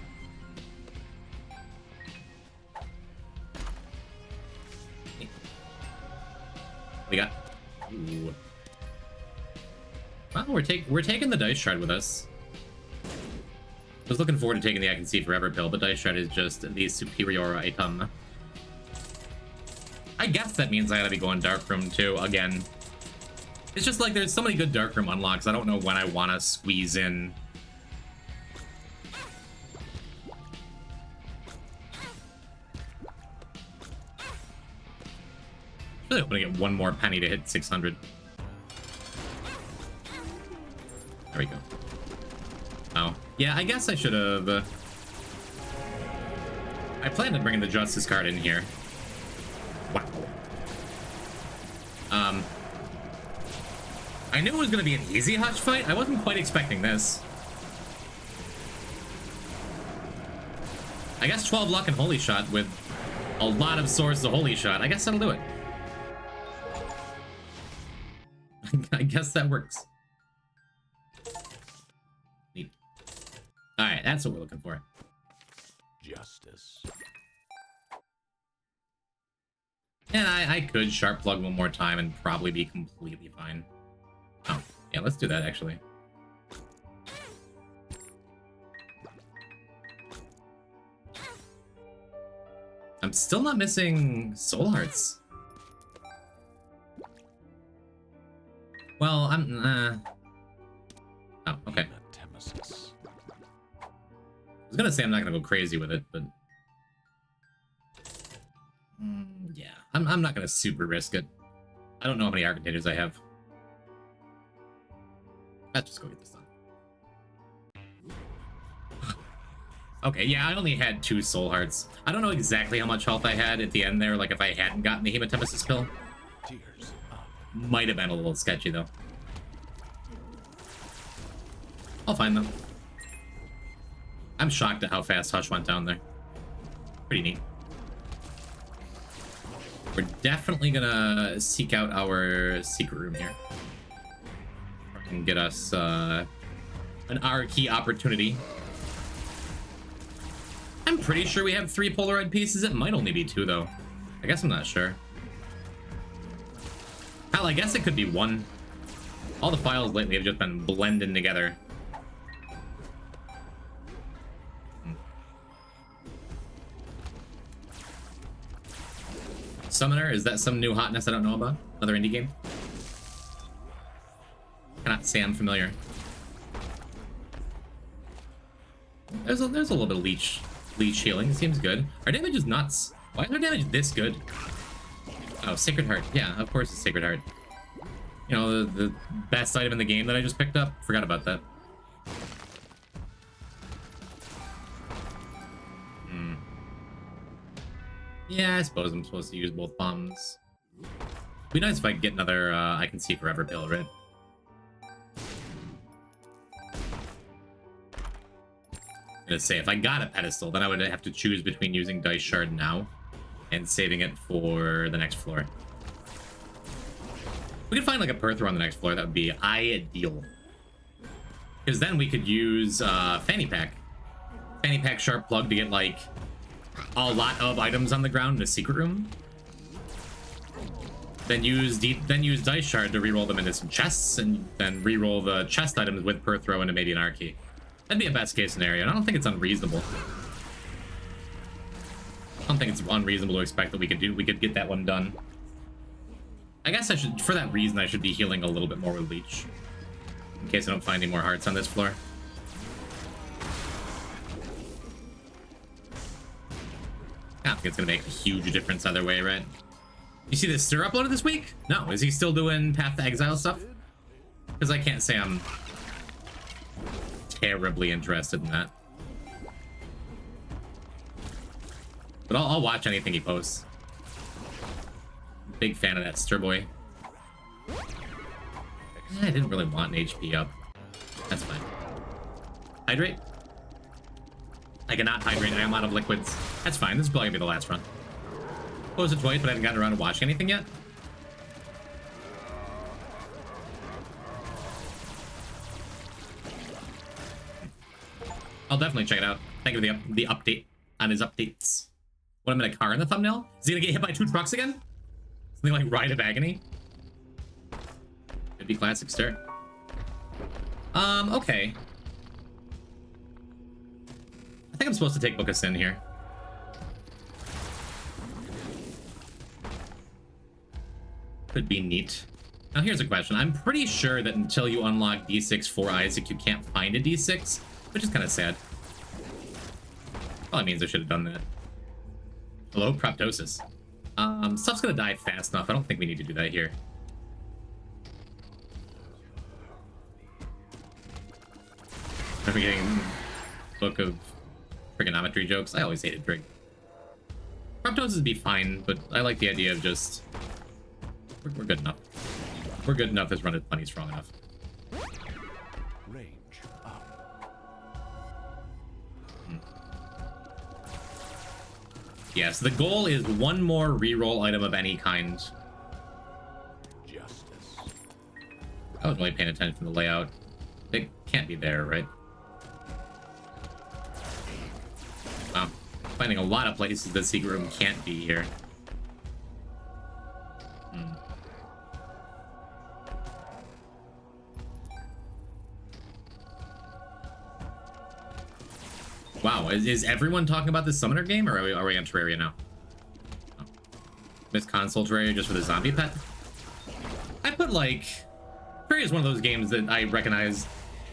We got... Ooh. Well, we're taking the dice shard with us. I was looking forward to taking the I Can See Forever pill, but dice shard is just the superior item. I guess that means I gotta be going Darkroom too, again. It's just like there's so many good Darkroom unlocks, I don't know when I want to squeeze in. Really hoping to get one more penny to hit 600. There we go. Oh, yeah, I guess I should have... I planned on bringing the Justice card in here. Wow. I knew it was going to be an easy Hutch fight. I wasn't quite expecting this. I guess 12 luck and Holy Shot with a lot of sources of Holy Shot. I guess that'll do it. I guess that works. Neat. Alright, that's what we're looking for.
Justice.
And I could sharp plug one more time and probably be completely fine. Oh, yeah, let's do that actually. I'm still not missing soul hearts. Well, I'm oh, okay.
Hematemesis.
I was gonna say I'm not gonna go crazy with it, but yeah, I'm not gonna super risk it. I don't know how many heart containers I have. Let's just go get this done. Okay, yeah, I only had 2 soul hearts. I don't know exactly how much health I had at the end there, like if I hadn't gotten the hematemesis pill.
Tears up.
Might have been a little sketchy though. I'll find them. I'm shocked at how fast Hush went down there. Pretty neat. We're definitely gonna seek out our secret room here. And get us an R key opportunity. I'm pretty sure we have 3 Polaroid pieces. It might only be 2 though. I guess I'm not sure. Hell, I guess it could be 1. All the files lately have just been blending together. Summoner, is that some new hotness I don't know about? Another indie game? Cannot say I'm familiar. There's a little bit of leech healing. Seems good. Our damage is nuts. Why is our damage this good? Oh, Sacred Heart. Yeah, of course it's Sacred Heart. You know, the best item in the game that I just picked up. Forgot about that. Yeah, I suppose I'm supposed to use both bombs. It'd be nice if I could get another I Can See Forever pill, right? I'm gonna say, if I got a pedestal, then I would have to choose between using Dice Shard now and saving it for the next floor. If we could find like a Perthro on the next floor, that would be ideal. Because then we could use Fanny Pack. Fanny Pack Sharp Plug to get like a lot of items on the ground in a secret room. Then use Dice Shard to reroll them into some chests, and then reroll the chest items with Perthro into maybe an R key. That'd be a best case scenario, and I don't think it's unreasonable. I don't think it's unreasonable to expect that we could get that one done. I guess I should, for that reason, I should be healing a little bit more with Leech. In case I don't find any more hearts on this floor. I don't think it's gonna make a huge difference either way, right? You see this Sir uploaded this week? No, is he still doing Path to Exile stuff? Because I can't say I'm terribly interested in that. But I'll watch anything he posts. Big fan of that Stir Boy. I didn't really want an HP up. That's fine. Hydrate? I cannot hydrate. I am out of liquids. That's fine. This is probably gonna be the last run. Closed it twice, but I haven't gotten around to watching anything yet. I'll definitely check it out. Thank you for the update on his updates. What, I'm in a car in the thumbnail? Is he gonna get hit by 2 trucks again? Something like Ride of Agony? It'd be classic start. Okay. I think I'm supposed to take Book of Sin here. Could be neat. Now here's a question. I'm pretty sure that until you unlock D6 for Isaac, you can't find a D6, which is kind of sad. Probably means I should have done that. Hello, Proptosis. Stuff's gonna die fast enough. I don't think we need to do that here. Are we getting Book of Trigonometry jokes? I always hated trig. Proptosis would be fine, but I like the idea of just... We're good enough. We're good enough. This run is plenty strong enough.
Range up.
Yes, the goal is one more reroll item of any kind.
Justice.
I wasn't really paying attention to the layout. It can't be there, right? Wow. Finding a lot of places the secret room can't be here. Wow, is everyone talking about this Summoner game, or are we on Terraria now? Oh. Miss Console Terraria just for the zombie pet? I put, like... Terraria is one of those games that I recognize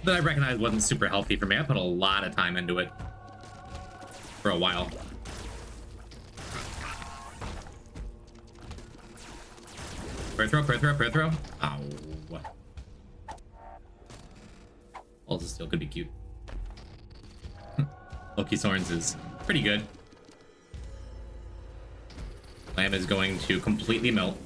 wasn't super healthy for me. I put a lot of time into it for a while. Prayer throw, prayer throw, prayer throw. Ow. Also still could be cute. Loki's Horns is pretty good. Lamb is going to completely melt.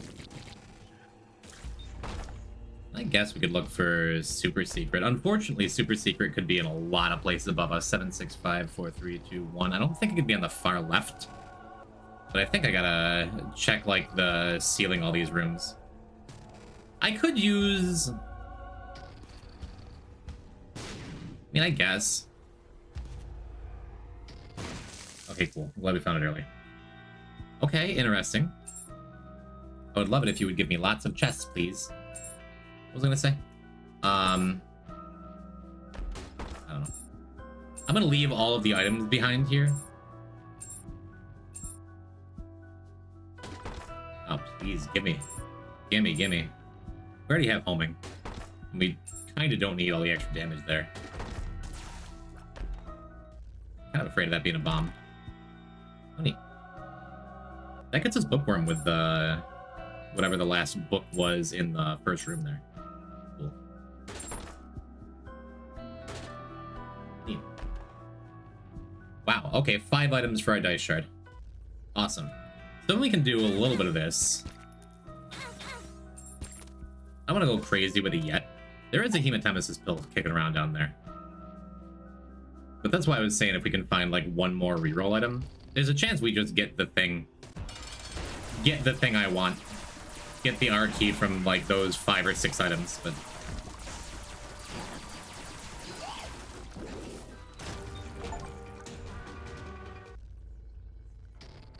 I guess we could look for Super Secret. Unfortunately, Super Secret could be in a lot of places above us. 7, 6, 5, 4, 3, 2, 1. I don't think it could be on the far left. But I think I gotta check, like, the ceiling all these rooms. I could use... I mean, I guess. Okay, cool. I'm glad we found it early. Okay, interesting. I would love it if you would give me lots of chests, please. What was I gonna say? I don't know. I'm gonna leave all of the items behind here. Oh, please, gimme. Gimme, gimme. We already have homing. And we kind of don't need all the extra damage there. Kind of afraid of that being a bomb. Funny. That gets us Bookworm with the... whatever the last book was in the first room there. Cool. Neat. Wow, okay, 5 items for our dice shard. Awesome. So then we can do a little bit of this. I want to go crazy with it yet. There is a Hematemesis pill kicking around down there. But that's why I was saying if we can find like one more reroll item, there's a chance we just get the thing. Get the thing I want. Get the R key from like those 5 or 6 items, but...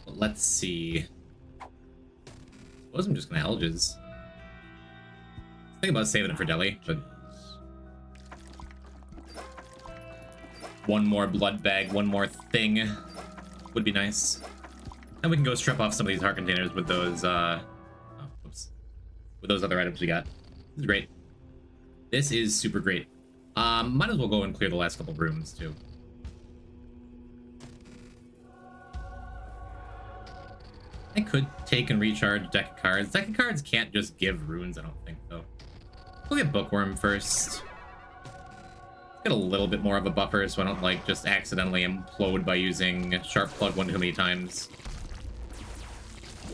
Let's see. Suppose I'm just gonna Helges. Think about saving it for Delhi, but... One more blood bag, one more thing would be nice. And we can go strip off some of these heart containers with those, oh, oops. with those other items we got. This is great. This is super great. Might as well go and clear the last couple rooms too. I could take and recharge deck of cards. Deck of cards can't just give runes, I don't think, though. We'll get Bookworm first. Get a little bit more of a buffer so I don't, like, just accidentally implode by using Sharp Plug one too many times.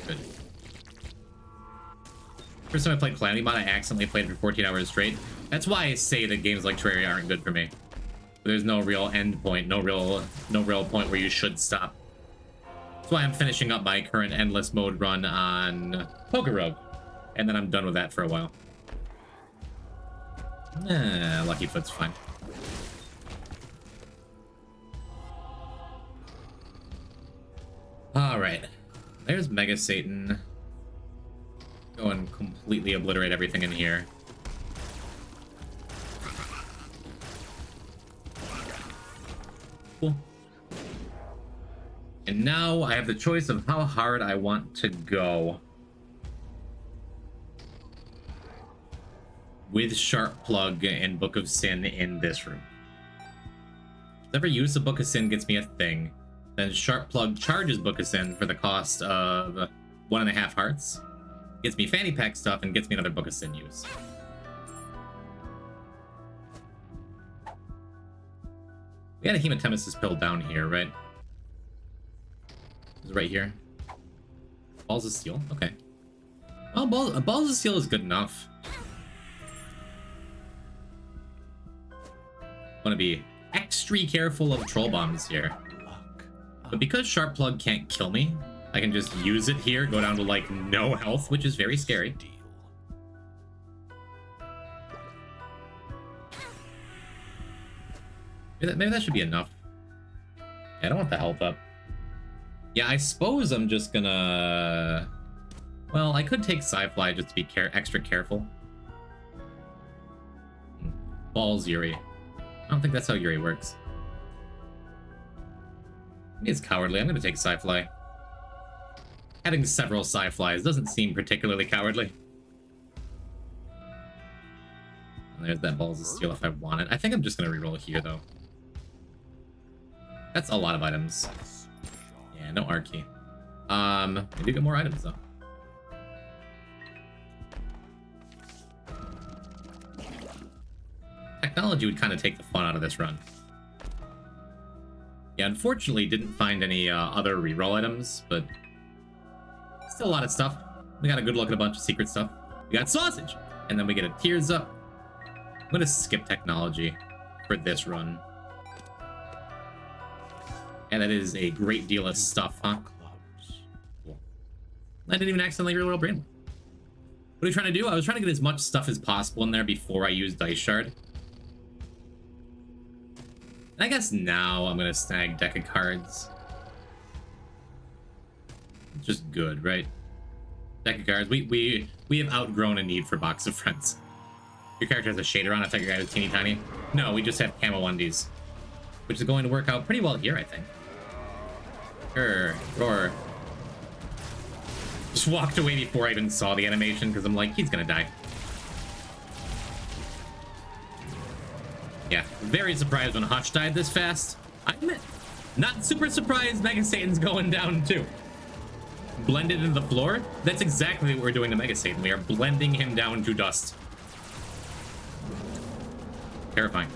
Good. First time I played Calamity Mod, I accidentally played for 14 hours straight. That's why I say that games like Terraria aren't good for me. There's no real end point, no real point where you should stop. That's why I'm finishing up my current endless mode run on Pokerogue, and then I'm done with that for a while. Lucky Foot's fine. Alright. There's Mega Satan. Go and completely obliterate everything in here. Cool. And now I have the choice of how hard I want to go with Sharp Plug and Book of Sin in this room. Whatever use of Book of Sin gets me a thing, then Sharp Plug charges Book of Sin for the cost of 1.5 hearts, gets me fanny pack stuff, and gets me another Book of Sin use. We had a Hematemesis pill down here, right? It's right here. Balls of Steel, okay. Well, Balls of Steel is good enough. Want to be extra careful of troll bombs here. But because Sharp Plug can't kill me, I can just use it here, go down to like no health, which is very scary. Maybe that should be enough. Yeah, I don't want the health up. Yeah, I suppose I'm just gonna... Well, I could take Sci-Fly just to be extra careful. Balls Yuri. I don't think that's how Yuri works. Maybe it's cowardly. I'm gonna take Sci-Fly. Having several Sci-Flies doesn't seem particularly cowardly. And there's that Balls of Steel if I want it. I think I'm just gonna reroll here, though. That's a lot of items. Yeah, no R key. We do get more items, though. Technology would kind of take the fun out of this run. Yeah, unfortunately, didn't find any other reroll items, but still a lot of stuff. We got a good look at a bunch of secret stuff. We got Sausage, and then we get a Tears Up. I'm gonna skip Technology for this run. And that is a great deal of stuff, huh? Cool. I didn't even accidentally reroll Brain. What are you trying to do? I was trying to get as much stuff as possible in there before I use Dice Shard. I guess now I'm gonna snag deck of cards. Just good, right? Deck of cards. We have outgrown a need for Box of Friends. Your character has a shader on. I thought your guy was teeny tiny. No, we just have camo undies, which is going to work out pretty well here, I think. Roar. Just walked away before I even saw the animation because I'm like, he's gonna die. Yeah, very surprised when Hutch died this fast. I'm not super surprised Mega Satan's going down too. Blended into the floor? That's exactly what we're doing to Mega Satan. We are blending him down to dust. Terrifying.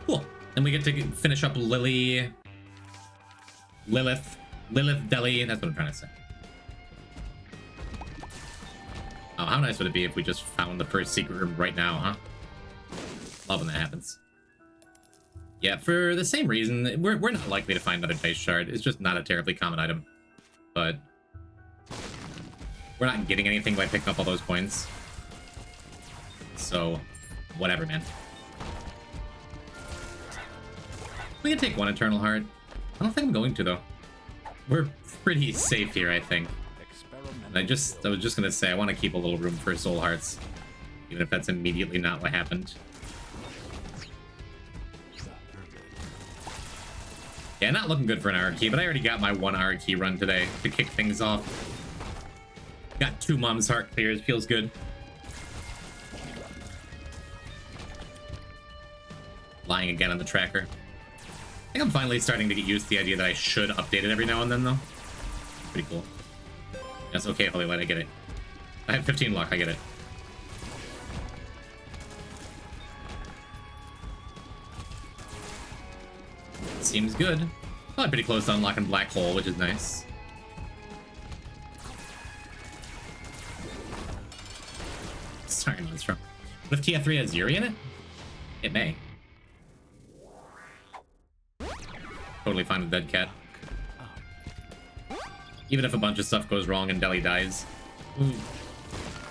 Cool. And we get to finish up Lilith Deli. That's what I'm trying to say. Oh, how nice would it be if we just found the first secret room right now, huh? Love when that happens. Yeah, for the same reason, we're not likely to find another Dice Shard. It's just not a terribly common item. But we're not getting anything by picking up all those coins. So, whatever, man. We can take one Eternal Heart. I don't think I'm going to, though. We're pretty safe here, I think. And I was just gonna say, I want to keep a little room for Soul Hearts. Even if that's immediately not what happened. Yeah, not looking good for an R key, but I already got my 1 R key run today to kick things off. Got 2 Mom's Heart clears, feels good. Lying again on the tracker. I think I'm finally starting to get used to the idea that I should update it every now and then, though. Pretty cool. That's okay, Holy Light, I get it. I had 15 luck, I get it. Seems good. Probably pretty close to unlocking Black Hole, which is nice. Sorry, no, it's from. What if TF3 has Yuri in it? It may. Totally fine with Dead Cat. Even if a bunch of stuff goes wrong and Deli dies.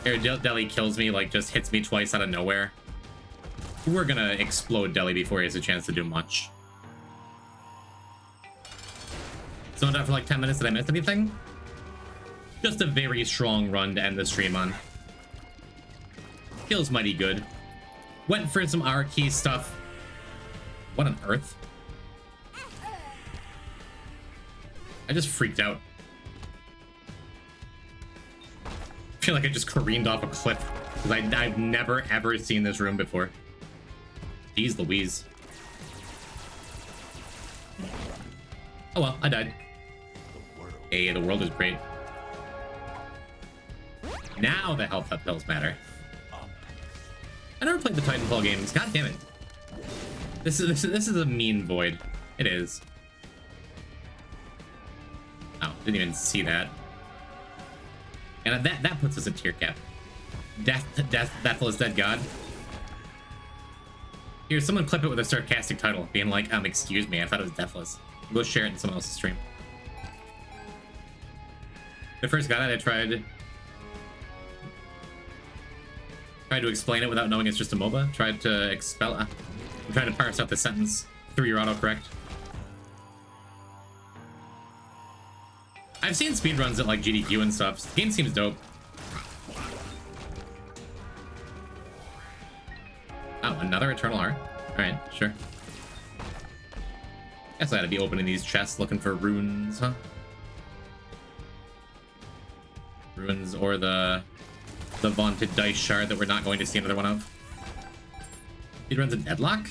Or Deli kills me, like just hits me twice out of nowhere. We're gonna explode Deli before he has a chance to do much. Zoned out for like 10 minutes. Did I miss anything? Just a very strong run to end the stream on. Feels mighty good. Went for some R key stuff. What on earth? I just freaked out. I feel like I just careened off a cliff because I've never ever seen this room before. Jeez Louise. Oh well, I died. Hey, the world is great. Now the health up pills matter. I never played the Titanfall games. God damn it. This is a mean void. It is. Oh, didn't even see that. And that puts us at tier cap. Deathless Dead God. Here, someone clip it with a sarcastic title, being like, excuse me, I thought it was Deathless. Go share it in someone else's stream. The first God I tried to explain it without knowing it's just a MOBA. Tried to expel. I'm trying to parse out the sentence through your autocorrect. I've seen speedruns at like GDQ and stuff. The game seems dope. Oh, another Eternal Heart. Alright, sure. Guess I gotta be opening these chests looking for runes, huh? Runes or the vaunted dice shard that we're not going to see another one of. Speedruns a Deadlock?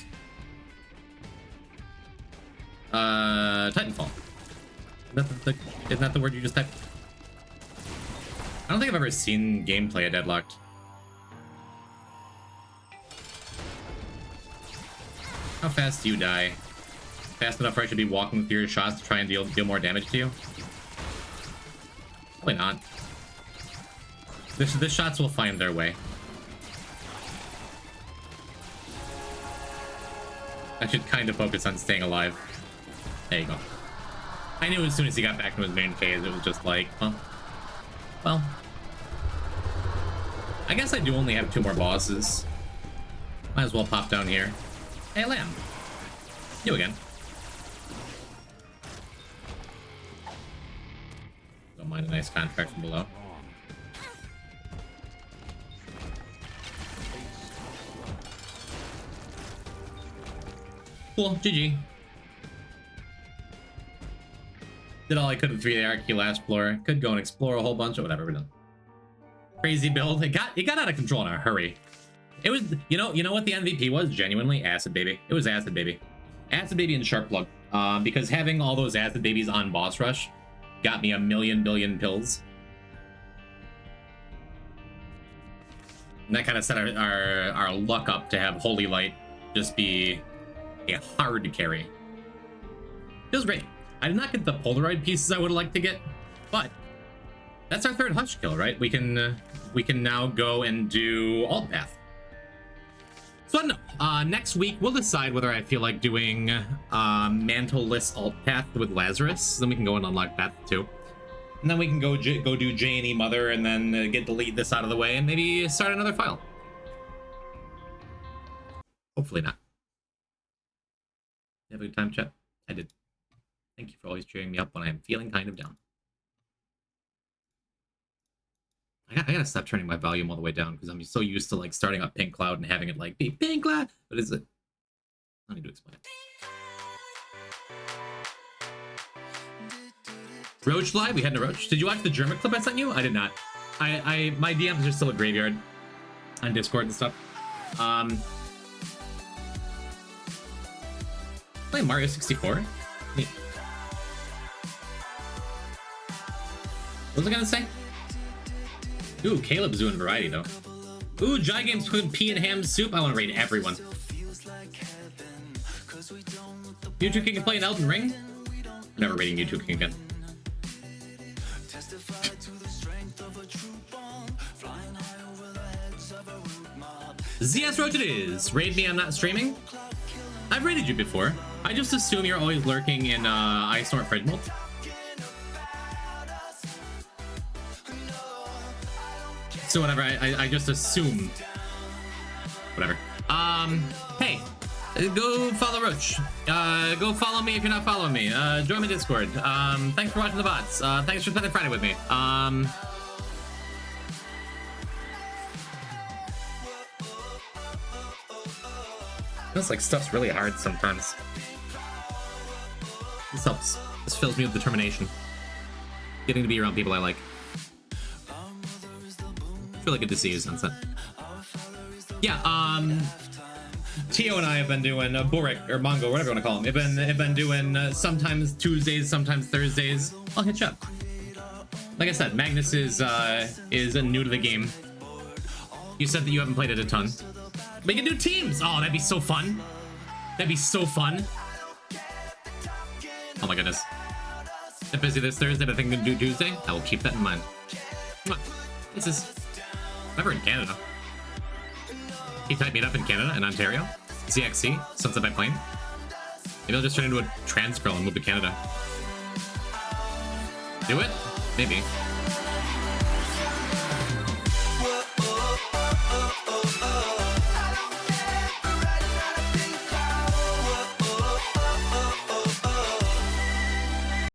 Titanfall. Isn't that the word you just typed? I don't think I've ever seen gameplay of Deadlocked. How fast do you die? Fast enough where I should be walking with your shots to try and deal more damage to you? Probably not. The shots will find their way. I should kind of focus on staying alive. There you go. I knew as soon as he got back to his main phase, it was just like, huh? Well. I guess I do only have 2 more bosses. Might as well pop down here. Hey, Lamb. You again. Don't mind a nice contract from below. Cool, GG. Did all I could with 3 AR key last floor. Could go and explore a whole bunch or whatever, we're done. Crazy build. It got out of control in a hurry. It was, you know what the MVP was? Genuinely, Acid Baby. It was Acid Baby. Acid Baby and Sharp Plug. Because having all those Acid Babies on boss rush got me a million billion pills. And that kind of set our luck up to have Holy Light just be a hard carry. Feels great. I did not get the Polaroid pieces I would like to get, but that's our 3rd Hush kill, right? We can now go and do Alt Path. So I don't know. Next week we'll decide whether I feel like doing Mantle-less Alt Path with Lazarus. Then we can go and unlock Path 2. And then we can go do J&E Mother and then delete this out of the way and maybe start another file. Hopefully not. You have a good time, chat? I did. Thank you for always cheering me up when I'm feeling kind of down. I gotta stop turning my volume all the way down because I'm so used to like starting up Pink Cloud and having it like be Pink Cloud. What is it? I don't need to explain it. Roach live? We had no Roach. Did you watch the German clip I sent you? I did not. My DMs are still a graveyard on Discord and stuff. Play Mario 64? Neat. What was I gonna say? Ooh, Caleb's doing variety though. Ooh, Jai Games put pea and ham soup. I want to raid everyone. YouTube King can play an Elden Ring? Never raiding YouTube King again. ZS Roach it is. Raid me, I'm not streaming. I've raided you before. I just assume you're always lurking in Ice Snort Fridge Mode. So whatever, I just assume. Whatever. Hey, go follow Roach. Go follow me if you're not following me. Join my Discord. Thanks for watching the bots. Thanks for spending Friday with me. Feels like stuff's really hard sometimes. This helps. This fills me with determination. Getting to be around people I like. It's really good to see you, Sunset. Yeah, Tio and I have been doing Borek or Mongo, whatever you want to call him. Have been doing sometimes Tuesdays, sometimes Thursdays. I'll hit you up. Like I said, Magnus is new to the game. You said that you haven't played it a ton. We can do teams! Oh, that'd be so fun. That'd be so fun. Oh my goodness. I'm busy this Thursday, but I think I'm gonna do Tuesday. I will keep that in mind. This is never in Canada. He typed me up in Canada, in Ontario. ZXC, Sunset by Plane. Maybe I'll just turn into a trans girl and move to Canada. Do it? Maybe.